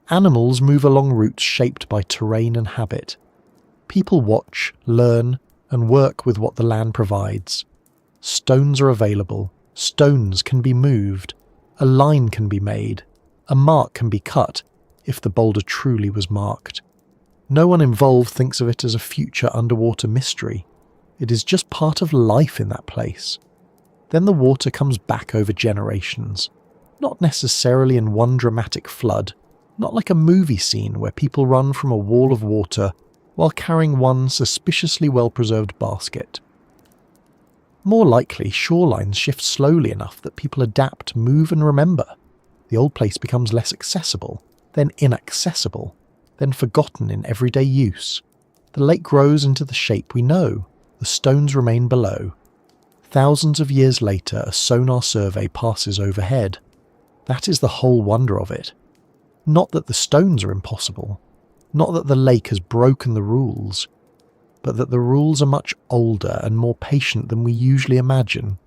Animals move along routes shaped by terrain and habit. People watch, learn, and work with what the land provides. Stones are available. Stones can be moved. A line can be made. A mark can be cut, if the boulder truly was marked. No one involved thinks of it as a future underwater mystery. It is just part of life in that place. Then the water comes back over generations. Not necessarily in one dramatic flood, not like a movie scene where people run from a wall of water while carrying one suspiciously well-preserved basket. More likely, shorelines shift slowly enough that people adapt, move and remember. The old place becomes less accessible, then inaccessible, then forgotten in everyday use. The lake grows into the shape we know. The stones remain below. Thousands of years later, a sonar survey passes overhead. That is the whole wonder of it. Not that the stones are impossible, not that the lake has broken the rules, but that the rules are much older and more patient than we usually imagine.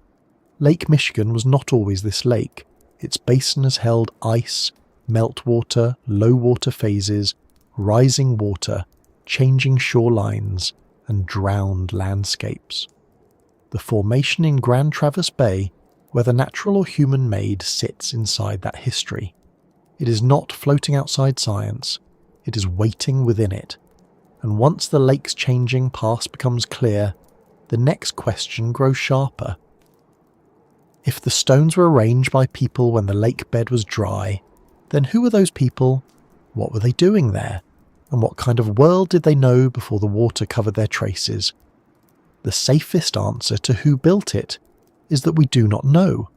Lake Michigan was not always this lake. Its basin has held ice, meltwater, low water phases, rising water, changing shorelines, and drowned landscapes. The formation in Grand Traverse Bay, whether natural or human-made, sits inside that history. It is not floating outside science, it is waiting within it. And once the lake's changing past becomes clear, the next question grows sharper. If the stones were arranged by people when the lake bed was dry, then who were those people? What were they doing there? And what kind of world did they know before the water covered their traces? The safest answer to who built it is that we do not know.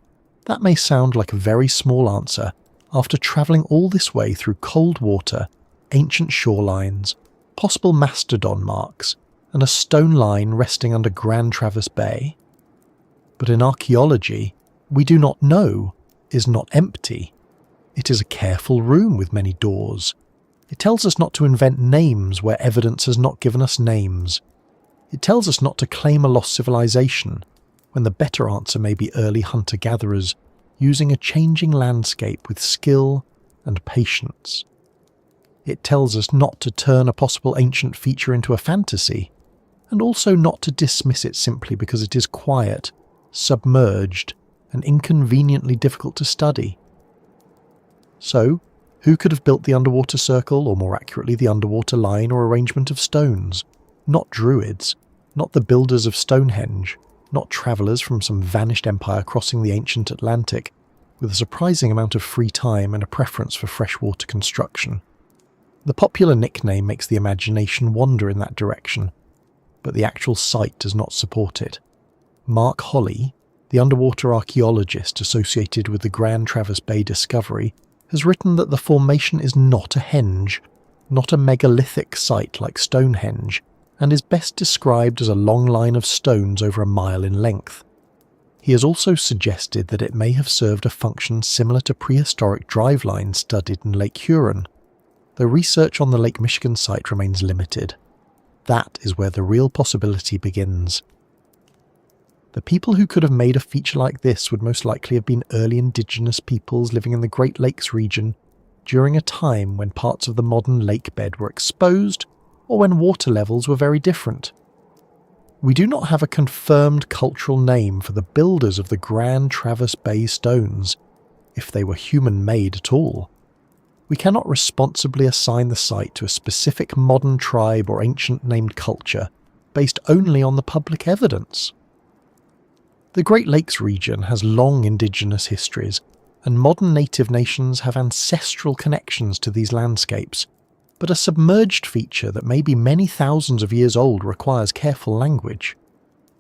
That may sound like a very small answer after travelling all this way through cold water, ancient shorelines, possible mastodon marks, and a stone line resting under Grand Traverse Bay. But in archaeology, we do not know is not empty. It is a careful room with many doors. It tells us not to invent names where evidence has not given us names. It tells us not to claim a lost civilization, when the better answer may be early hunter-gatherers using a changing landscape with skill and patience. It tells us not to turn a possible ancient feature into a fantasy, and also not to dismiss it simply because it is quiet, submerged, and inconveniently difficult to study. So, who could have built the underwater circle, or more accurately the underwater line or arrangement of stones? Not druids, not the builders of Stonehenge, not travellers from some vanished empire crossing the ancient Atlantic, with a surprising amount of free time and a preference for freshwater construction. The popular nickname makes the imagination wander in that direction, but the actual site does not support it. Mark Holley, the underwater archaeologist associated with the Grand Traverse Bay discovery, has written that the formation is not a henge, not a megalithic site like Stonehenge, and is best described as a long line of stones over a mile in length. He has also suggested that it may have served a function similar to prehistoric drivelines studied in Lake Huron, though research on the Lake Michigan site remains limited. That is where the real possibility begins. The people who could have made a feature like this would most likely have been early indigenous peoples living in the Great Lakes region during a time when parts of the modern lake bed were exposed or when water levels were very different. We do not have a confirmed cultural name for the builders of the Grand Traverse Bay stones, if they were human-made at all. We cannot responsibly assign the site to a specific modern tribe or ancient-named culture based only on the public evidence. The Great Lakes region has long indigenous histories, and modern native nations have ancestral connections to these landscapes, but a submerged feature that may be many thousands of years old requires careful language.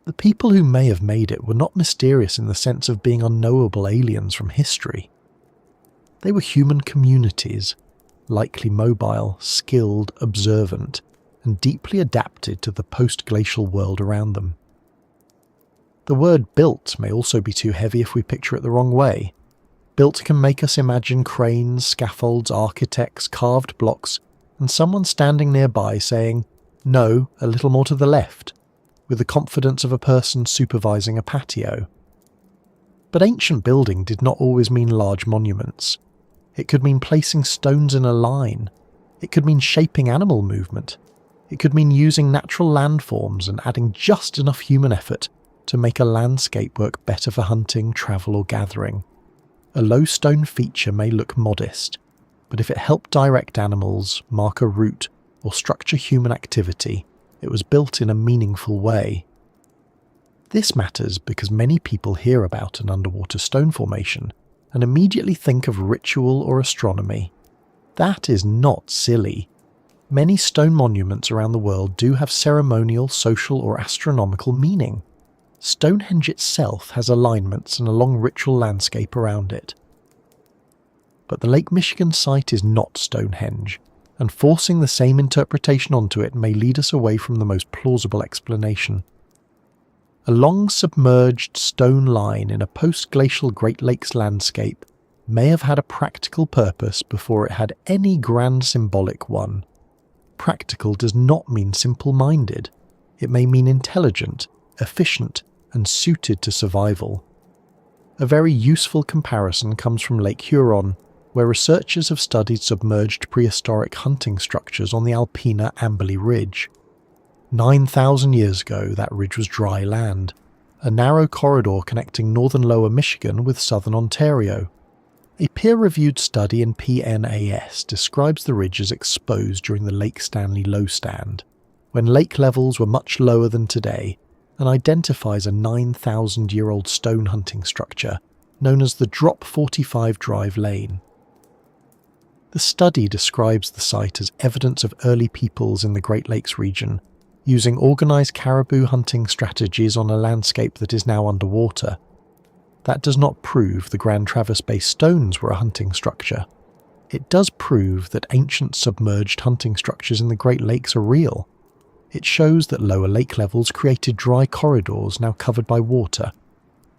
The people who may have made it were not mysterious in the sense of being unknowable aliens from history. They were human communities, likely mobile, skilled, observant, and deeply adapted to the post-glacial world around them. The word built may also be too heavy if we picture it the wrong way. Built can make us imagine cranes, scaffolds, architects, carved blocks, and someone standing nearby saying, "No, a little more to the left," with the confidence of a person supervising a patio. But ancient building did not always mean large monuments. It could mean placing stones in a line. It could mean shaping animal movement. It could mean using natural landforms and adding just enough human effort to make a landscape work better for hunting, travel or gathering. A low stone feature may look modest, but if it helped direct animals, mark a route, or structure human activity, it was built in a meaningful way. This matters because many people hear about an underwater stone formation and immediately think of ritual or astronomy. That is not silly. Many stone monuments around the world do have ceremonial, social or astronomical meaning. Stonehenge itself has alignments and a long ritual landscape around it. But the Lake Michigan site is not Stonehenge, and forcing the same interpretation onto it may lead us away from the most plausible explanation. A long submerged stone line in a post-glacial Great Lakes landscape may have had a practical purpose before it had any grand symbolic one. Practical does not mean simple-minded. It may mean intelligent, efficient, and suited to survival. A very useful comparison comes from Lake Huron, where researchers have studied submerged prehistoric hunting structures on the Alpena Amberley Ridge. 9,000 years ago, that ridge was dry land, a narrow corridor connecting northern Lower Michigan with southern Ontario. A peer-reviewed study in PNAS describes the ridge as exposed during the Lake Stanley low stand, when lake levels were much lower than today, and identifies a 9,000-year-old stone hunting structure known as the Drop 45 Drive Lane. The study describes the site as evidence of early peoples in the Great Lakes region, using organised caribou hunting strategies on a landscape that is now underwater. That does not prove the Grand Traverse Base stones were a hunting structure. It does prove that ancient submerged hunting structures in the Great Lakes are real. It shows that lower lake levels created dry corridors now covered by water.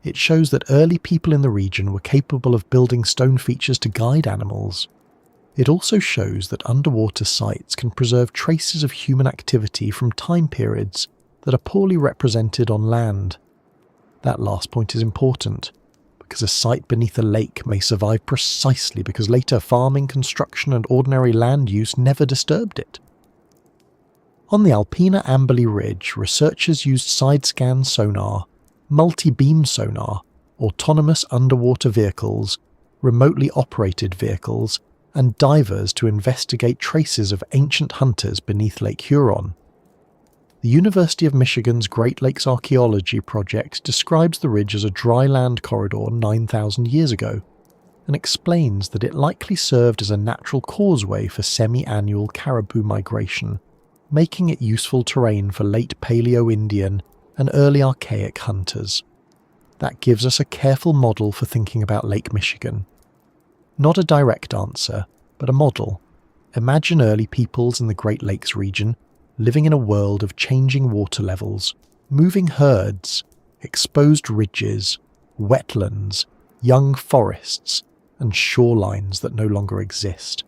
It shows that early people in the region were capable of building stone features to guide animals. It also shows that underwater sites can preserve traces of human activity from time periods that are poorly represented on land. That last point is important, because a site beneath a lake may survive precisely because later farming, construction and ordinary land use never disturbed it. On the Alpena Amberley Ridge, researchers used side-scan sonar, multi-beam sonar, autonomous underwater vehicles, remotely operated vehicles, and divers to investigate traces of ancient hunters beneath Lake Huron. The University of Michigan's Great Lakes Archaeology Project describes the ridge as a dry land corridor 9,000 years ago, and explains that it likely served as a natural causeway for semi-annual caribou migration, making it useful terrain for late Paleo-Indian and early Archaic hunters. That gives us a careful model for thinking about Lake Michigan. Not a direct answer, but a model. Imagine early peoples in the Great Lakes region living in a world of changing water levels, moving herds, exposed ridges, wetlands, young forests, and shorelines that no longer exist.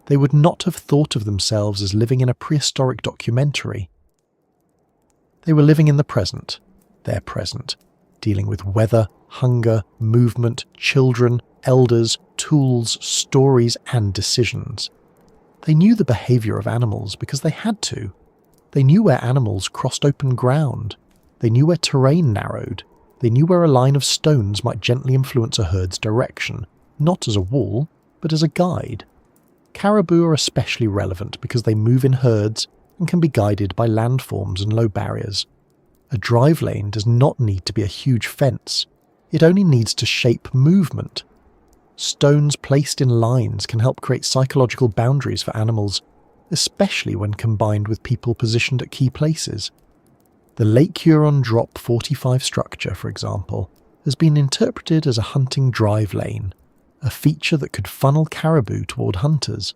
They would not have thought of themselves as living in a prehistoric documentary. They were living in the present, their present, dealing with weather, hunger, movement, children, elders, tools, stories, and decisions. They knew the behaviour of animals because they had to. They knew where animals crossed open ground. They knew where terrain narrowed. They knew where a line of stones might gently influence a herd's direction, not as a wall, but as a guide. Caribou are especially relevant because they move in herds and can be guided by landforms and low barriers. A drive lane does not need to be a huge fence. It only needs to shape movement. Stones placed in lines can help create psychological boundaries for animals, especially when combined with people positioned at key places. The Lake Huron Drop 45 structure, for example, has been interpreted as a hunting drive lane, a feature that could funnel caribou toward hunters.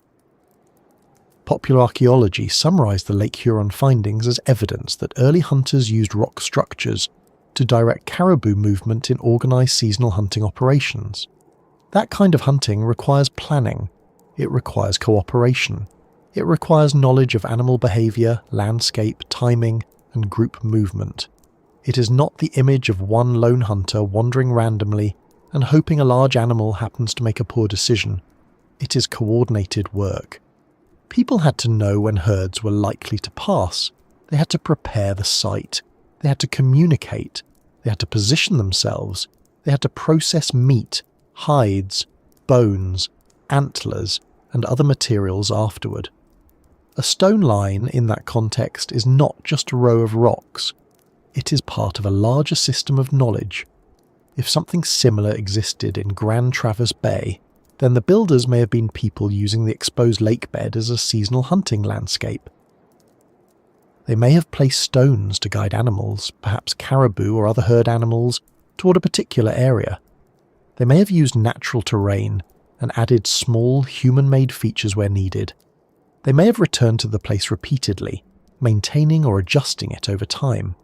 Popular archaeology summarised the Lake Huron findings as evidence that early hunters used rock structures to direct caribou movement in organised seasonal hunting operations. That kind of hunting requires planning, it requires cooperation, it requires knowledge of animal behaviour, landscape, timing, and group movement. It is not the image of one lone hunter wandering randomly and hoping a large animal happens to make a poor decision. It is coordinated work. People had to know when herds were likely to pass. They had to prepare the site. They had to communicate. They had to position themselves. They had to process meat, hides, bones, antlers, and other materials afterward. A stone line in that context is not just a row of rocks. It is part of a larger system of knowledge. If something similar existed in Grand Traverse Bay, then the builders may have been people using the exposed lakebed as a seasonal hunting landscape. They may have placed stones to guide animals, perhaps caribou or other herd animals, toward a particular area. They may have used natural terrain and added small, human-made features where needed. They may have returned to the place repeatedly, maintaining or adjusting it over time.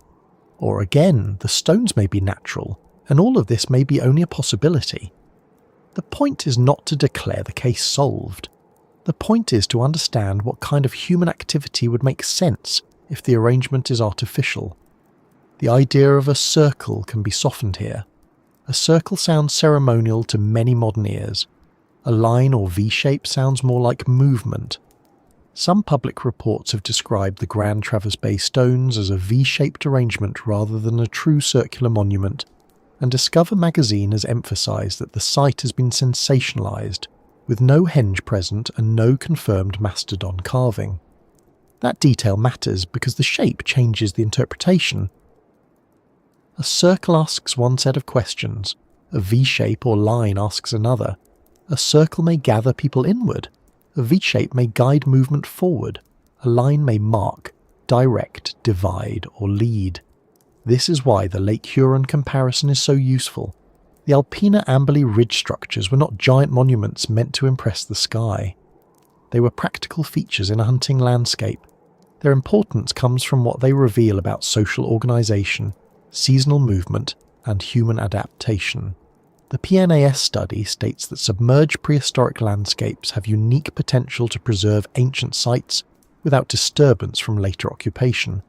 Or again, the stones may be natural, and all of this may be only a possibility. The point is not to declare the case solved. The point is to understand what kind of human activity would make sense if the arrangement is artificial. The idea of a circle can be softened here. A circle sounds ceremonial to many modern ears. A line or V-shape sounds more like movement. Some public reports have described the Grand Traverse Bay stones as a V-shaped arrangement rather than a true circular monument, and Discover magazine has emphasised that the site has been sensationalised, with no henge present and no confirmed mastodon carving. That detail matters because the shape changes the interpretation. A circle asks one set of questions, a V-shape or line asks another. A circle may gather people inward, a V-shape may guide movement forward, a line may mark, direct, divide or lead. This is why the Lake Huron comparison is so useful. The Alpena Amberley ridge structures were not giant monuments meant to impress the sky. They were practical features in a hunting landscape. Their importance comes from what they reveal about social organisation, seasonal movement, and human adaptation. The PNAS study states that submerged prehistoric landscapes have unique potential to preserve ancient sites without disturbance from later occupation,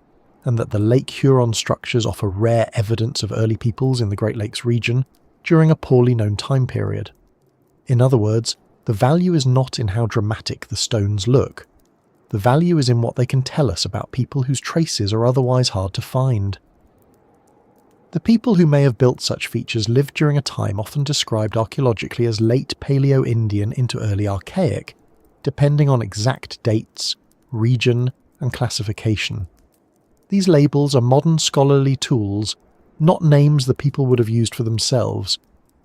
and that the Lake Huron structures offer rare evidence of early peoples in the Great Lakes region during a poorly known time period. In other words, the value is not in how dramatic the stones look. The value is in what they can tell us about people whose traces are otherwise hard to find. The people who may have built such features lived during a time often described archaeologically as late Paleo-Indian into early Archaic, depending on exact dates, region, and classification. These labels are modern scholarly tools, not names the people would have used for themselves.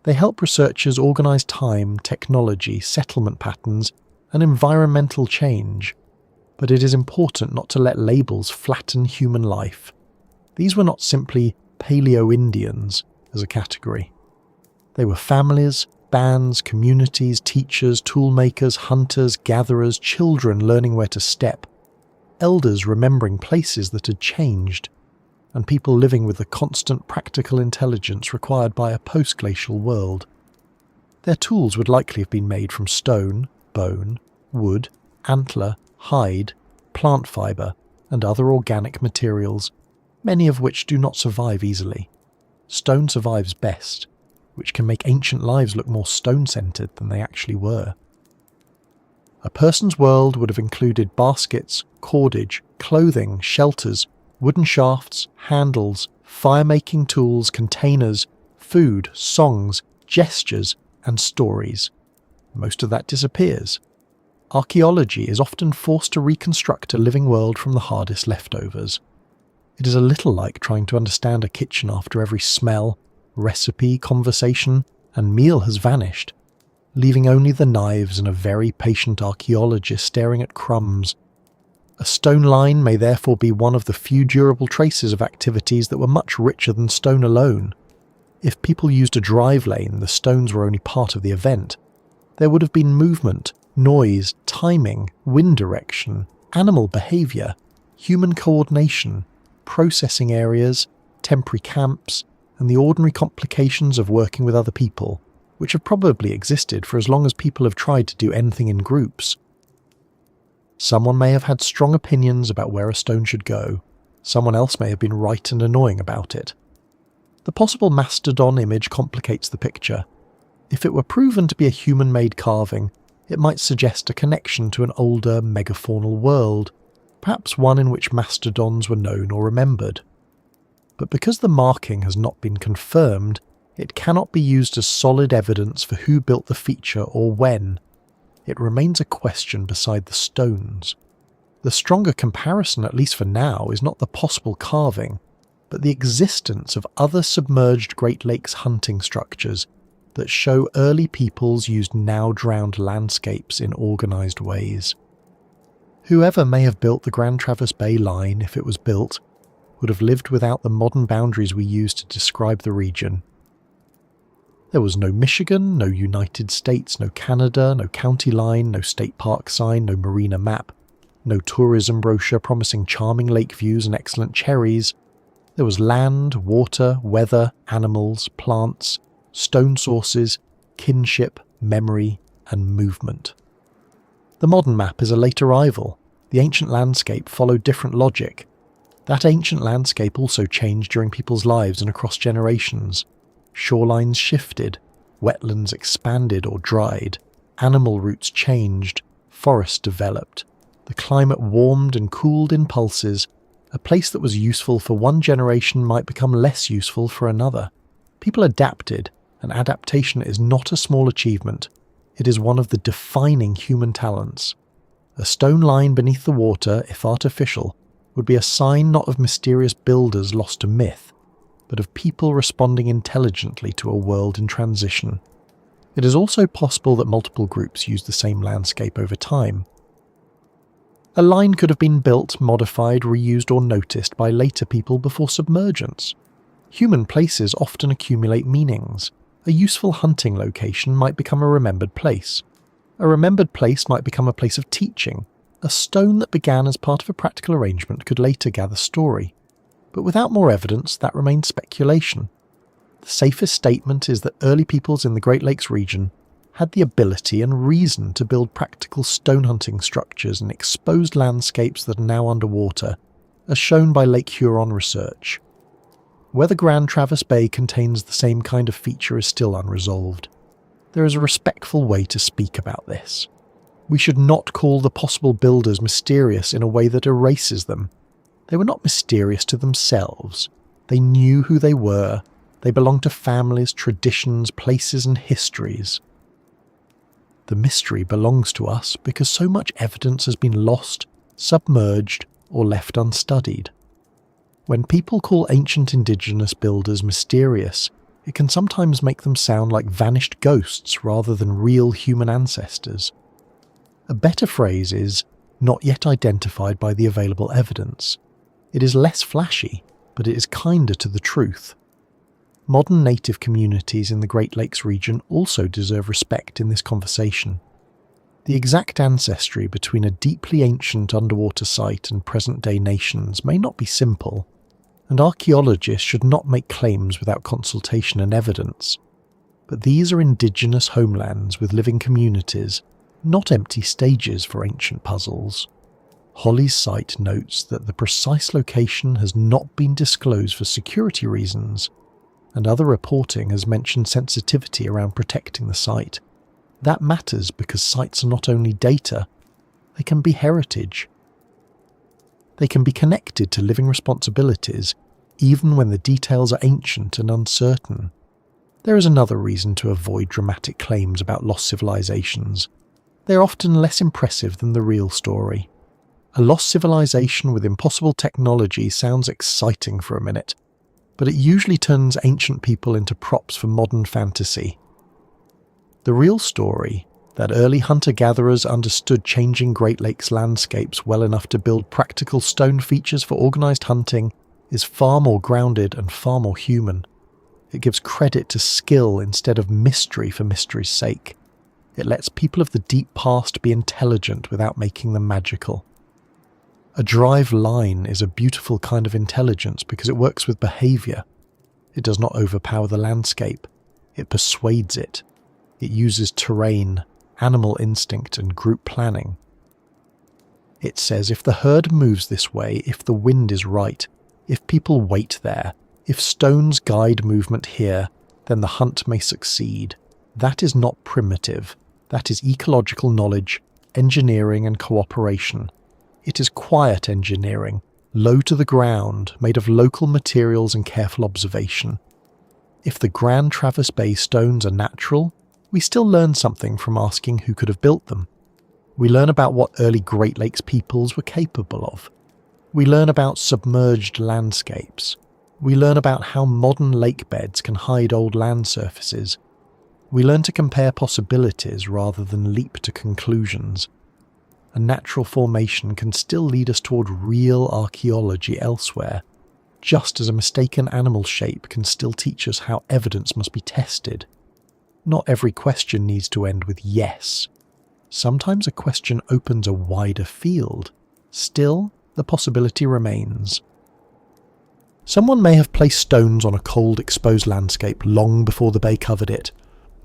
They help researchers organise time, technology, settlement patterns, and environmental change. But it is important not to let labels flatten human life. These were not simply Paleo-Indians as a category. They were families, bands, communities, teachers, toolmakers, hunters, gatherers, children learning where to step, elders remembering places that had changed, and people living with the constant practical intelligence required by a post-glacial world. Their tools would likely have been made from stone, bone, wood, antler, hide, plant fibre, and other organic materials, many of which do not survive easily. Stone survives best, which can make ancient lives look more stone-centred than they actually were. A person's world would have included baskets, cordage, clothing, shelters, wooden shafts, handles, fire-making tools, containers, food, songs, gestures, and stories. Most of that disappears. Archaeology is often forced to reconstruct a living world from the hardest leftovers. It is a little like trying to understand a kitchen after every smell, recipe, conversation, and meal has vanished, leaving only the knives and a very patient archaeologist staring at crumbs. A stone line may therefore be one of the few durable traces of activities that were much richer than stone alone. If people used a drive lane, the stones were only part of the event. There would have been movement, noise, timing, wind direction, animal behaviour, human coordination, processing areas, temporary camps, and the ordinary complications of working with other people, which have probably existed for as long as people have tried to do anything in groups. Someone may have had strong opinions about where a stone should go. Someone else may have been right and annoying about it. The possible mastodon image complicates the picture. If it were proven to be a human-made carving, it might suggest a connection to an older megafaunal world, perhaps one in which mastodons were known or remembered. But because the marking has not been confirmed, it cannot be used as solid evidence for who built the feature or when. It remains a question beside the stones. The stronger comparison, at least for now, is not the possible carving, but the existence of other submerged Great Lakes hunting structures that show early peoples used now-drowned landscapes in organised ways. Whoever may have built the Grand Traverse Bay line, if it was built, would have lived without the modern boundaries we use to describe the region. There was no Michigan, no United States, no Canada, no county line, no state park sign, no marina map, no tourism brochure promising charming lake views and excellent cherries. There was land, water, weather, animals, plants, stone sources, kinship, memory, and movement. The modern map is a late arrival. The ancient landscape followed different logic. That ancient landscape also changed during people's lives and across generations. Shorelines shifted, wetlands expanded or dried, animal routes changed, forests developed, The climate warmed and cooled in pulses. A place that was useful for one generation might become less useful for another. People adapted, and adaptation is not a small achievement. It is one of the defining human talents. A stone line beneath the water, if artificial, would be a sign not of mysterious builders lost to myth, but of people responding intelligently to a world in transition. It is also possible that multiple groups use the same landscape over time. A line could have been built, modified, reused or noticed by later people before submergence. Human places often accumulate meanings. A useful hunting location might become a remembered place. A remembered place might become a place of teaching. A stone that began as part of a practical arrangement could later gather story. But without more evidence, that remains speculation. The safest statement is that early peoples in the Great Lakes region had the ability and reason to build practical stone hunting structures in exposed landscapes that are now underwater, as shown by Lake Huron research. Whether Grand Traverse Bay contains the same kind of feature is still unresolved. There is a respectful way to speak about this. We should not call the possible builders mysterious in a way that erases them. They were not mysterious to themselves. They knew who they were. They belonged to families, traditions, places and histories. The mystery belongs to us because so much evidence has been lost, submerged, or left unstudied. When people call ancient indigenous builders mysterious, it can sometimes make them sound like vanished ghosts rather than real human ancestors. A better phrase is, not yet identified by the available evidence. It is less flashy, but it is kinder to the truth. Modern native communities in the Great Lakes region also deserve respect in this conversation. The exact ancestry between a deeply ancient underwater site and present-day nations may not be simple, and archaeologists should not make claims without consultation and evidence. But these are indigenous homelands with living communities, not empty stages for ancient puzzles. Holly's site notes that the precise location has not been disclosed for security reasons, and other reporting has mentioned sensitivity around protecting the site. That matters because sites are not only data, they can be heritage. They can be connected to living responsibilities, even when the details are ancient and uncertain. There is another reason to avoid dramatic claims about lost civilizations. They are often less impressive than the real story. A lost civilization with impossible technology sounds exciting for a minute, but it usually turns ancient people into props for modern fantasy. The real story, that early hunter-gatherers understood changing Great Lakes landscapes well enough to build practical stone features for organized hunting, is far more grounded and far more human. It gives credit to skill instead of mystery for mystery's sake. It lets people of the deep past be intelligent without making them magical. A drive line is a beautiful kind of intelligence because it works with behavior. It does not overpower the landscape. It persuades it. It uses terrain, animal instinct, and group planning. It says if the herd moves this way, if the wind is right, if people wait there, if stones guide movement here, then the hunt may succeed. That is not primitive. That is ecological knowledge, engineering, and cooperation. It is quiet engineering, low to the ground, made of local materials and careful observation. If the Grand Traverse Bay stones are natural, we still learn something from asking who could have built them. We learn about what early Great Lakes peoples were capable of. We learn about submerged landscapes. We learn about how modern lake beds can hide old land surfaces. We learn to compare possibilities rather than leap to conclusions. A natural formation can still lead us toward real archaeology elsewhere, just as a mistaken animal shape can still teach us how evidence must be tested. Not every question needs to end with yes. Sometimes a question opens a wider field. Still, the possibility remains. Someone may have placed stones on a cold, exposed landscape long before the bay covered it,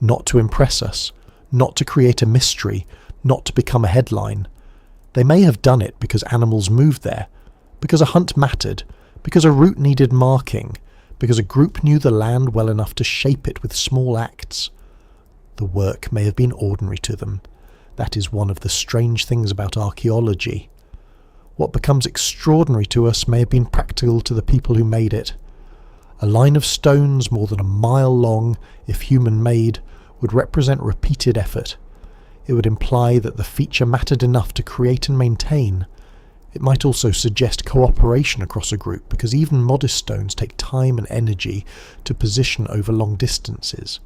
not to impress us, not to create a mystery, not to become a headline. They may have done it because animals moved there, because a hunt mattered, because a route needed marking, because a group knew the land well enough to shape it with small acts. The work may have been ordinary to them. That is one of the strange things about archaeology. What becomes extraordinary to us may have been practical to the people who made it. A line of stones more than a mile long, if human-made, would represent repeated effort. It would imply that the feature mattered enough to create and maintain. It might also suggest cooperation across a group, because even modest stones take time and energy to position over long distances.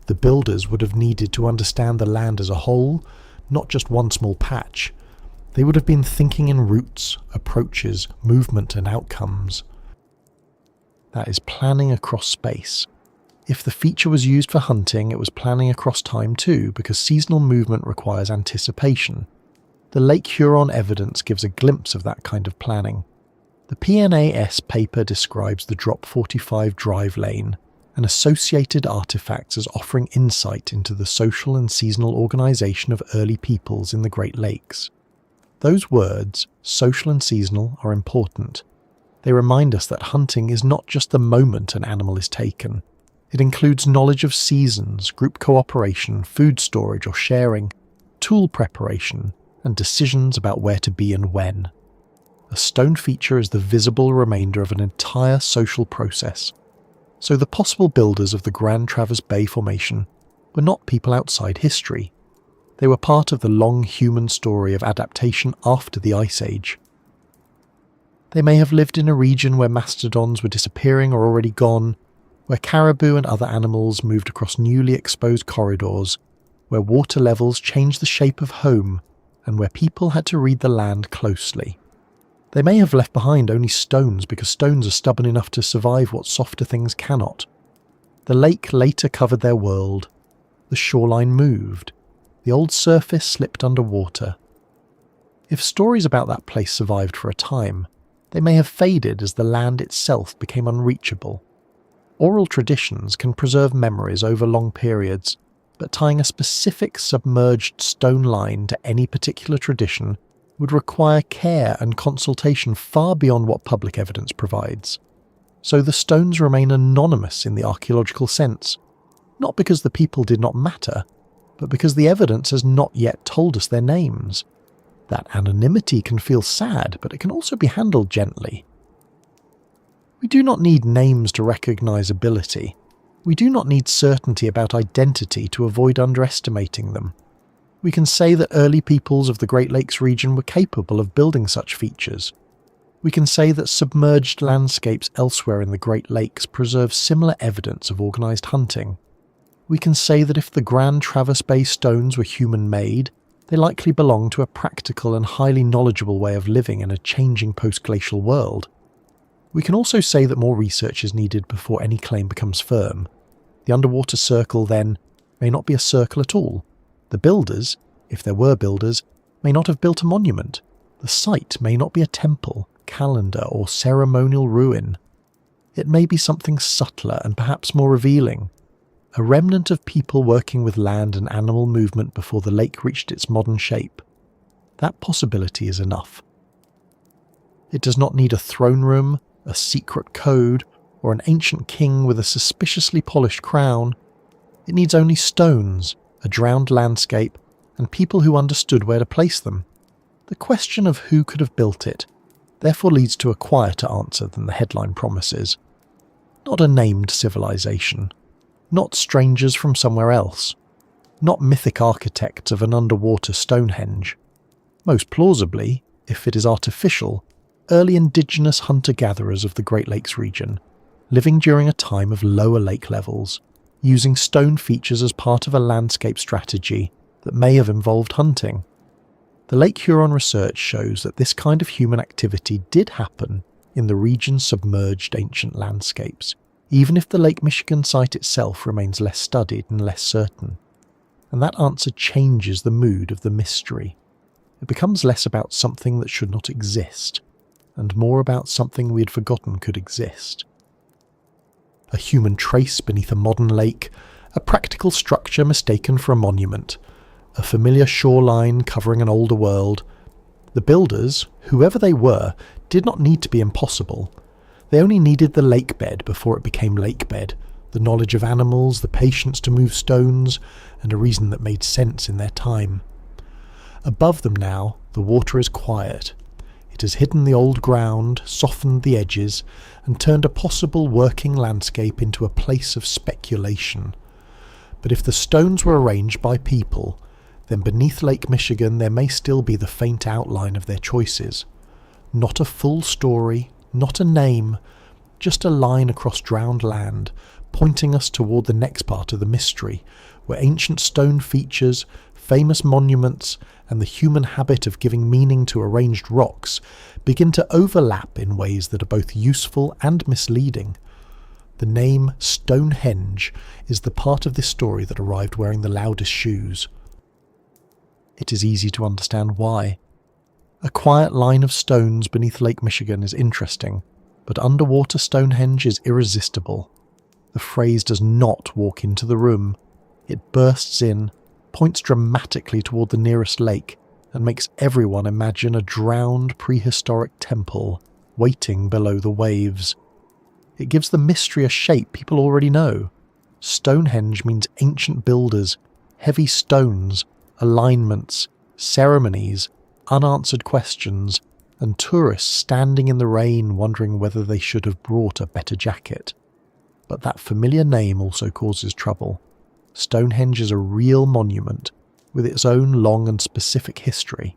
The builders would have needed to understand the land as a whole, not just one small patch. They would have been thinking in routes, approaches, movement and outcomes. That is planning across space. If the feature was used for hunting, it was planning across time too, because seasonal movement requires anticipation. The Lake Huron evidence gives a glimpse of that kind of planning. The PNAS paper describes the Drop 45 drive lane and associated artifacts as offering insight into the social and seasonal organisation of early peoples in the Great Lakes. Those words, social and seasonal, are important. They remind us that hunting is not just the moment an animal is taken. It includes knowledge of seasons, group cooperation, food storage or sharing, tool preparation, and decisions about where to be and when. A stone feature is the visible remainder of an entire social process. So the possible builders of the Grand Traverse Bay Formation were not people outside history. They were part of the long human story of adaptation after the Ice Age. They may have lived in a region where mastodons were disappearing or already gone, where caribou and other animals moved across newly exposed corridors, where water levels changed the shape of home, and where people had to read the land closely. They may have left behind only stones because stones are stubborn enough to survive what softer things cannot. The lake later covered their world. The shoreline moved. The old surface slipped underwater. If stories about that place survived for a time, they may have faded as the land itself became unreachable. Oral traditions can preserve memories over long periods, but tying a specific submerged stone line to any particular tradition would require care and consultation far beyond what public evidence provides. So the stones remain anonymous in the archaeological sense, not because the people did not matter, but because the evidence has not yet told us their names. That anonymity can feel sad, but it can also be handled gently. We do not need names to recognize ability. We do not need certainty about identity to avoid underestimating them. We can say that early peoples of the Great Lakes region were capable of building such features. We can say that submerged landscapes elsewhere in the Great Lakes preserve similar evidence of organised hunting. We can say that if the Grand Traverse Bay stones were human-made, they likely belonged to a practical and highly knowledgeable way of living in a changing post-glacial world. We can also say that more research is needed before any claim becomes firm. The underwater circle, then, may not be a circle at all. The builders, if there were builders, may not have built a monument. The site may not be a temple, calendar, or ceremonial ruin. It may be something subtler and perhaps more revealing. A remnant of people working with land and animal movement before the lake reached its modern shape. That possibility is enough. It does not need a throne room, a secret code, or an ancient king with a suspiciously polished crown. It needs only stones, a drowned landscape, and people who understood where to place them. The question of who could have built it therefore leads to a quieter answer than the headline promises. Not a named civilization. Not strangers from somewhere else. Not mythic architects of an underwater Stonehenge. Most plausibly, if it is artificial, early indigenous hunter-gatherers of the Great Lakes region, living during a time of lower lake levels, using stone features as part of a landscape strategy that may have involved hunting. The Lake Huron research shows that this kind of human activity did happen in the region's submerged ancient landscapes, even if the Lake Michigan site itself remains less studied and less certain. And that answer changes the mood of the mystery. It becomes less about something that should not exist, and more about something we had forgotten could exist. A human trace beneath a modern lake, a practical structure mistaken for a monument, a familiar shoreline covering an older world. The builders, whoever they were, did not need to be impossible. They only needed the lakebed before it became lakebed, The knowledge of animals, the patience to move stones, and a reason that made sense in their time. Above them now, the water is quiet. It has hidden the old ground, softened the edges, and turned a possible working landscape into a place of speculation. But if the stones were arranged by people, then beneath Lake Michigan there may still be the faint outline of their choices. Not a full story, not a name, just a line across drowned land, pointing us toward the next part of the mystery, where ancient stone features, famous monuments, and the human habit of giving meaning to arranged rocks begin to overlap in ways that are both useful and misleading. The name Stonehenge is the part of this story that arrived wearing the loudest shoes. It is easy to understand why. A quiet line of stones beneath Lake Michigan is interesting, but underwater Stonehenge is irresistible. The phrase does not walk into the room. It bursts in, points dramatically toward the nearest lake, and makes everyone imagine a drowned prehistoric temple waiting below the waves. It gives the mystery a shape people already know. Stonehenge means ancient builders, heavy stones, alignments, ceremonies, unanswered questions, and tourists standing in the rain wondering whether they should have brought a better jacket. But that familiar name also causes trouble. Stonehenge is a real monument, with its own long and specific history.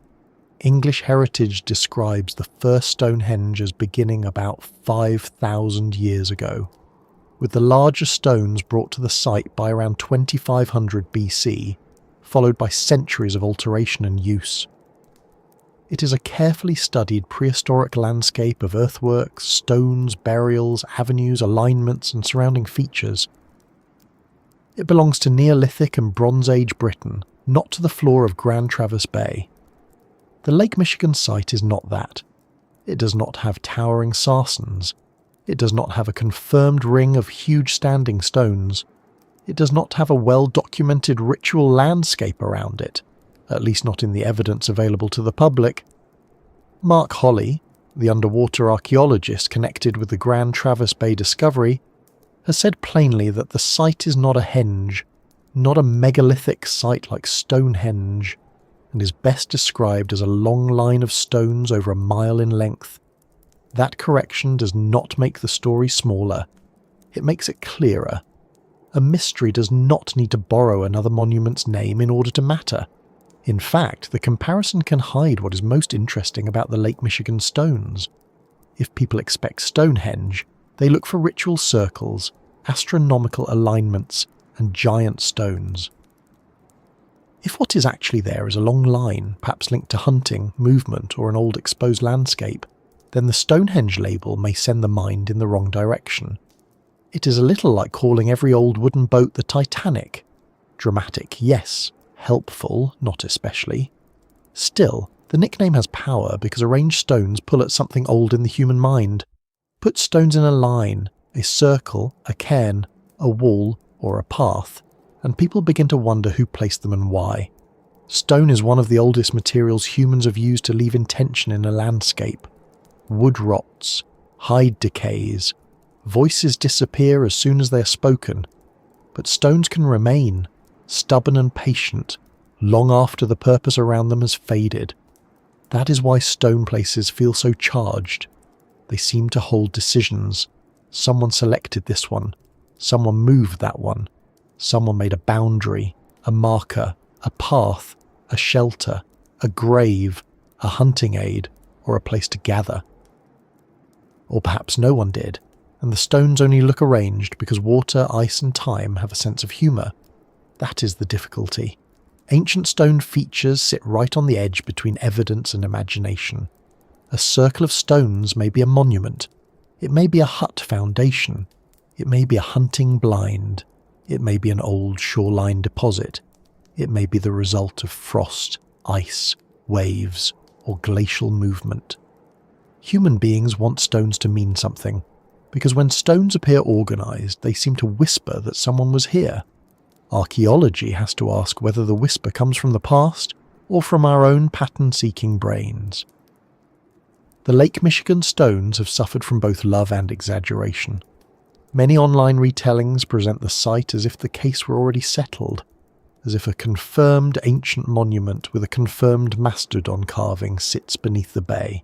English heritage describes the first Stonehenge as beginning about 5,000 years ago, with the larger stones brought to the site by around 2500 BC, followed by centuries of alteration and use. It is a carefully studied prehistoric landscape of earthworks, stones, burials, avenues, alignments, and surrounding features. It belongs to Neolithic and Bronze Age Britain, not to the floor of Grand Traverse Bay. The Lake Michigan site is not that. It does not have towering sarsens. It does not have a confirmed ring of huge standing stones. It does not have a well-documented ritual landscape around it, at least not in the evidence available to the public. Mark Holley, the underwater archaeologist connected with the Grand Traverse Bay discovery, has said plainly that the site is not a henge, not a megalithic site like Stonehenge, and is best described as a long line of stones over a mile in length. That correction does not make the story smaller. It makes it clearer. A mystery does not need to borrow another monument's name in order to matter. In fact, the comparison can hide what is most interesting about the Lake Michigan stones. If people expect Stonehenge, they look for ritual circles, astronomical alignments, and giant stones. If what is actually there is a long line, perhaps linked to hunting, movement, or an old exposed landscape, then the Stonehenge label may send the mind in the wrong direction. It is a little like calling every old wooden boat the Titanic. Dramatic, yes. Helpful, not especially. Still, the nickname has power because arranged stones pull at something old in the human mind. Put stones in a line, a circle, a cairn, a wall, or a path, and people begin to wonder who placed them and why. Stone is one of the oldest materials humans have used to leave intention in a landscape. Wood rots, hide decays, voices disappear as soon as they are spoken, but stones can remain, stubborn and patient, long after the purpose around them has faded. That is why stone places feel so charged. They seem to hold decisions. Someone selected this one. Someone moved that one. Someone made a boundary, a marker, a path, a shelter, a grave, a hunting aid, or a place to gather. Or perhaps no one did, and the stones only look arranged because water, ice, and time have a sense of humour. That is the difficulty. Ancient stone features sit right on the edge between evidence and imagination. A circle of stones may be a monument. It may be a hut foundation. It may be a hunting blind. It may be an old shoreline deposit. It may be the result of frost, ice, waves, or glacial movement. Human beings want stones to mean something, because when stones appear organised, they seem to whisper that someone was here. Archaeology has to ask whether the whisper comes from the past or from our own pattern-seeking brains. The Lake Michigan stones have suffered from both love and exaggeration. Many online retellings present the site as if the case were already settled, as if a confirmed ancient monument with a confirmed mastodon carving sits beneath the bay.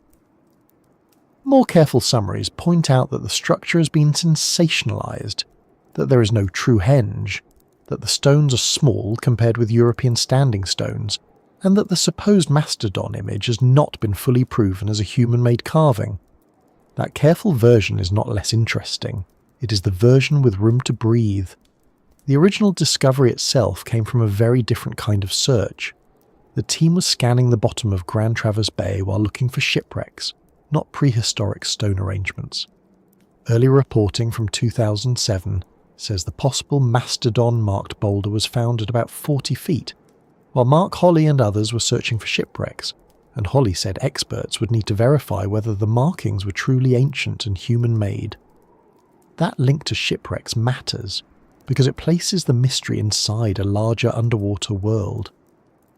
More careful summaries point out that the structure has been sensationalised, that there is no true henge, that the stones are small compared with European standing stones, and that the supposed mastodon image has not been fully proven as a human-made carving. That careful version is not less interesting. It is the version with room to breathe. The original discovery itself came from a very different kind of search. The team was scanning the bottom of Grand Traverse Bay while looking for shipwrecks, not prehistoric stone arrangements. Early reporting from 2007 says the possible mastodon-marked boulder was found at about 40 feet, while Mark Holley and others were searching for shipwrecks, and Holley said experts would need to verify whether the markings were truly ancient and human-made. That link to shipwrecks matters, because it places the mystery inside a larger underwater world.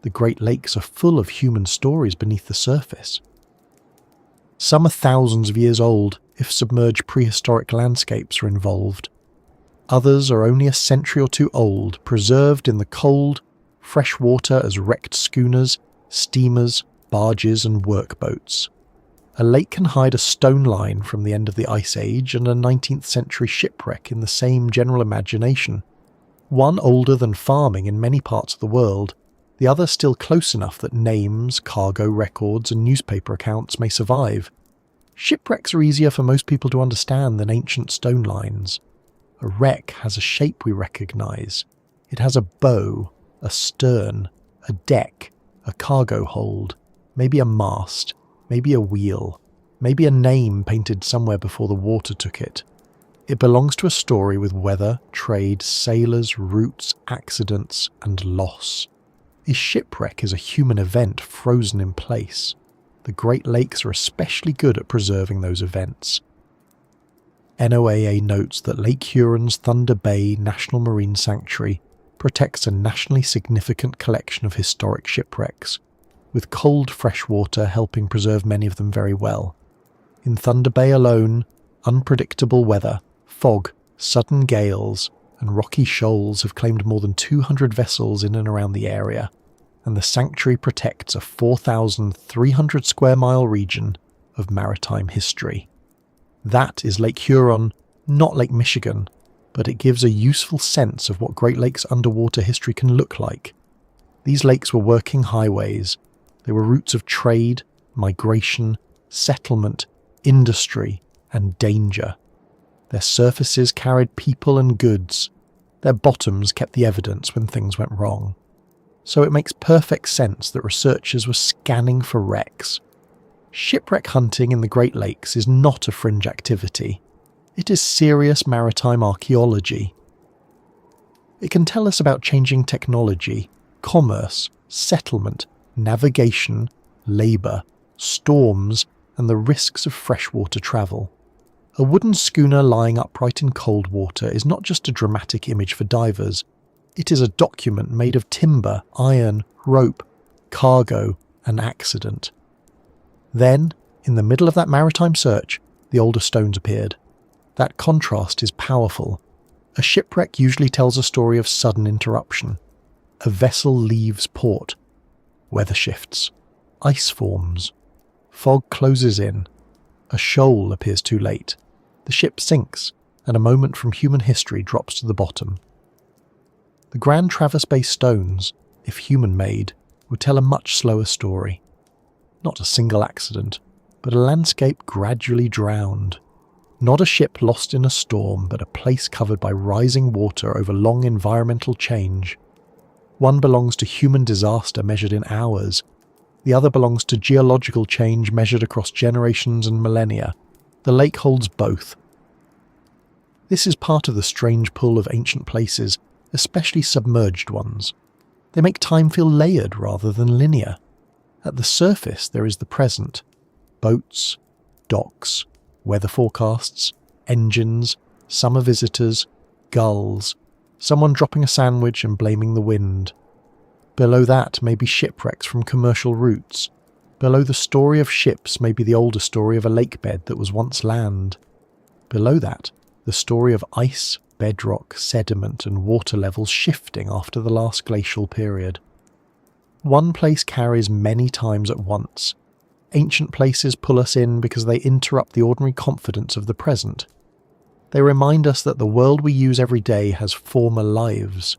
The Great Lakes are full of human stories beneath the surface. Some are thousands of years old if submerged prehistoric landscapes are involved. Others are only a century or two old, preserved in the cold, fresh water as wrecked schooners, steamers, barges and workboats. A lake can hide a stone line from the end of the Ice Age and a 19th century shipwreck in the same general imagination. One older than farming in many parts of the world, the other still close enough that names, cargo records and newspaper accounts may survive. Shipwrecks are easier for most people to understand than ancient stone lines. A wreck has a shape we recognise. It has a bow, a stern, a deck, a cargo hold, maybe a mast, maybe a wheel, maybe a name painted somewhere before the water took it. It belongs to a story with weather, trade, sailors, routes, accidents, and loss. A shipwreck is a human event frozen in place. The Great Lakes are especially good at preserving those events. NOAA notes that Lake Huron's Thunder Bay National Marine Sanctuary protects a nationally significant collection of historic shipwrecks, with cold freshwater helping preserve many of them very well. In Thunder Bay alone, unpredictable weather, fog, sudden gales, and rocky shoals have claimed more than 200 vessels in and around the area, and the sanctuary protects a 4,300 square mile region of maritime history. That is Lake Huron, not Lake Michigan, but it gives a useful sense of what Great Lakes underwater history can look like. These lakes were working highways. They were routes of trade, migration, settlement, industry, and danger. Their surfaces carried people and goods. Their bottoms kept the evidence when things went wrong. So it makes perfect sense that researchers were scanning for wrecks. Shipwreck hunting in the Great Lakes is not a fringe activity. It is serious maritime archaeology. It can tell us about changing technology, commerce, settlement, navigation, labour, storms, and the risks of freshwater travel. A wooden schooner lying upright in cold water is not just a dramatic image for divers. It is a document made of timber, iron, rope, cargo, and accident. Then, in the middle of that maritime search, the older stones appeared. That contrast is powerful. A shipwreck usually tells a story of sudden interruption. A vessel leaves port. Weather shifts. Ice forms. Fog closes in. A shoal appears too late. The ship sinks, and a moment from human history drops to the bottom. The Grand Traverse Bay stones, if human-made, would tell a much slower story. Not a single accident, but a landscape gradually drowned. Not a ship lost in a storm, but a place covered by rising water over long environmental change. One belongs to human disaster measured in hours. The other belongs to geological change measured across generations and millennia. The lake holds both. This is part of the strange pull of ancient places, especially submerged ones. They make time feel layered rather than linear. At the surface there is the present. Boats, docks, weather forecasts, engines, summer visitors, gulls, someone dropping a sandwich and blaming the wind. Below that may be shipwrecks from commercial routes. Below the story of ships may be the older story of a lakebed that was once land. Below that the story of ice, bedrock, sediment and water levels shifting after the last glacial period. One place carries many times at once. Ancient places pull us in because they interrupt the ordinary confidence of the present. They remind us that the world we use every day has former lives.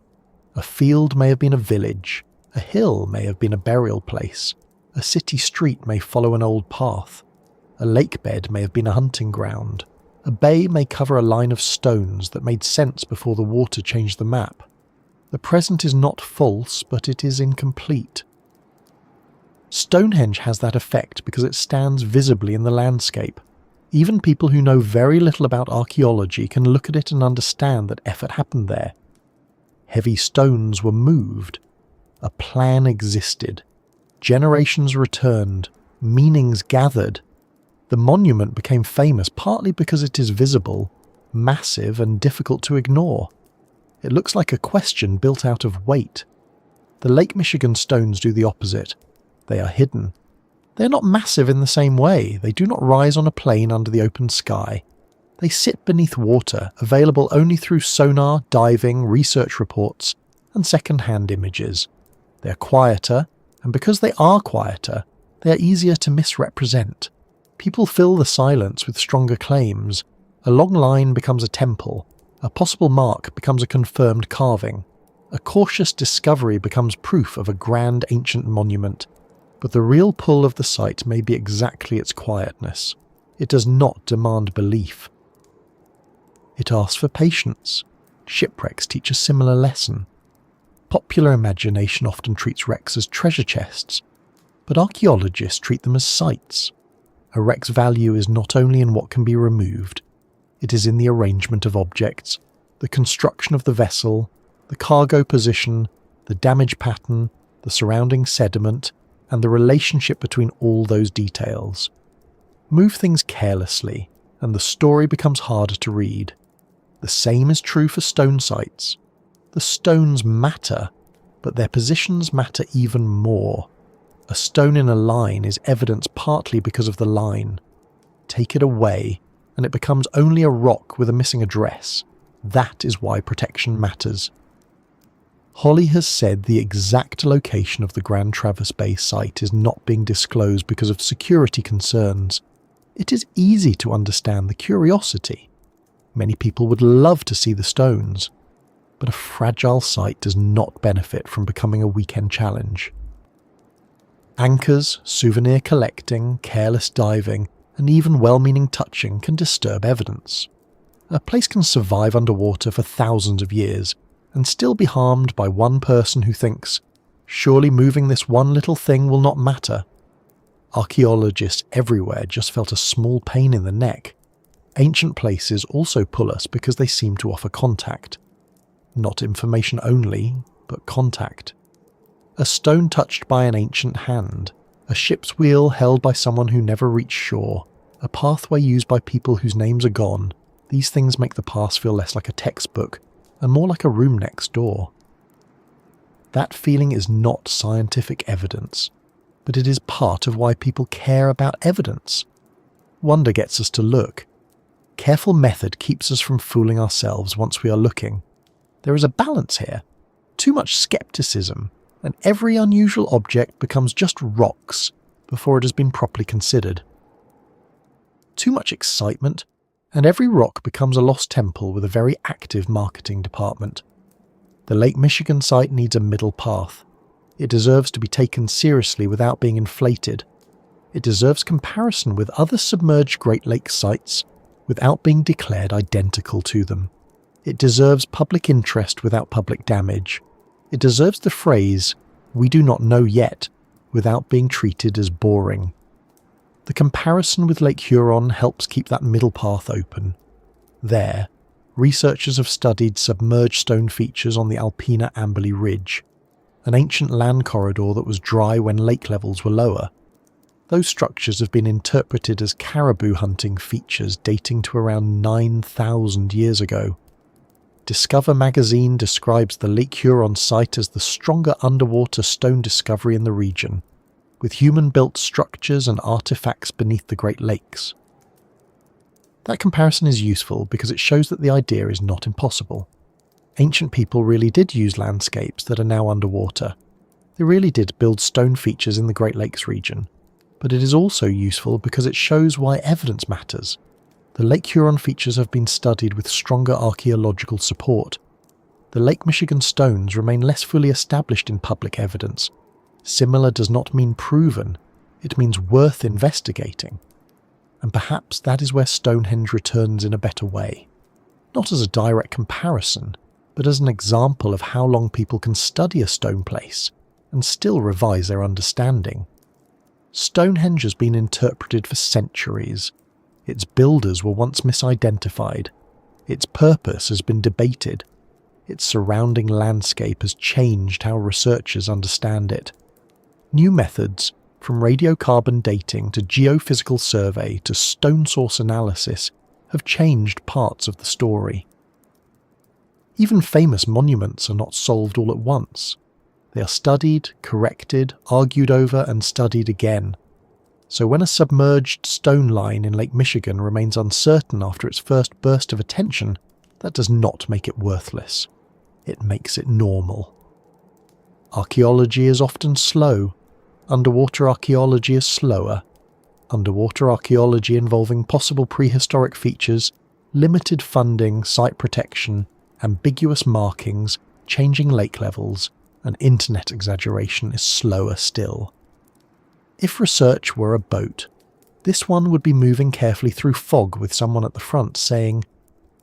A field may have been a village, a hill may have been a burial place, a city street may follow an old path, a lakebed may have been a hunting ground, a bay may cover a line of stones that made sense before the water changed the map. The present is not false, but it is incomplete. Stonehenge has that effect because it stands visibly in the landscape. Even people who know very little about archaeology can look at it and understand that effort happened there. Heavy stones were moved. A plan existed. Generations returned. Meanings gathered. The monument became famous partly because it is visible, massive and difficult to ignore. It looks like a question built out of weight. The Lake Michigan stones do the opposite. They are hidden. They are not massive in the same way. They do not rise on a plain under the open sky. They sit beneath water, available only through sonar, diving, research reports, and second-hand images. They are quieter, and because they are quieter, they are easier to misrepresent. People fill the silence with stronger claims. A long line becomes a temple. A possible mark becomes a confirmed carving. A cautious discovery becomes proof of a grand ancient monument. But the real pull of the site may be exactly its quietness. It does not demand belief. It asks for patience. Shipwrecks teach a similar lesson. Popular imagination often treats wrecks as treasure chests, but archaeologists treat them as sites. A wreck's value is not only in what can be removed, it is in the arrangement of objects, the construction of the vessel, the cargo position, the damage pattern, the surrounding sediment, and the relationship between all those details. Move things carelessly, and the story becomes harder to read. The same is true for stone sites. The stones matter, but their positions matter even more. A stone in a line is evidence partly because of the line. Take it away, and it becomes only a rock with a missing address. That is why protection matters. Holly has said the exact location of the Grand Traverse Bay site is not being disclosed because of security concerns. It is easy to understand the curiosity. Many people would love to see the stones, but a fragile site does not benefit from becoming a weekend challenge. Anchors, souvenir collecting, careless diving, and even well-meaning touching can disturb evidence. A place can survive underwater for thousands of years and still be harmed by one person who thinks, surely moving this one little thing will not matter. Archaeologists everywhere just felt a small pain in the neck. Ancient places also pull us because they seem to offer contact. Not information only, but contact. A stone touched by an ancient hand, a ship's wheel held by someone who never reached shore, a pathway used by people whose names are gone. These things make the past feel less like a textbook and more like a room next door. That feeling is not scientific evidence, but it is part of why people care about evidence. Wonder gets us to look. Careful method keeps us from fooling ourselves once we are looking. There is a balance here. Too much skepticism, and every unusual object becomes just rocks before it has been properly considered. Too much excitement, and every rock becomes a lost temple with a very active marketing department. The Lake Michigan site needs a middle path. It deserves to be taken seriously without being inflated. It deserves comparison with other submerged Great Lakes sites without being declared identical to them. It deserves public interest without public damage. It deserves the phrase, "we do not know yet," without being treated as boring. The comparison with Lake Huron helps keep that middle path open. There, researchers have studied submerged stone features on the Alpena Amberley Ridge, an ancient land corridor that was dry when lake levels were lower. Those structures have been interpreted as caribou hunting features dating to around 9,000 years ago. Discover magazine describes the Lake Huron site as the stronger underwater stone discovery in the region, with human-built structures and artifacts beneath the Great Lakes. That comparison is useful because it shows that the idea is not impossible. Ancient people really did use landscapes that are now underwater. They really did build stone features in the Great Lakes region. But it is also useful because it shows why evidence matters. The Lake Huron features have been studied with stronger archaeological support. The Lake Michigan stones remain less fully established in public evidence. Similar does not mean proven, it means worth investigating. And perhaps that is where Stonehenge returns in a better way. Not as a direct comparison, but as an example of how long people can study a stone place and still revise their understanding. Stonehenge has been interpreted for centuries. Its builders were once misidentified. Its purpose has been debated. Its surrounding landscape has changed how researchers understand it. New methods, from radiocarbon dating to geophysical survey to stone source analysis, have changed parts of the story. Even famous monuments are not solved all at once. They are studied, corrected, argued over, and studied again. So when a submerged stone line in Lake Michigan remains uncertain after its first burst of attention, that does not make it worthless. It makes it normal. Archaeology is often slow. Underwater archaeology is slower. Underwater archaeology involving possible prehistoric features, limited funding, site protection, ambiguous markings, changing lake levels, and internet exaggeration is slower still. If research were a boat, this one would be moving carefully through fog with someone at the front saying,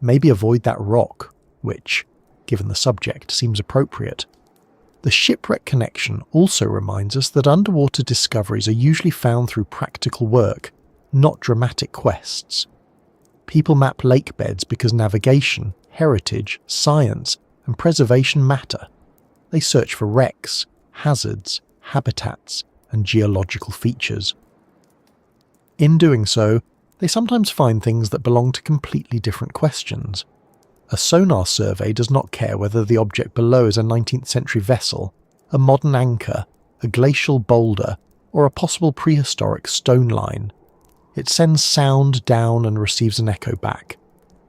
maybe avoid that rock, which, given the subject, seems appropriate. The shipwreck connection also reminds us that underwater discoveries are usually found through practical work, not dramatic quests. People map lake beds because navigation, heritage, science, and preservation matter. They search for wrecks, hazards, habitats, and geological features. In doing so, they sometimes find things that belong to completely different questions. A sonar survey does not care whether the object below is a 19th century vessel, a modern anchor, a glacial boulder, or a possible prehistoric stone line. It sends sound down and receives an echo back.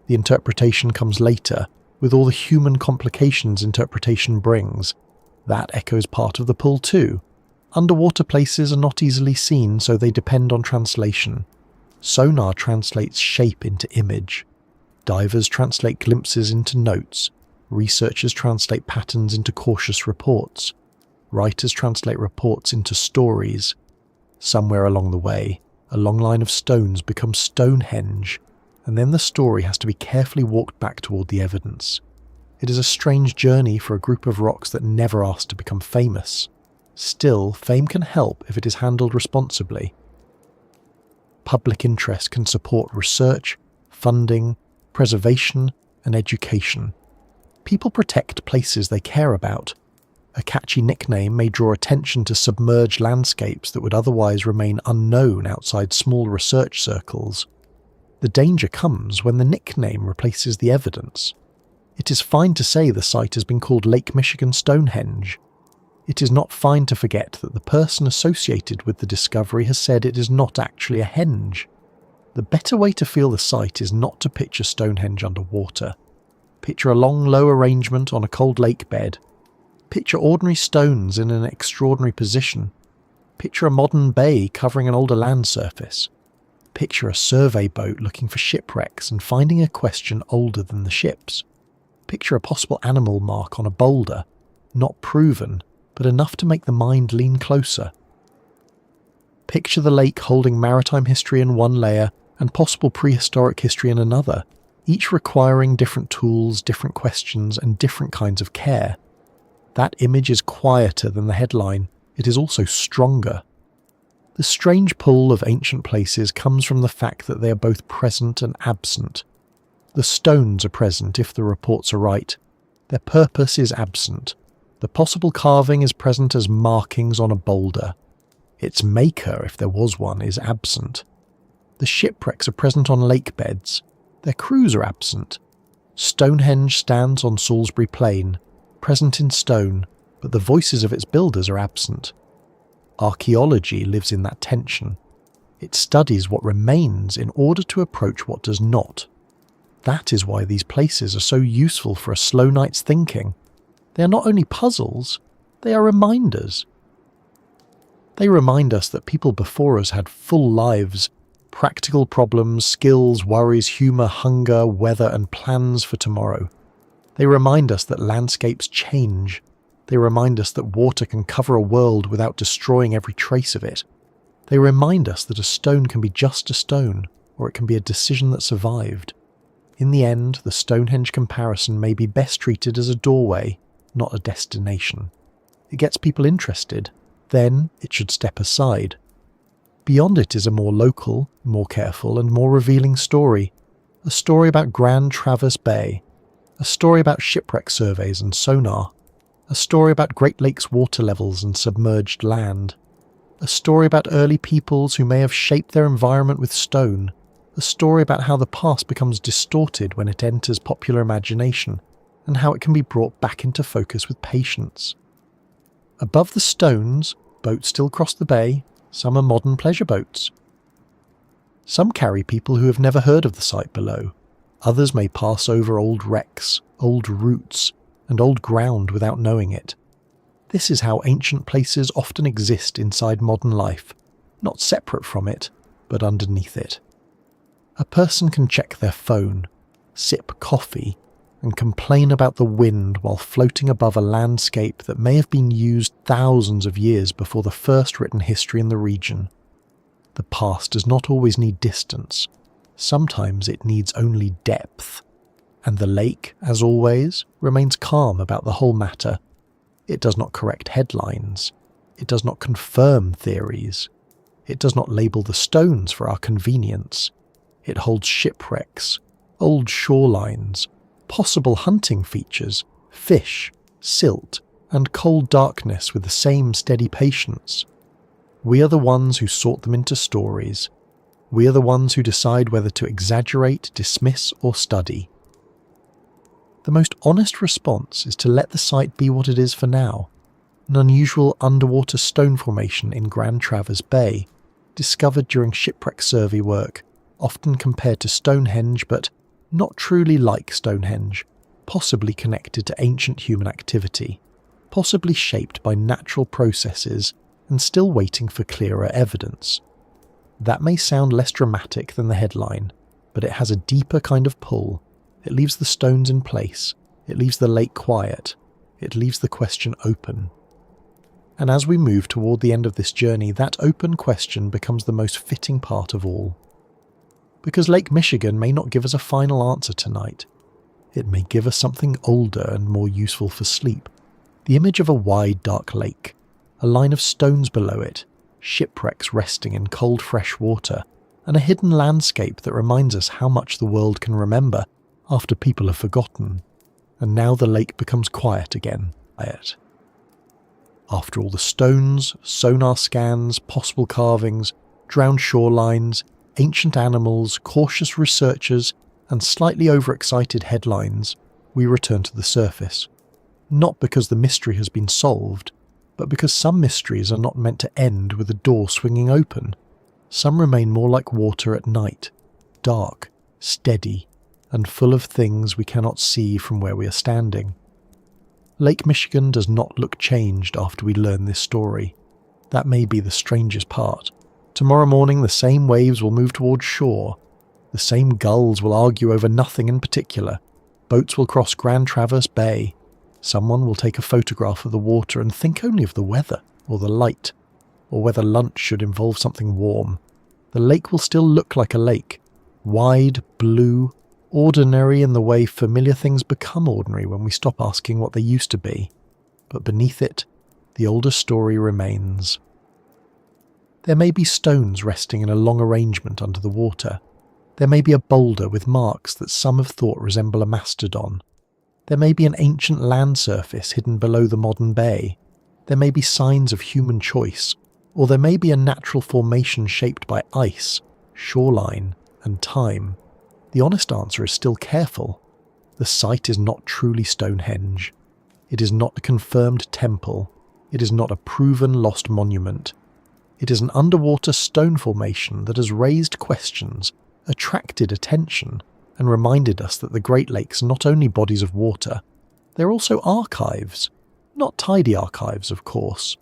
The interpretation comes later, with all the human complications interpretation brings. That echoes part of the pull too. Underwater places are not easily seen, so they depend on translation. Sonar translates shape into image. Divers translate glimpses into notes. Researchers translate patterns into cautious reports. Writers translate reports into stories. Somewhere along the way, a long line of stones becomes Stonehenge, and then the story has to be carefully walked back toward the evidence. It is a strange journey for a group of rocks that never asked to become famous. Still, fame can help if it is handled responsibly. Public interest can support research, funding, preservation, and education. People protect places they care about. A catchy nickname may draw attention to submerged landscapes that would otherwise remain unknown outside small research circles. The danger comes when the nickname replaces the evidence. It is fine to say the site has been called Lake Michigan Stonehenge. It is not fine to forget that the person associated with the discovery has said it is not actually a henge. The better way to feel the site is not to picture Stonehenge underwater. Picture a long, low arrangement on a cold lake bed. Picture ordinary stones in an extraordinary position. Picture a modern bay covering an older land surface. Picture a survey boat looking for shipwrecks and finding a question older than the ships. Picture a possible animal mark on a boulder, not proven, but enough to make the mind lean closer. Picture the lake holding maritime history in one layer and possible prehistoric history in another, each requiring different tools, different questions, and different kinds of care. That image is quieter than the headline. It is also stronger. The strange pull of ancient places comes from the fact that they are both present and absent. The stones are present if the reports are right. Their purpose is absent. The possible carving is present as markings on a boulder. Its maker, if there was one, is absent. The shipwrecks are present on lake beds. Their crews are absent. Stonehenge stands on Salisbury Plain, present in stone, but the voices of its builders are absent. Archaeology lives in that tension. It studies what remains in order to approach what does not. That is why these places are so useful for a slow night's thinking. They are not only puzzles, they are reminders. They remind us that people before us had full lives, practical problems, skills, worries, humour, hunger, weather, and plans for tomorrow. They remind us that landscapes change. They remind us that water can cover a world without destroying every trace of it. They remind us that a stone can be just a stone, or it can be a decision that survived. In the end, the Stonehenge comparison may be best treated as a doorway, not a destination. It gets people interested, then it should step aside. Beyond it is a more local, more careful, and more revealing story. A story about Grand Traverse Bay. A story about shipwreck surveys and sonar. A story about Great Lakes water levels and submerged land. A story about early peoples who may have shaped their environment with stone. A story about how the past becomes distorted when it enters popular imagination, and how it can be brought back into focus with patience. Above the stones, boats still cross the bay. Some are modern pleasure boats. Some carry people who have never heard of the site below. Others may pass over old wrecks, old routes, and old ground without knowing it. This is how ancient places often exist inside modern life, not separate from it, but underneath it. A person can check their phone, sip coffee, and complain about the wind while floating above a landscape that may have been used thousands of years before the first written history in the region. The past does not always need distance. Sometimes it needs only depth. And the lake, as always, remains calm about the whole matter. It does not correct headlines. It does not confirm theories. It does not label the stones for our convenience. It holds shipwrecks, old shorelines, possible hunting features, fish, silt, and cold darkness with the same steady patience. We are the ones who sort them into stories. We are the ones who decide whether to exaggerate, dismiss, or study. The most honest response is to let the site be what it is for now, an unusual underwater stone formation in Grand Traverse Bay, discovered during shipwreck survey work, often compared to Stonehenge but not truly like Stonehenge, possibly connected to ancient human activity, possibly shaped by natural processes and still waiting for clearer evidence. That may sound less dramatic than the headline, but it has a deeper kind of pull. It leaves the stones in place, it leaves the lake quiet, it leaves the question open. And as we move toward the end of this journey, that open question becomes the most fitting part of all. Because Lake Michigan may not give us a final answer tonight. It may give us something older and more useful for sleep. The image of a wide, dark lake, a line of stones below it, shipwrecks resting in cold, fresh water, and a hidden landscape that reminds us how much the world can remember after people have forgotten. And now the lake becomes quiet again. After all the stones, sonar scans, possible carvings, drowned shorelines, ancient animals, cautious researchers, and slightly overexcited headlines, we return to the surface. Not because the mystery has been solved, but because some mysteries are not meant to end with a door swinging open. Some remain more like water at night, dark, steady, and full of things we cannot see from where we are standing. Lake Michigan does not look changed after we learn this story. That may be the strangest part. Tomorrow morning the same waves will move towards shore. The same gulls will argue over nothing in particular. Boats will cross Grand Traverse Bay. Someone will take a photograph of the water and think only of the weather, or the light, or whether lunch should involve something warm. The lake will still look like a lake. Wide, blue, ordinary in the way familiar things become ordinary when we stop asking what they used to be. But beneath it, the older story remains. There may be stones resting in a long arrangement under the water. There may be a boulder with marks that some have thought resemble a mastodon. There may be an ancient land surface hidden below the modern bay. There may be signs of human choice, or there may be a natural formation shaped by ice, shoreline, and time. The honest answer is still careful. The site is not truly Stonehenge. It is not a confirmed temple. It is not a proven lost monument. It is an underwater stone formation that has raised questions, attracted attention, and reminded us that the Great Lakes are not only bodies of water, they're also archives. Not tidy archives, of course.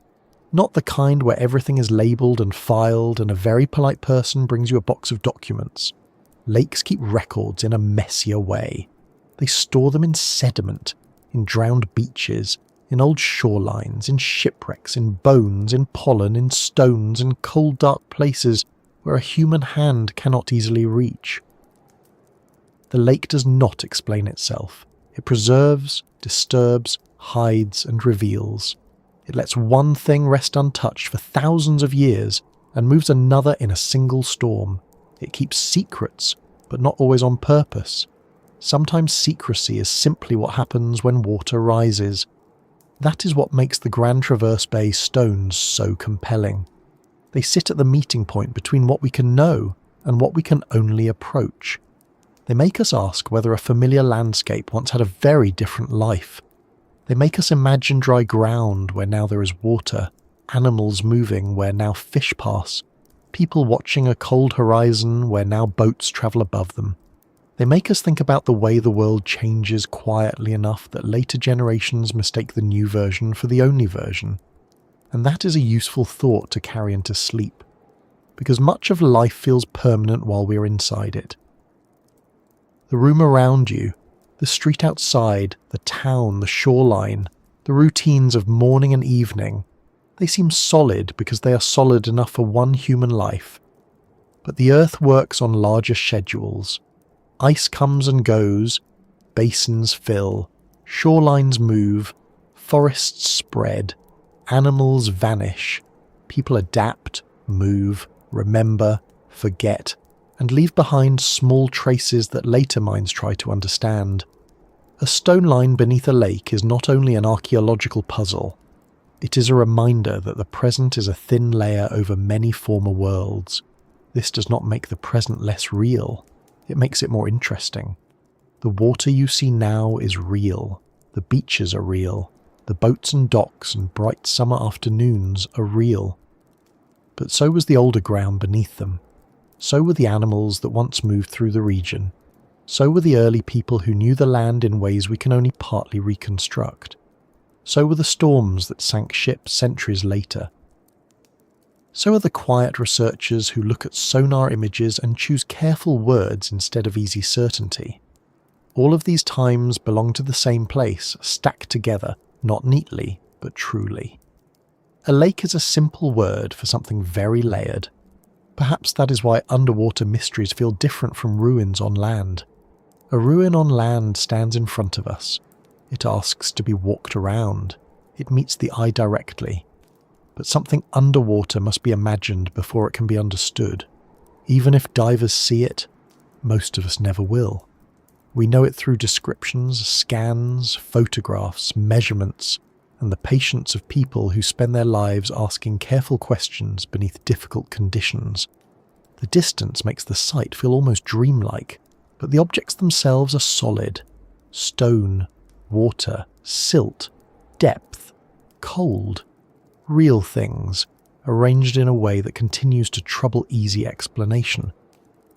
Not the kind where everything is labelled and filed and a very polite person brings you a box of documents. Lakes keep records in a messier way. They store them in sediment, in drowned beaches, in old shorelines, in shipwrecks, in bones, in pollen, in stones, in cold dark places where a human hand cannot easily reach. The lake does not explain itself. It preserves, disturbs, hides and reveals. It lets one thing rest untouched for thousands of years and moves another in a single storm. It keeps secrets, but not always on purpose. Sometimes secrecy is simply what happens when water rises. That is what makes the Grand Traverse Bay stones so compelling. They sit at the meeting point between what we can know and what we can only approach. They make us ask whether a familiar landscape once had a very different life. They make us imagine dry ground where now there is water, animals moving where now fish pass, people watching a cold horizon where now boats travel above them. They make us think about the way the world changes quietly enough that later generations mistake the new version for the only version. And that is a useful thought to carry into sleep, because much of life feels permanent while we are inside it. The room around you, the street outside, the town, the shoreline, the routines of morning and evening, they seem solid because they are solid enough for one human life. But the earth works on larger schedules. Ice comes and goes, basins fill, shorelines move, forests spread, animals vanish, people adapt, move, remember, forget, and leave behind small traces that later minds try to understand. A stone line beneath a lake is not only an archaeological puzzle, it is a reminder that the present is a thin layer over many former worlds. This does not make the present less real, it makes it more interesting. The water you see now is real, the beaches are real, the boats and docks and bright summer afternoons are real. But so was the older ground beneath them. So were the animals that once moved through the region. So were the early people who knew the land in ways we can only partly reconstruct. So were the storms that sank ships centuries later. So are the quiet researchers who look at sonar images and choose careful words instead of easy certainty. All of these times belong to the same place, stacked together, not neatly, but truly. A lake is a simple word for something very layered. Perhaps that is why underwater mysteries feel different from ruins on land. A ruin on land stands in front of us. It asks to be walked around. It meets the eye directly. But something underwater must be imagined before it can be understood. Even if divers see it, most of us never will. We know it through descriptions, scans, photographs, measurements, and the patience of people who spend their lives asking careful questions beneath difficult conditions. The distance makes the sight feel almost dreamlike, but the objects themselves are solid. Stone, water, silt, depth, cold. Real things, arranged in a way that continues to trouble easy explanation.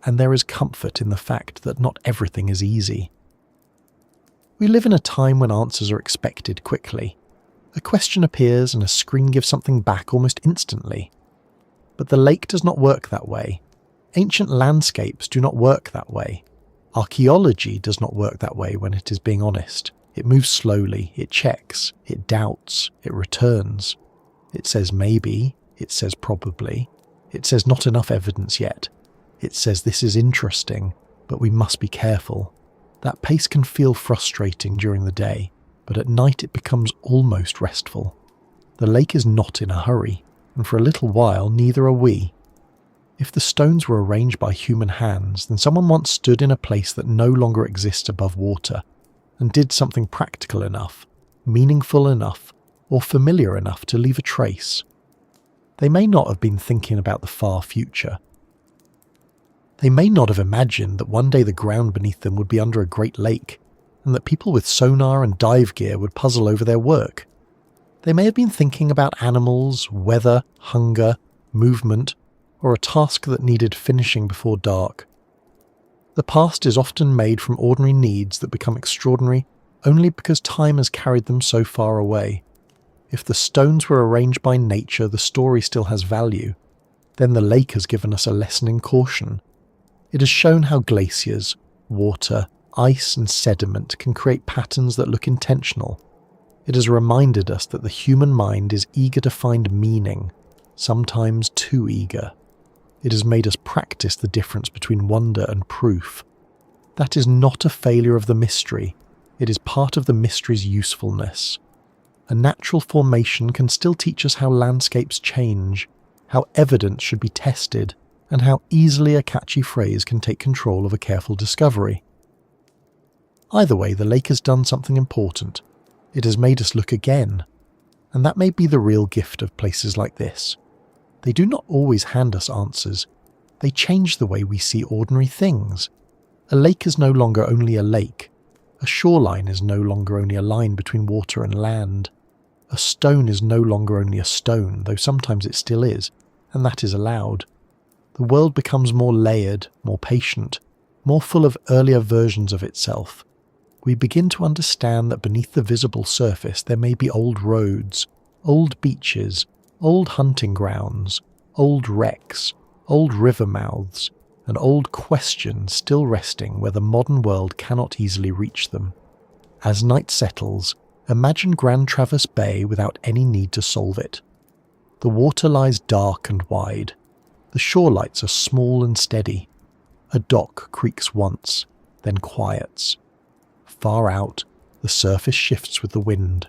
And there is comfort in the fact that not everything is easy. We live in a time when answers are expected quickly. A question appears and a screen gives something back almost instantly. But the lake does not work that way. Ancient landscapes do not work that way. Archaeology does not work that way when it is being honest. It moves slowly, it checks, it doubts, it returns. It says maybe, it says probably, it says not enough evidence yet. It says this is interesting, but we must be careful. That pace can feel frustrating during the day, but at night it becomes almost restful. The lake is not in a hurry, and for a little while neither are we. If the stones were arranged by human hands, then someone once stood in a place that no longer exists above water, and did something practical enough, meaningful enough, or familiar enough to leave a trace. They may not have been thinking about the far future. They may not have imagined that one day the ground beneath them would be under a great lake, and that people with sonar and dive gear would puzzle over their work. They may have been thinking about animals, weather, hunger, movement, or a task that needed finishing before dark. The past is often made from ordinary needs that become extraordinary only because time has carried them so far away. If the stones were arranged by nature, the story still has value. Then the lake has given us a lesson in caution. It has shown how glaciers, water, ice and sediment can create patterns that look intentional. It has reminded us that the human mind is eager to find meaning, sometimes too eager. It has made us practice the difference between wonder and proof. That is not a failure of the mystery. It is part of the mystery's usefulness. A natural formation can still teach us how landscapes change, how evidence should be tested, and how easily a catchy phrase can take control of a careful discovery. Either way, the lake has done something important. It has made us look again. And that may be the real gift of places like this. They do not always hand us answers. They change the way we see ordinary things. A lake is no longer only a lake. A shoreline is no longer only a line between water and land. A stone is no longer only a stone, though sometimes it still is, and that is allowed. The world becomes more layered, more patient, more full of earlier versions of itself. We begin to understand that beneath the visible surface there may be old roads, old beaches, old hunting grounds, old wrecks, old river mouths, and old questions still resting where the modern world cannot easily reach them. As night settles, imagine Grand Traverse Bay without any need to solve it. The water lies dark and wide. The shore lights are small and steady. A dock creaks once, then quiets. Far out, the surface shifts with the wind.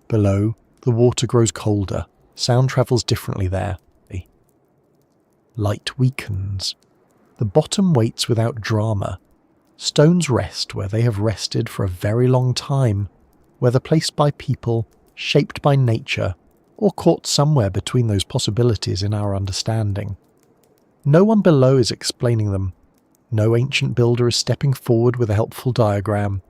Below, the water grows colder. Sound travels differently there. Light weakens. The bottom waits without drama. Stones rest where they have rested for a very long time, whether placed by people, shaped by nature, or caught somewhere between those possibilities in our understanding. No one below is explaining them. No ancient builder is stepping forward with a helpful diagram.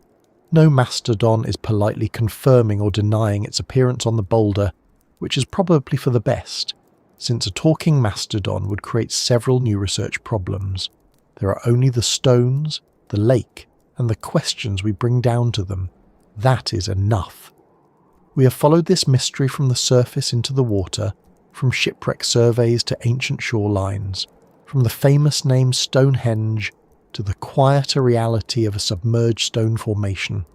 No mastodon is politely confirming or denying its appearance on the boulder, which is probably for the best, since a talking mastodon would create several new research problems. There are only the stones, the lake, and the questions we bring down to them. That is enough. We have followed this mystery from the surface into the water, from shipwreck surveys to ancient shorelines, from the famous name Stonehenge to the quieter reality of a submerged stone formation.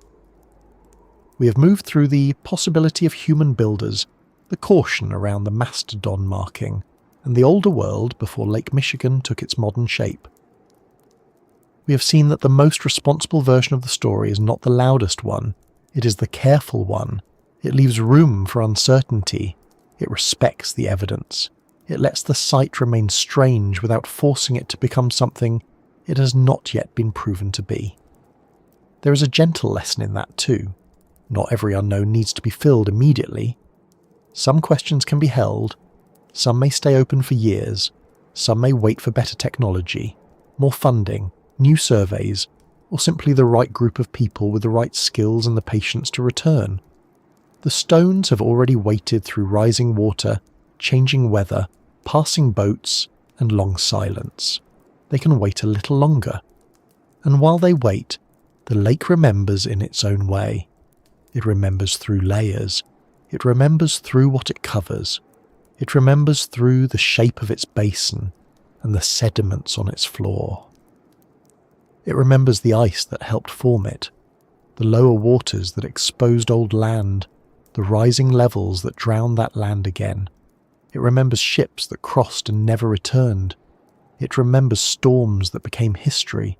We have moved through the possibility of human builders, the caution around the mastodon marking, and the older world before Lake Michigan took its modern shape. We have seen that the most responsible version of the story is not the loudest one, it is the careful one. It leaves room for uncertainty. It respects the evidence. It lets the sight remain strange without forcing it to become something it has not yet been proven to be. There is a gentle lesson in that too. Not every unknown needs to be filled immediately. Some questions can be held, some may stay open for years, some may wait for better technology, more funding, new surveys, or simply the right group of people with the right skills and the patience to return. The stones have already waited through rising water, changing weather, passing boats, and long silence. They can wait a little longer. And while they wait, the lake remembers in its own way. It remembers through layers. It remembers through what it covers. It remembers through the shape of its basin and the sediments on its floor. It remembers the ice that helped form it, the lower waters that exposed old land, the rising levels that drowned that land again. It remembers ships that crossed and never returned. It remembers storms that became history.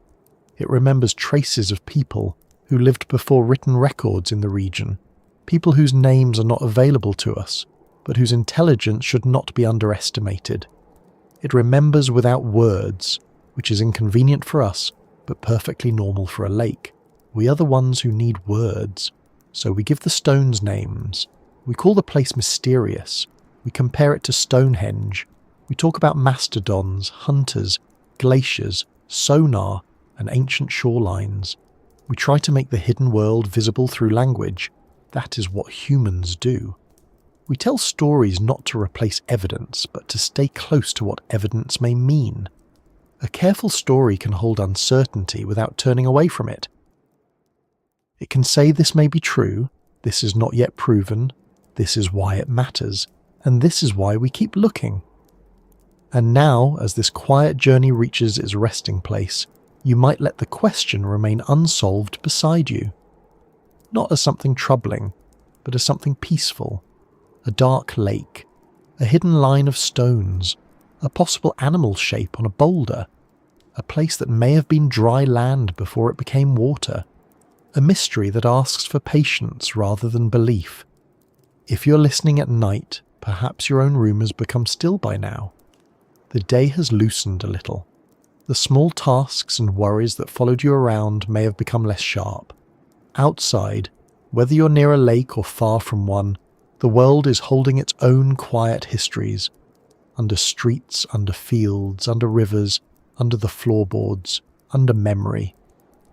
It remembers traces of people who lived before written records in the region, people whose names are not available to us, but whose intelligence should not be underestimated. It remembers without words, which is inconvenient for us, but perfectly normal for a lake. We are the ones who need words, so we give the stones names. We call the place mysterious. We compare it to Stonehenge. We talk about mastodons, hunters, glaciers, sonar, and ancient shorelines. We try to make the hidden world visible through language. That is what humans do. We tell stories not to replace evidence, but to stay close to what evidence may mean. A careful story can hold uncertainty without turning away from it. It can say this may be true, this is not yet proven, this is why it matters, and this is why we keep looking. And now, as this quiet journey reaches its resting place, you might let the question remain unsolved beside you. Not as something troubling, but as something peaceful. A dark lake, a hidden line of stones, a possible animal shape on a boulder, a place that may have been dry land before it became water, a mystery that asks for patience rather than belief. If you're listening at night, perhaps your own room has become still by now. The day has loosened a little. The small tasks and worries that followed you around may have become less sharp. Outside, whether you're near a lake or far from one, the world is holding its own quiet histories. Under streets, under fields, under rivers, under the floorboards, under memory.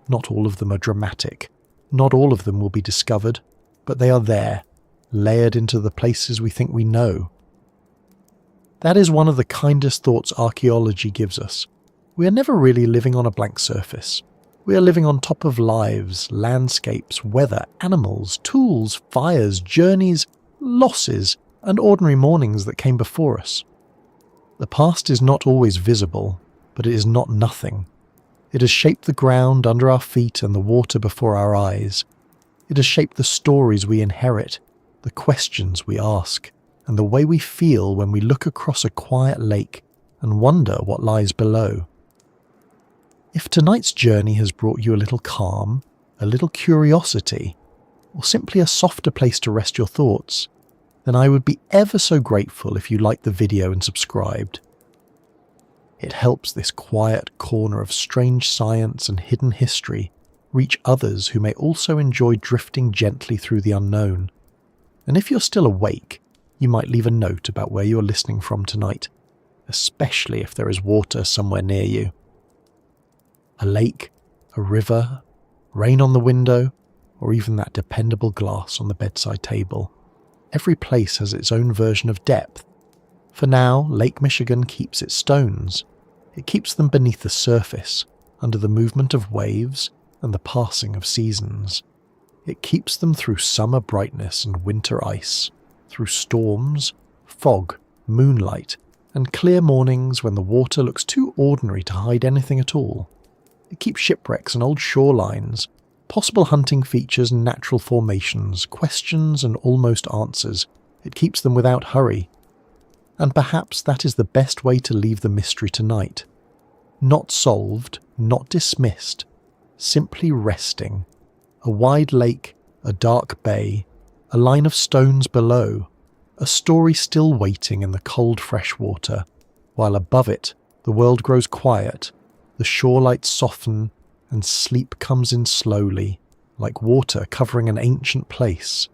Not all of them are dramatic. Not all of them will be discovered, but they are there, layered into the places we think we know. That is one of the kindest thoughts archaeology gives us. We are never really living on a blank surface. We are living on top of lives, landscapes, weather, animals, tools, fires, journeys, losses, and ordinary mornings that came before us. The past is not always visible, but it is not nothing. It has shaped the ground under our feet and the water before our eyes. It has shaped the stories we inherit, the questions we ask, and the way we feel when we look across a quiet lake and wonder what lies below. If tonight's journey has brought you a little calm, a little curiosity, or simply a softer place to rest your thoughts, then I would be ever so grateful if you liked the video and subscribed. It helps this quiet corner of strange science and hidden history reach others who may also enjoy drifting gently through the unknown. And if you're still awake, you might leave a note about where you're listening from tonight, especially if there is water somewhere near you. A lake, a river, rain on the window, or even that dependable glass on the bedside table. Every place has its own version of depth. For now, Lake Michigan keeps its stones. It keeps them beneath the surface, under the movement of waves and the passing of seasons. It keeps them through summer brightness and winter ice, through storms, fog, moonlight, and clear mornings when the water looks too ordinary to hide anything at all. It keeps shipwrecks and old shorelines, possible hunting features and natural formations, questions and almost answers. It keeps them without hurry. And perhaps that is the best way to leave the mystery tonight. Not solved, not dismissed, simply resting. A wide lake, a dark bay, a line of stones below, a story still waiting in the cold fresh water, while above it the world grows quiet, the shore lights soften, and sleep comes in slowly, like water covering an ancient place,